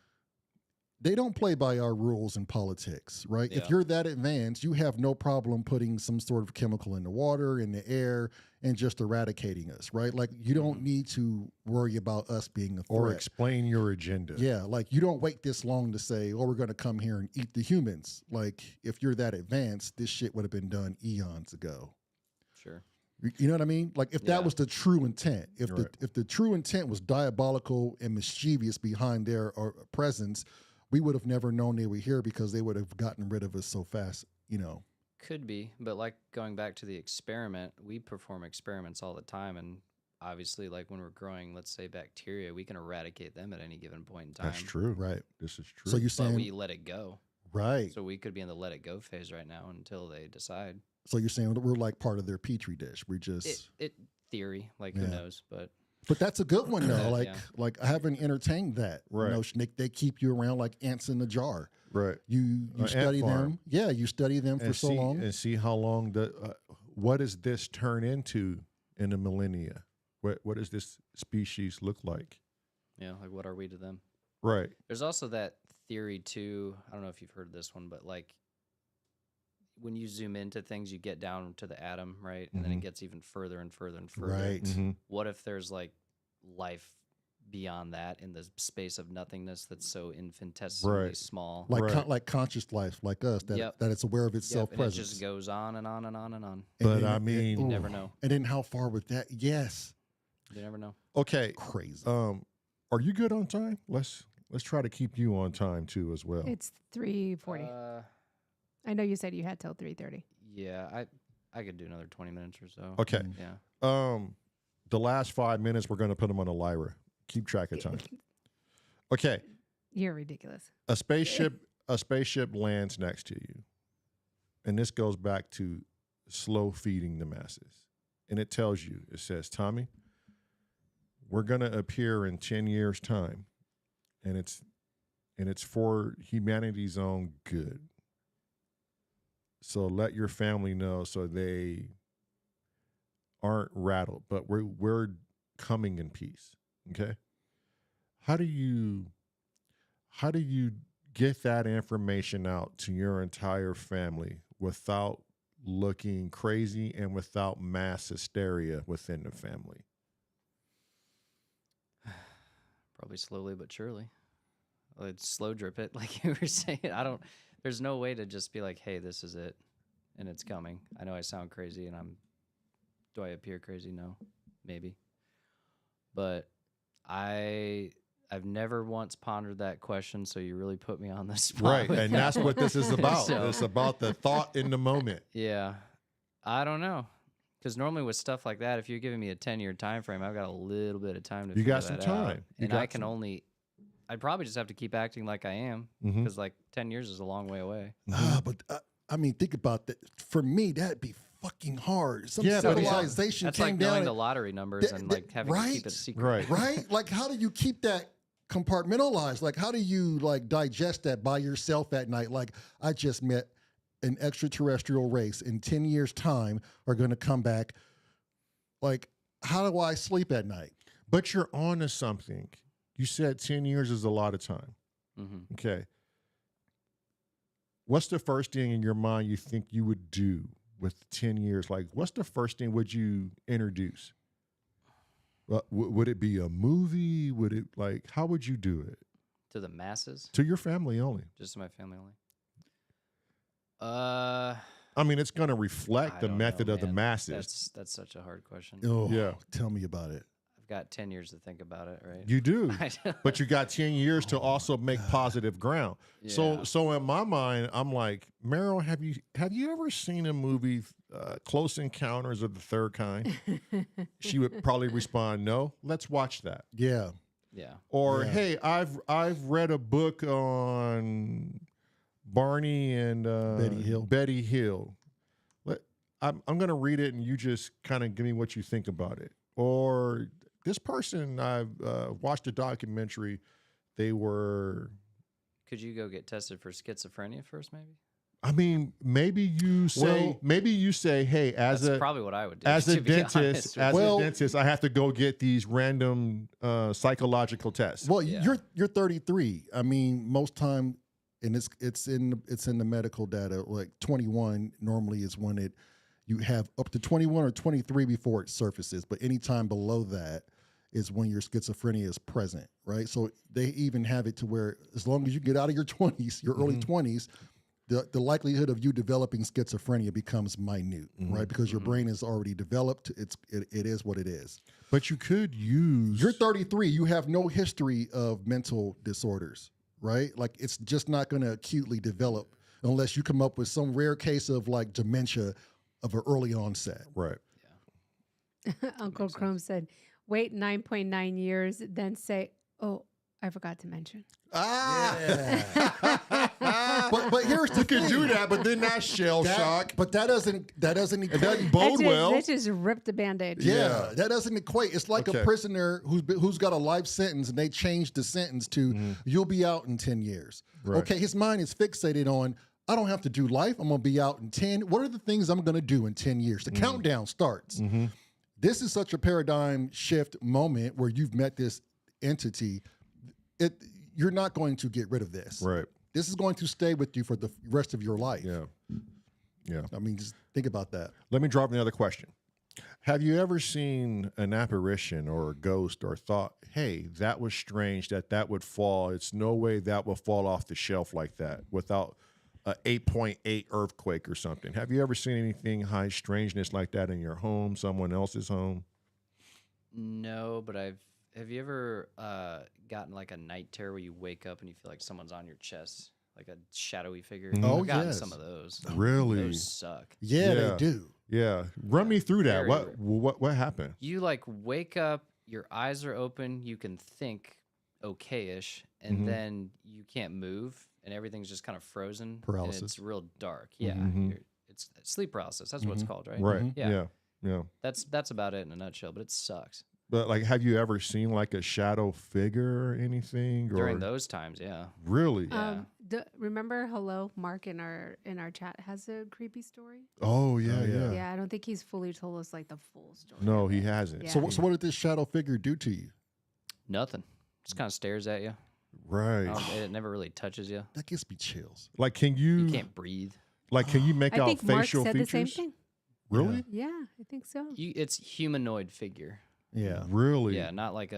they don't play by our rules in politics, right? Yeah. If you're that advanced, you have no problem putting some sort of chemical in the water, in the air, and just eradicating us, right? Like you don't need to worry about us being a threat. Or explain your agenda. Yeah, like you don't wait this long to say, "Oh, we're going to come here and eat the humans." Like if you're that advanced, this shit would have been done eons ago. Sure. You know what I mean? Like if Yeah. that was the true intent, if Right. the true intent was diabolical and mischievous behind their presence, we would have never known they were here because they would have gotten rid of us so fast. You know. Could be, but like going back to the experiment, we perform experiments all the time, and obviously, like when we're growing, let's say bacteria, we can eradicate them at any given point in time. That's true. Right. This is true. So you're But saying we let it go. Right. So we could be in the let it go phase right now until they decide. So you're saying we're like part of their petri dish. We just It theory, like who Yeah. knows, but But that's a good one though. Yeah. Like I haven't entertained that. Right. You know, they keep you around like ants in a jar. Right. You Ant study farm. them. Yeah, you study them for so long. And see how long what does this turn into in a millennia? What does this species look like? yeah, like what are we to them? Right. There's also that theory too. I don't know if you've heard this one, but like when you zoom into things, you get down to the atom, right? And then it gets even further and further and further. Right. Mm-hmm. What if there's like life beyond that in the space of nothingness that's so infinitesimally Right. small? Like Right. like conscious life, like us, that Yep. that it's aware of its Yep, and it self-presence. just goes on and on and on and on. And But then I mean, You never know. And then how far with that? Yes, You never know. okay. crazy. Are you good on time? Let's try to keep you on time too as well. It's 3:40. I know you said you had till 3:30. Yeah, I could do another 20 minutes or so. Okay. Yeah. The last 5 minutes we're going to put them on a Lyra. Keep track of time. Okay. You're ridiculous. A spaceship lands next to you. And this goes back to slow feeding the masses. And it tells you, it says, Tommy, we're going to appear in 10 years' time. And it's for humanity's own good. So let your family know so they aren't rattled, but we're coming in peace. Okay? How do you get that information out to your entire family without looking crazy and without mass hysteria within the family? Probably slowly but surely. It's slow drip it, like you were saying. There's no way to just be like, hey, this is it, and it's coming. I know I sound crazy, and do I appear crazy? No, maybe. But I've never once pondered that question, so you really put me on the spot. Right, with and that that's what one. this is about. So, It's about the thought in the moment. yeah, I don't know. Because normally with stuff like that, if you're giving me a 10-year time frame, I've got a little bit of time to You figure got some that time. out. You And got I can some. I'd probably just have to keep acting like I am, Mhm. because like 10 years is a long way away. But I mean, think about that. For me, that'd be fucking hard. Some Yeah, but civilization That's came like down, knowing and- the lottery numbers and like having to keep it a secret. Right. right? Like, how do you keep that compartmentalized? Like, how do you like digest that by yourself at night? Like, I just met an extraterrestrial race in 10 years' time are going to come back. Like, how do I sleep at night? But you're on to something. You said 10 years is a lot of time. Mm-hmm. Okay. What's the first thing in your mind you think you would do with 10 years? Like, what's the first thing would you introduce? Would it be a movie? Would it, like, how would you do it? To the masses, To your family only. just to my family only. I mean, it's going to reflect I the don't method know, of the man. masses. That's such a hard question. Oh, Yeah. Tell me about it. I've got 10 years to think about it, right? You do. I know. But you got 10 years to also make positive ground. Yeah. So in my mind, I'm like, Meryl, have you ever seen a movie, Close Encounters of the Third Kind? She would probably respond, no. Let's watch that. Yeah. Yeah. Or Yeah. hey, I've read a book on Barney and Betty Hill. I'm going to read it and you just kind of give me what you think about it. Or this person, I've watched a documentary. They were. Could you go get tested for schizophrenia first, maybe? I mean, maybe you say, hey, That's probably what I would do. as a to be honest dentist, with you. a dentist, I have to go get these random psychological tests. Well, Yeah. you're 33. I mean, most time, and it's in the medical data. Like 21 normally is when you have up to 21 or 23 before it surfaces, but anytime below that is when your schizophrenia is present, right? So they even have it to where as long as you get out of your 20s, your early 20s, the likelihood of you developing schizophrenia becomes minute, right? Because your brain is already developed. It is what it is. But you could use. You're 33. You have no history of mental disorders, right? Like it's just not going to acutely develop unless you come up with some rare case of like dementia of an early onset. Right. Uncle Chrome said, wait 9.9 years, then say, oh, I forgot to mention. But here's the You can thing. do that, but then that's shell shock. But that doesn't It doesn't equate. bode well. That just ripped the Band-Aid. Yeah, that doesn't equate. It's like Okay. a prisoner who's got a life sentence and they changed the sentence to you'll be out in 10 years. Right. Okay, his mind is fixated on I don't have to do life. I'm going to be out in 10. What are the things I'm going to do in 10 years? The countdown starts. This is such a paradigm shift moment where you've met this entity. You're not going to get rid of this. Right. This is going to stay with you for the rest of your life. Yeah. Yeah. I mean, just think about that. Let me drop another question. Have you ever seen an apparition or a ghost or thought, hey, that was strange that would fall. It's no way that will fall off the shelf like that without a 8.8 earthquake or something. Have you ever seen anything high strangeness like that in your home, someone else's home? No, but have you ever gotten like a night terror where you wake up and you feel like someone's on your chest, like a shadowy figure? Oh, I've gotten yes. some of those. Really? Those suck. Yeah, Yeah. they do. Yeah. Run me through that. Very What happened? You like wake up, your eyes are open, you can think okay-ish, and Mhm. then you can't move, and everything's just kind of frozen. Paralysis. And it's real dark. Yeah, Mhm. it's sleep paralysis. That's what it's called, right? Right. Yeah. Yeah. Yeah. That's about it in a nutshell. But it sucks But like, have you ever seen like a shadow figure or anything? during or those times. Yeah. Really? Yeah. Remember, hello, Mark in our chat has a creepy story. Oh yeah, Oh, yeah. yeah. Yeah, I don't think he's fully told us like the full story. No, of he it. hasn't. Yeah. So what did this shadow figure do to you? Nothing. Just kind of stares at you. Right. It never really touches you. That gives me chills. Like, can You you can't breathe. like can you make I out think Mark facial said features? the same thing. Really? Yeah, I think so. It's humanoid figure. Yeah. Really? Yeah, not like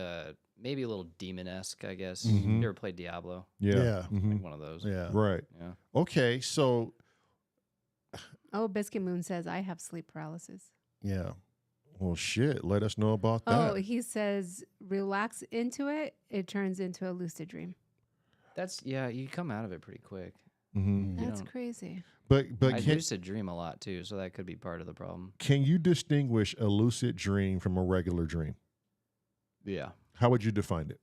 maybe a little demon-esque, I guess. Mhm. You ever played Diablo? Yeah. Yeah. Mhm. Like one of those. Yeah. Right. Yeah. Okay. So, Oh, Biscuit Moon says I have sleep paralysis. Yeah. well, shit. Let us know about Oh, that. he says relax into it. It turns into a lucid dream. You come out of it pretty quick. Mhm. You That's don't- crazy. But I can, lucid dream a lot too, so that could be part of the problem. can you distinguish a lucid dream from a regular dream? Yeah. How would you define it?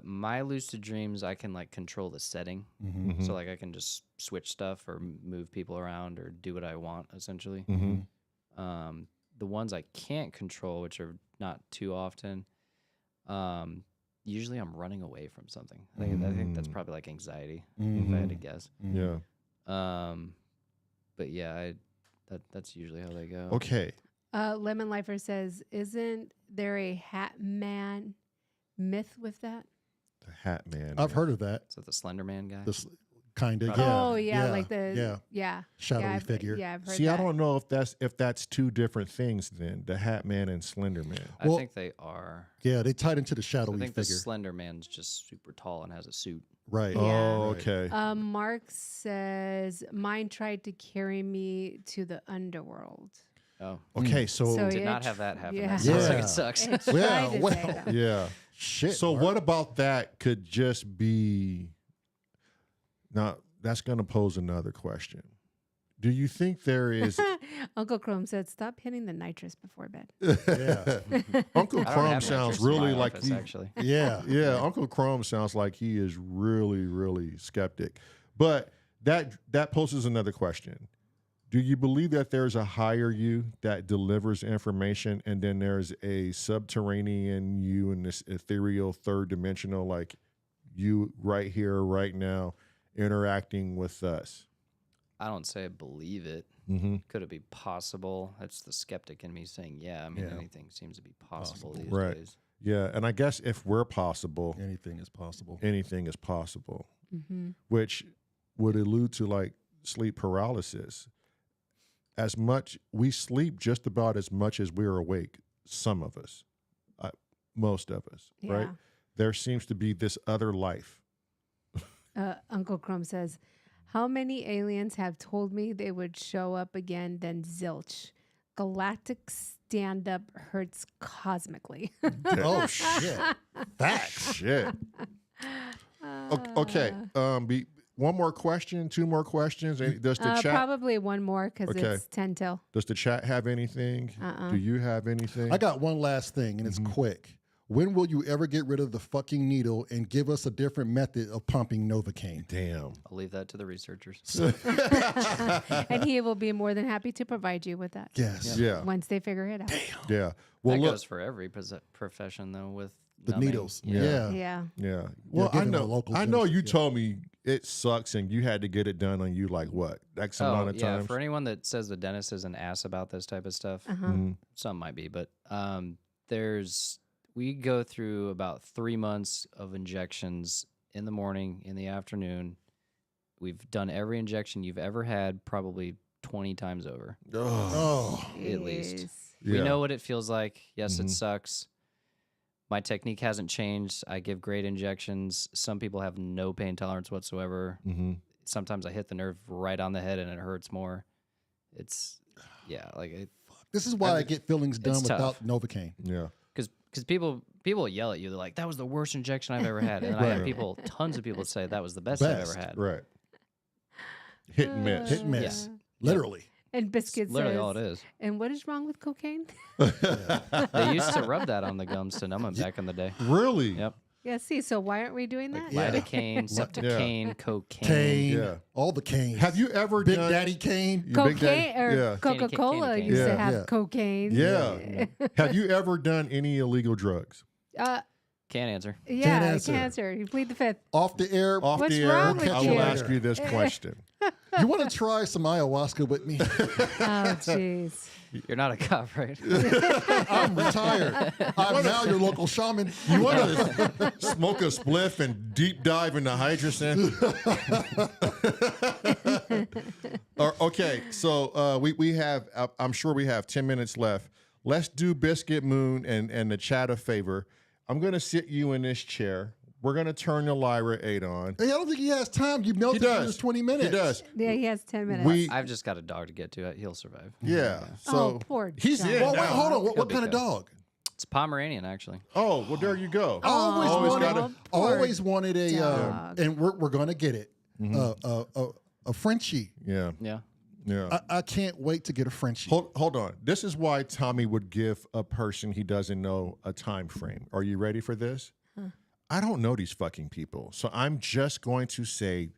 My lucid dreams, I can like control the setting. Mm-hmm. Mhm. So like I can just switch stuff or move people around or do what I want essentially. Mhm. The ones I can't control, which are not too often, usually I'm running away from something. I think that's probably like anxiety, if I had to guess. Yeah. But yeah, that's usually how they go. Okay. Lemon Lifer says, isn't there a Hat Man myth with that? The Hat Man. I've heard of that. Is that the Slender Man guy? This kind of. Probably. Yeah. Oh yeah, like the yeah. yeah Shadowy I've- figure. Yeah, I've heard See, that. I don't know if that's two different things. Then the Hat Man and Slender Man. I Well- think they are. Yeah, they tied into the I shadowy think the figure. Slender Man's just super tall and has a suit. Right. Yeah. Oh, Right. okay. Mark says mine tried to carry me to the underworld. Oh, Okay. So, So did yeah, not have that happen. yeah. That sounds like Yeah. it sucks. It Well, tried to say well. that. yeah. Shit. So Mark. what about that could just be? Now that's going to pose another question. Do you think there is Uncle Chrome said, "Stop hitting the nitrous before bed." Yeah. Uncle I don't Chrome have sounds nitrous in really my like office, he, actually. Yeah. yeah. Uncle Chrome sounds like he is really skeptic. But that poses another question. Do you believe that there's a higher you that delivers information, and then there's a subterranean you in this ethereal third dimensional, like you right here, right now, interacting with us? I don't say I believe it. Mm-hmm. Could it be possible? That's the skeptic in me saying, yeah. I mean, Yeah. anything seems to be possible these Right. days. Yeah, and I guess if we're possible, Anything is possible. anything is possible, Mm-hmm. which would allude to like sleep paralysis. As much we sleep just about as much as we're awake. Some of us, most of us, right? Yeah. There seems to be this other life. Uncle Chrome says, "How many aliens have told me they would show up again? Then zilch. Galactic stand-up hurts cosmically." Oh shit. Facts. Shit. Okay. One more question. Two more questions. Does the chat? Probably one more because Okay. it's 10 till. Does the chat have anything? Uh-uh. Do you have anything? I got one last thing, and it's quick. when will you ever get rid of the fucking needle and give us a different method of pumping Novocaine? Damn. I'll leave that to the researchers. And he will be more than happy to provide you with that. Yes. Yeah. Once they figure it out. Yeah. Well, That look. goes for every profession, though, with The numbing. needles. Yeah. Yeah. Yeah. Well, give I him a know. local I know. dentist. You Yeah. told me it sucks, and you had to get it done on you like what X amount of yeah. times. For anyone that says the dentist is an ass about this type of stuff, Uh-huh. Mhm. some might be, but we go through about 3 months of injections in the morning, in the afternoon. We've done every injection you've ever had, probably 20 times over. Oh. At least. Jeez. We Yeah. know what it feels like. Yes, Mhm. it sucks. My technique hasn't changed. I give great injections. Some people have no pain tolerance whatsoever. Mm-hmm. Sometimes I hit the nerve right on the head and it hurts more. It's, yeah, like it, This is why I get fillings done it's without tough. Novocaine. Yeah. because people will yell at you. They're like, "That was the worst injection I've ever had," and then I have Right. tons of people say that was the best I've ever Best, had. Right. Hit and miss. Hit and miss. Yeah. Literally. And Biscuit Literally says, all it is. and what is wrong with cocaine? They used to rub that on the gums to numb them back in the day. Really? Yep. Yeah, see, so why aren't we doing that? Yeah. Lidocaine, septicane, cocaine. Cane. Yeah. All the canes. Have you ever Big done Daddy cane? You Big Daddy? Cocaine or Yeah. Coca-Cola Candy cane. used to Yeah. have Yeah. cocaine. Yeah. Have you ever done any illegal drugs? Can't answer. Yeah, answer. cancer. You plead the fifth. Off the air. Off What's the air, wrong with I you? will ask you this question. You want to try some ayahuasca with me? Oh, jeez. You're not a cop, right? I'm retired. I'm now your local shaman. You want to smoke a spliff and deep dive into hydrasynth? Okay, so we have, I'm sure we have 10 minutes left. Let's do Biscuit Moon and the chat a favor. I'm going to sit you in this chair. We're going to turn the Lyra 8 on. Hey, I don't think he has time. You melted He in does. just 20 minutes. He does. Yeah, he has 10 minutes. We, I've just got a dog to get to. He'll survive. yeah. So Oh, poor he's John. in Well, now. wait, hold on. What He'll kind of be good. dog? It's Pomeranian, actually. Oh, well, there you go. I always Oh, wanted, poor always wanted a, dog. and we're going to get it, a Frenchie. Yeah. Yeah. Yeah. I can't wait to get a Frenchie. Hold on. This is why Tommy would give a person he doesn't know a time frame. Are you ready for this? I don't know these fucking people. So I'm just going to say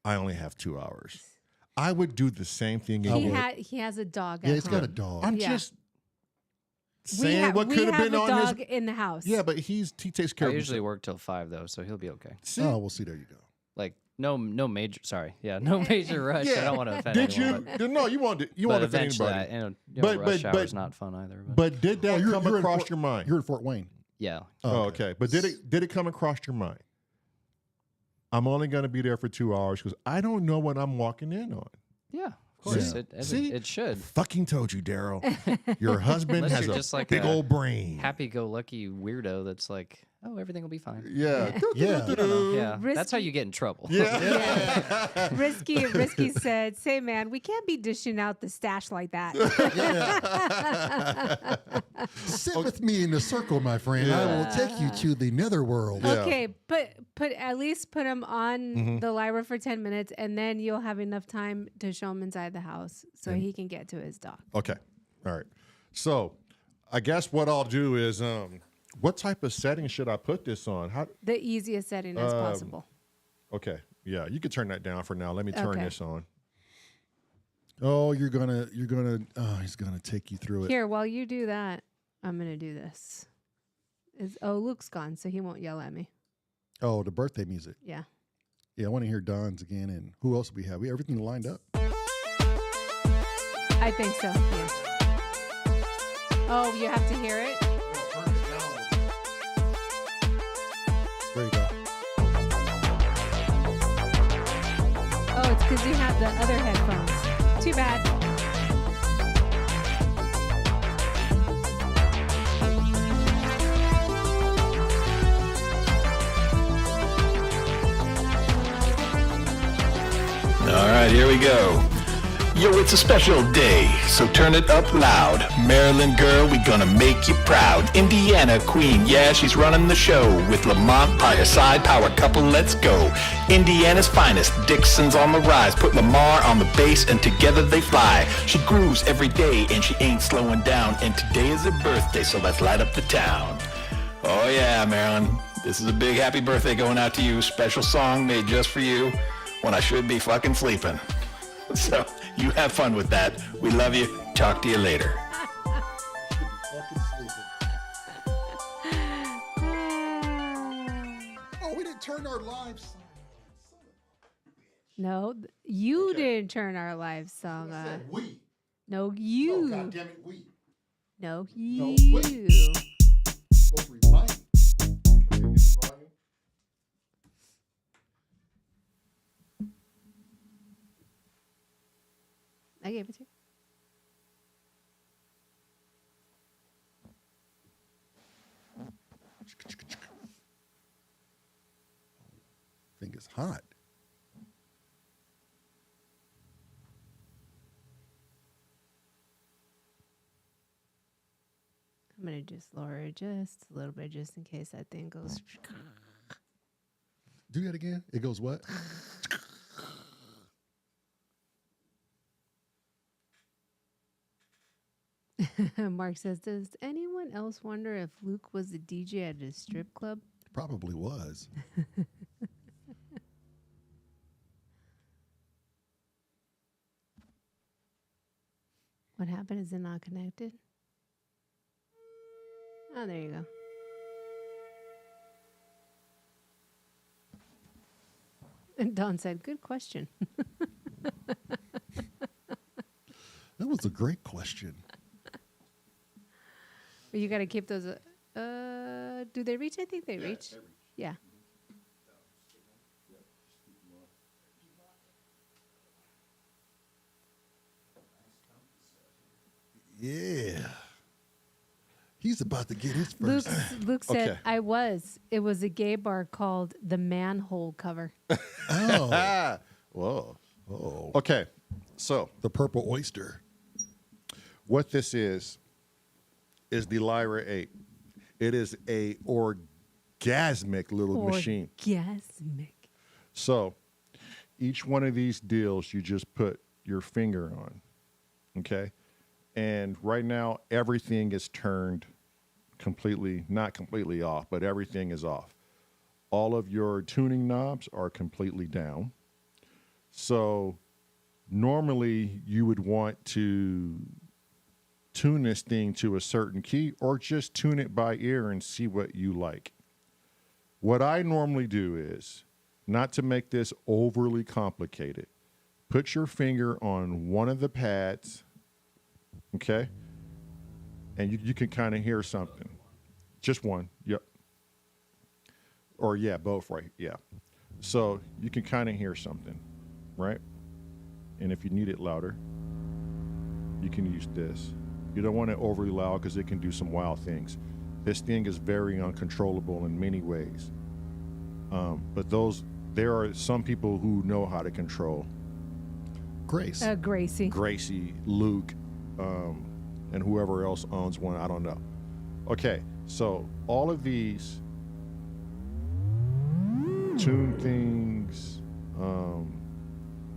I only have 2 hours. I would do the same thing again. He has a dog at Yeah, he's home. got a dog. I'm Yeah. just saying what we could have have been a on dog his. in the house. Yeah, but he takes care I of usually himself. work till 5 though, so he'll be okay. See? Oh, we'll see. There you go. Like no major. Sorry, yeah, no major rush. I don't want to offend Did anyone. you? No, you want to. You But want to offend eventually, anybody. but rush but- hour's not fun either. But did that come in across Fort- your mind? You're in Fort Wayne. yeah, Oh, okay. But did it come across your mind? I'm only going to be there for 2 hours because I don't know what I'm walking in on. yeah, of course. Yeah. It should. Fucking told you, Daryl. Your husband Unless has you're a just like big a old brain. Happy-go-lucky weirdo that's like, oh, everything will be fine. Yeah. Yeah. Yeah, that's how Risky. you get in trouble. Yeah. Risky said, "Say, man, we can't be dishing out the stash like that." Sit with me in the circle, my friend. I will take you to the netherworld. Yeah. Okay, put at least put him on the Lyra for 10 minutes, and then you'll have enough time to show him inside the house so he can get to his dog. Okay. All right. So I guess what I'll do is what type of setting should I put this on? How The easiest setting as possible. okay. Yeah, you can turn that down for now. Let me turn Okay. this on. Oh, he's gonna take you through it. Here, while you do that, I'm gonna do this. Luke's gone, so he won't yell at me. Oh, the birthday music. Yeah. Yeah, I want to hear Don's again. And who else do we have? We have everything lined up. I think so. Yeah. Oh, you have to hear it? There you go. Oh, it's because you have the other headphones. Too bad. All right, here we go. Yo, it's a special day, so turn it up loud. Maryland girl, we gonna make you proud. Indiana queen, yeah, she's running the show. With Lamont by her side, power couple, let's go. Indiana's finest, Dixon's on the rise. Put Lamar on the bass and together they fly. She grooves every day and she ain't slowing down. And today is her birthday, so let's light up the town. Oh yeah, Marilyn. This is a big happy birthday going out to you. Special song made just for you when I should be fucking sleeping. So you have fun with that. We love you. Talk to you later. Oh, we didn't turn our lives. No, you didn't turn our live song I on. said we. No, you. Oh, God damn it, we. No, No, you. wait. Go rewind. I gave it to you. Thing is hot. I'm gonna just lower it just a little bit, just in case that thing goes. Do that again. It goes what? Mark says, "Does anyone else wonder if Luke was a DJ at a strip club?" Probably was. What happened? Is it not connected? Oh, there you go. And Don said, "Good question." That was a great question. But you got to keep those. Do they reach? I think they reach. Yeah. Yeah. He's about to get his first. Luke said, Okay. "I was. It was a gay bar called the Manhole Cover." Oh. Whoa. Oh. Okay. So The purple oyster. what this is the Lyra 8. It is a orgasmic little machine. Orgasmic. So each one of these deals, you just put your finger on, okay? And right now, everything is turned completely, not completely off, but everything is off. All of your tuning knobs are completely down. So normally you would want to tune this thing to a certain key or just tune it by ear and see what you like. What I normally do is, not to make this overly complicated, put your finger on one of the pads, okay? And you can kind of hear something. Just one, yep. Or yeah, both, right, yeah. So you can kind of hear something, right? And if you need it louder, you can use this. You don't want it overly loud because it can do some wild things. This thing is very uncontrollable in many ways. But there are some people who know how to control. Grace. Gracie. Gracie, Luke, and whoever else owns one, I don't know. Okay, so all of these tune things,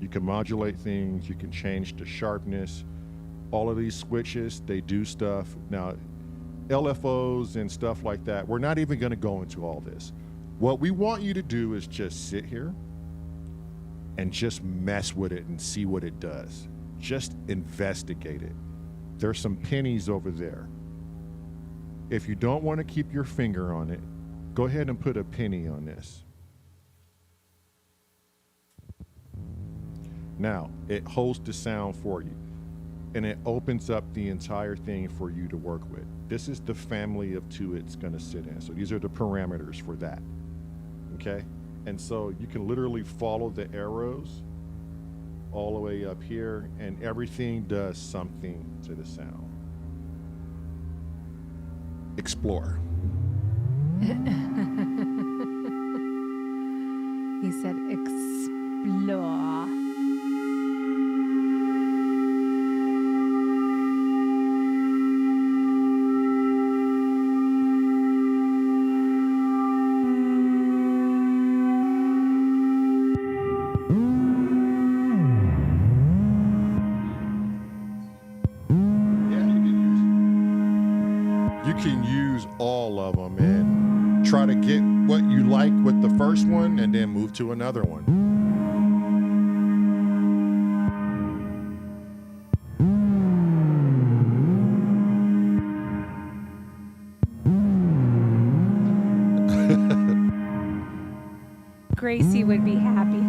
you can modulate things, you can change the sharpness. All of these switches, they do stuff. Now, LFOs and stuff like that, we're not even gonna go into all this. What we want you to do is just sit here and just mess with it and see what it does. Just investigate it. There's some pennies over there. If you don't want to keep your finger on it, go ahead and put a penny on this. Now, it holds the sound for you, and it opens up the entire thing for you to work with. This is the family of two it's going to sit in. So these are the parameters for that, okay? And so you can literally follow the arrows all the way up here, and everything does something to the sound. Explore. He said, "Explore." can use all of them and try to get what you like with the first one and then move to another one. Gracie would be happy.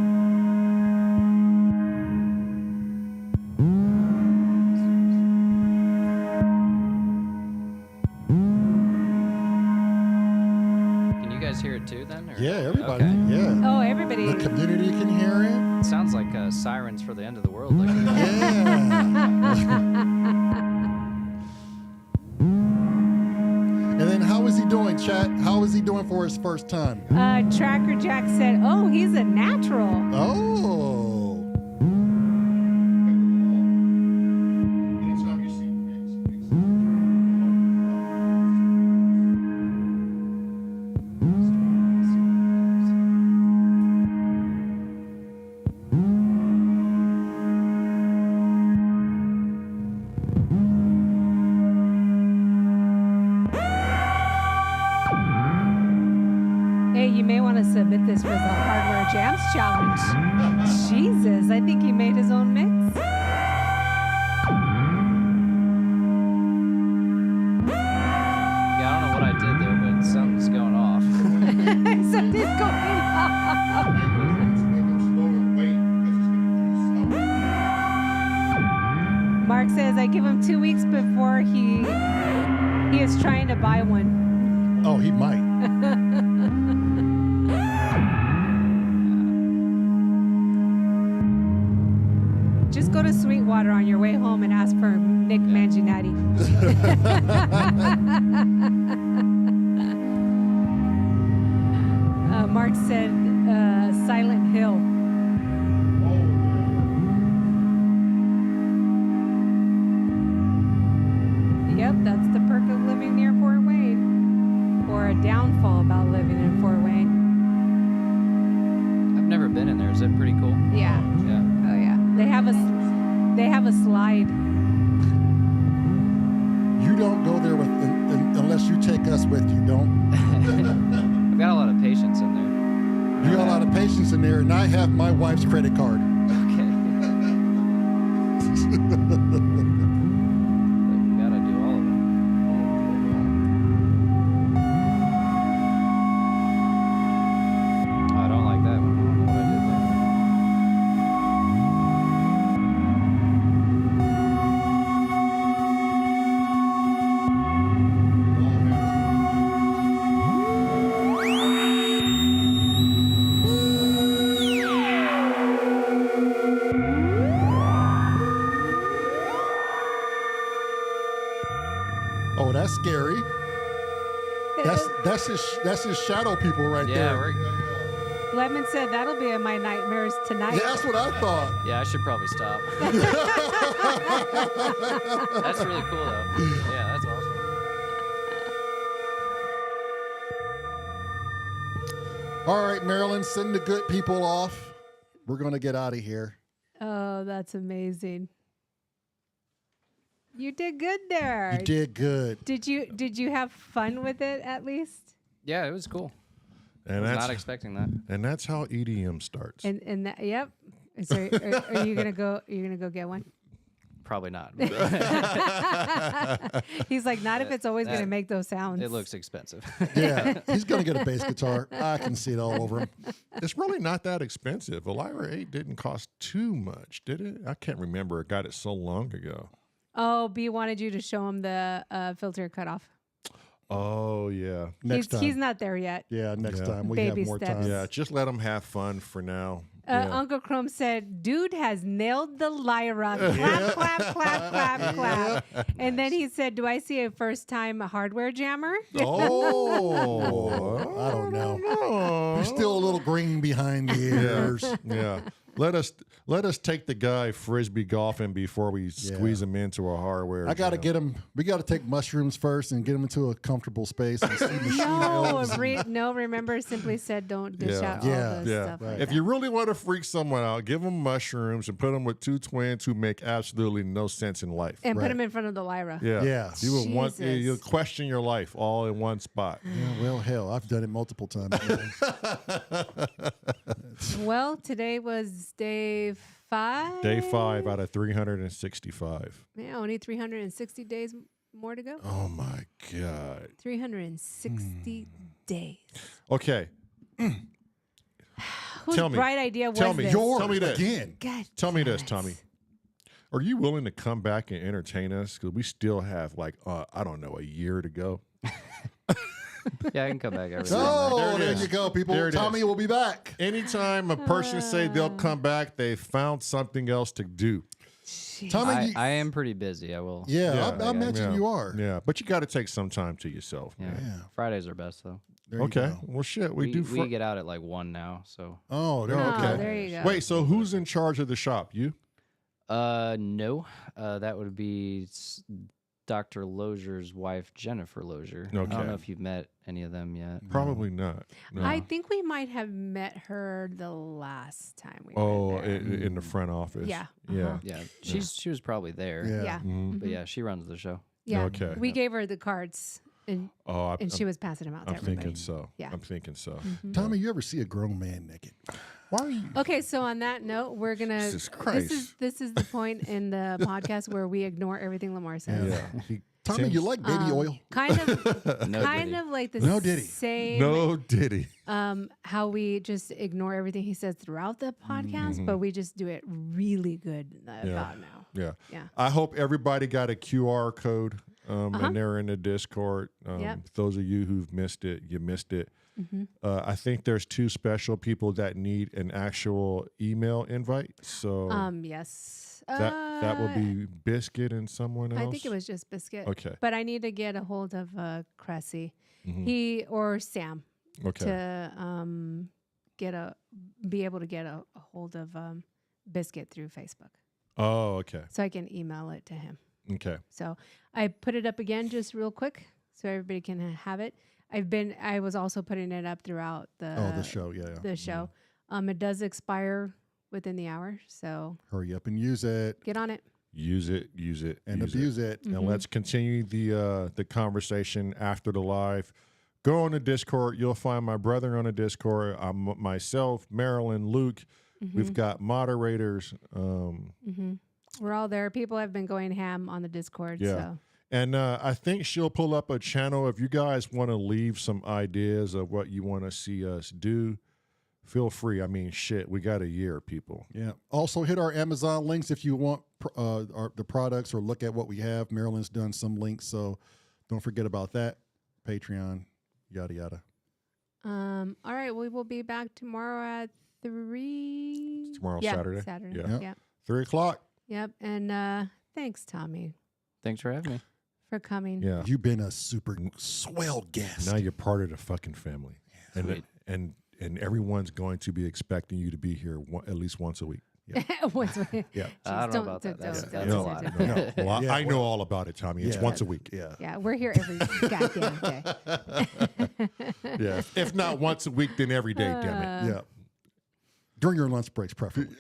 Can you guys hear it too then? Or? Yeah, everybody. Okay. Yeah. Oh, everybody. The community can hear it. It sounds like sirens for the end of the world. Like, Yeah. And then how is he doing, chat? How is he doing for his first time? Tracker Jack said, "Oh, he's a natural." Oh. Anytime you see Hey, you may want to submit this for the Hardware Jams Challenge. Jesus, I think he made his own mix. yeah, I don't know what I did there, but something's going off. Something's going on. Mark says, I give him 2 weeks before he is trying to buy one. Oh, he might. Just go to Sweetwater on your way home and ask for Nick Mangianati. Mark said Silent Hill. Yep, that's the perk of living near Fort Wayne. Or a downfall about living in Fort Wayne. I've never been in there. Is it pretty cool? Yeah. Yeah. Oh yeah. They have a slide. You don't go there with unless you take us with you. Don't. I've got a lot of patience in there. You got a lot of patience in there, and I have my wife's credit card. Okay. But you gotta do all of it. I don't like that one. I don't know what I did there. Oh, that's scary. That's his shadow people right Yeah, there. Lemon said that'll be in my nightmares tonight. Yeah, that's what I thought. Yeah, I should probably stop. That's really cool, though. Yeah, that's awesome. All right, Marilyn, send the good people off. We're gonna get out of here. Oh, that's amazing. You did good there. You did good. Did you have fun with it at least? Yeah, it was cool. I And was that's not expecting that. and that's how EDM starts. And that, yep. So are you gonna go? You're gonna go get one? Probably not. He's like, not if it's always gonna that- make those sounds. It looks expensive. Yeah, he's gonna get a bass guitar. I can see it all over him. It's really not that expensive. A Lyra 8 didn't cost too much, did it? I can't remember. I got it so long ago. Oh, B wanted you to show him the filter cutoff. Oh, yeah. Next time. He's not there yet. Yeah, next Yeah. time we Baby have more steps. time. Yeah, just let them have fun for now. Yeah. Uncle Chrome said, "Dude has nailed the Lyra." Clap, clap, clap, clap, clap. And then he said, "Do I see a first-time hardware jammer?" Oh, I don't know. Oh, He's still a little green behind the ears. yeah. Let us take the guy frisbee golfing before we squeeze him into a hardware. I got to jam. get him. We got to take mushrooms first and get him into a comfortable space and see machine elves. No, remember, Simply said don't dish out Yeah. all the Yeah. stuff like If that. you really want to freak someone out, give them mushrooms and put them with two twins who make absolutely no sense in life. And put him in front of the Lyra. Yeah. Yeah. You will want Jesus. you'll question your life all in one spot. Yeah, well, hell, I've done it multiple times. man. Well, today was day 5. Day 5 out of 365. Yeah, only 360 days more to go. Oh my God. 360 days. Okay. Whose Tell me. bright idea was Tell me. this? Tell me this. Again. God Tell me damn this, it. Tommy. Are you willing to come back and entertain us? Because we still have like, I don't know, a year to go. Yeah, I can come back every Oh, There it there is. you go, people. There it Tommy is. will be back. Anytime a person say they'll come back, they found something else to do. Tommy, I am pretty busy. I will. yeah, I imagine Yeah. you are. Yeah, but you got to take some time to yourself. Yeah. Man. Fridays are best though. There you Okay. go. Well, shit, we We do. get out at like 1 now, so. Oh, there Oh, you go. there you go. Wait, so who's in charge of the shop? You? No, that would be Dr. Lozier's wife, Jennifer Lozier. I Okay. don't know if you've met any of them yet. Probably not. No. I think we might have met her the last time we Oh, were there. in the front office. Yeah. Yeah. Uh-huh. Yeah, she was probably there. Yeah. Yeah. Mhm. But yeah, she runs the show. Yeah. Okay. We gave her the cards and Oh, she was passing them out to I'm everybody. thinking so. Yeah. I'm thinking so. Tommy, you ever see a grown man naked? Why are you? Okay, so on that note, we're gonna. Jesus Christ. This is the point in the podcast where we ignore everything Lamar says. Yeah. He Tommy, seems- you like baby oil? Kind of, No kind Diddy. of like the No Diddy. same. No Diddy. How we just ignore everything he says throughout the podcast, but we just do it really good about now. Yeah. Yeah. I hope everybody got a QR code and they're in the Discord. Yep. Those of you who've missed it, you missed it. I think there's 2 special people that need an actual email invite. So Yes. that will be Biscuit and someone else. I think it was just Biscuit. Okay. But I need to get a hold of Cressy, he or Sam, Okay. to be able to get a hold of Biscuit through Facebook, Oh, okay. so I can email it to him. Okay. So I put it up again just real quick so everybody can have it. I was also putting it up throughout The show, yeah. the show. It does expire within the hour, so Hurry up and use it get on it. Use it, and use abuse it. And let's continue the conversation after the live. Go on the Discord. You'll find my brother on the Discord. I'm myself, Marilyn, Luke. We've got moderators. We're all there. People have been going ham on the Discord. Yeah. So. And I think she'll pull up a channel. If you guys want to leave some ideas of what you want to see us do, feel free. I mean, shit, we got a year, people. Yeah. Also, hit our Amazon links if you want the products or look at what we have. Marilyn's done some links, so don't forget about that. Patreon, yada yada. All right. We will be back tomorrow at 3. Tomorrow, yeah, Saturday? Saturday. Yeah. Yep. 3 o'clock. Yep. And thanks, Tommy, Thanks for having me. for coming. Yeah. You've been a super swell guest. Now you're part of the fucking family. Sweet. And everyone's going to be expecting you to be here at least once a week. Yeah. Once we- Yeah. I don't know about that. don't- That's don't- a don't- lot. don't- No, well, Yeah, I know all about it, Tommy. It's Yeah. once a week. Yeah. Yeah, we're here every goddamn day. Yeah. If not once a week, then every day, damn it. Yeah. During your lunch breaks, preferably.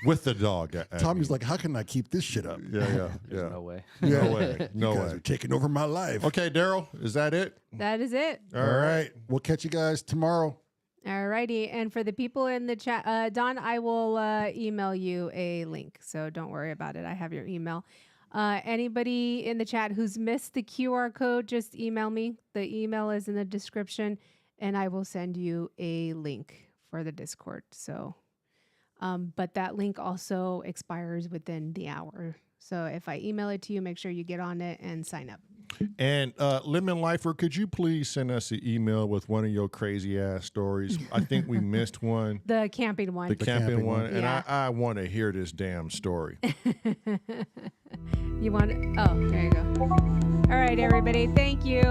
With the dog. Tommy's like, how can I keep this shit up? Yeah. There's no way. No way. No You guys way. are taking over my life. Okay, Daryl, is that it? That is it. All right. We'll catch you guys tomorrow. All righty. And for the people in the chat, Don, I will email you a link. So don't worry about it. I have your email. Anybody in the chat who's missed the QR code, just email me. The email is in the description, and I will send you a link for the Discord. So, but that link also expires within the hour. So if I email it to you, make sure you get on it and sign up. And Lemon Lifer, could you please send us an email with one of your crazy ass stories? I think we missed one. The camping one. The camping camping one. one. And Yeah. I want to hear this damn story. You want? Oh, there you go. All right, everybody. Thank you.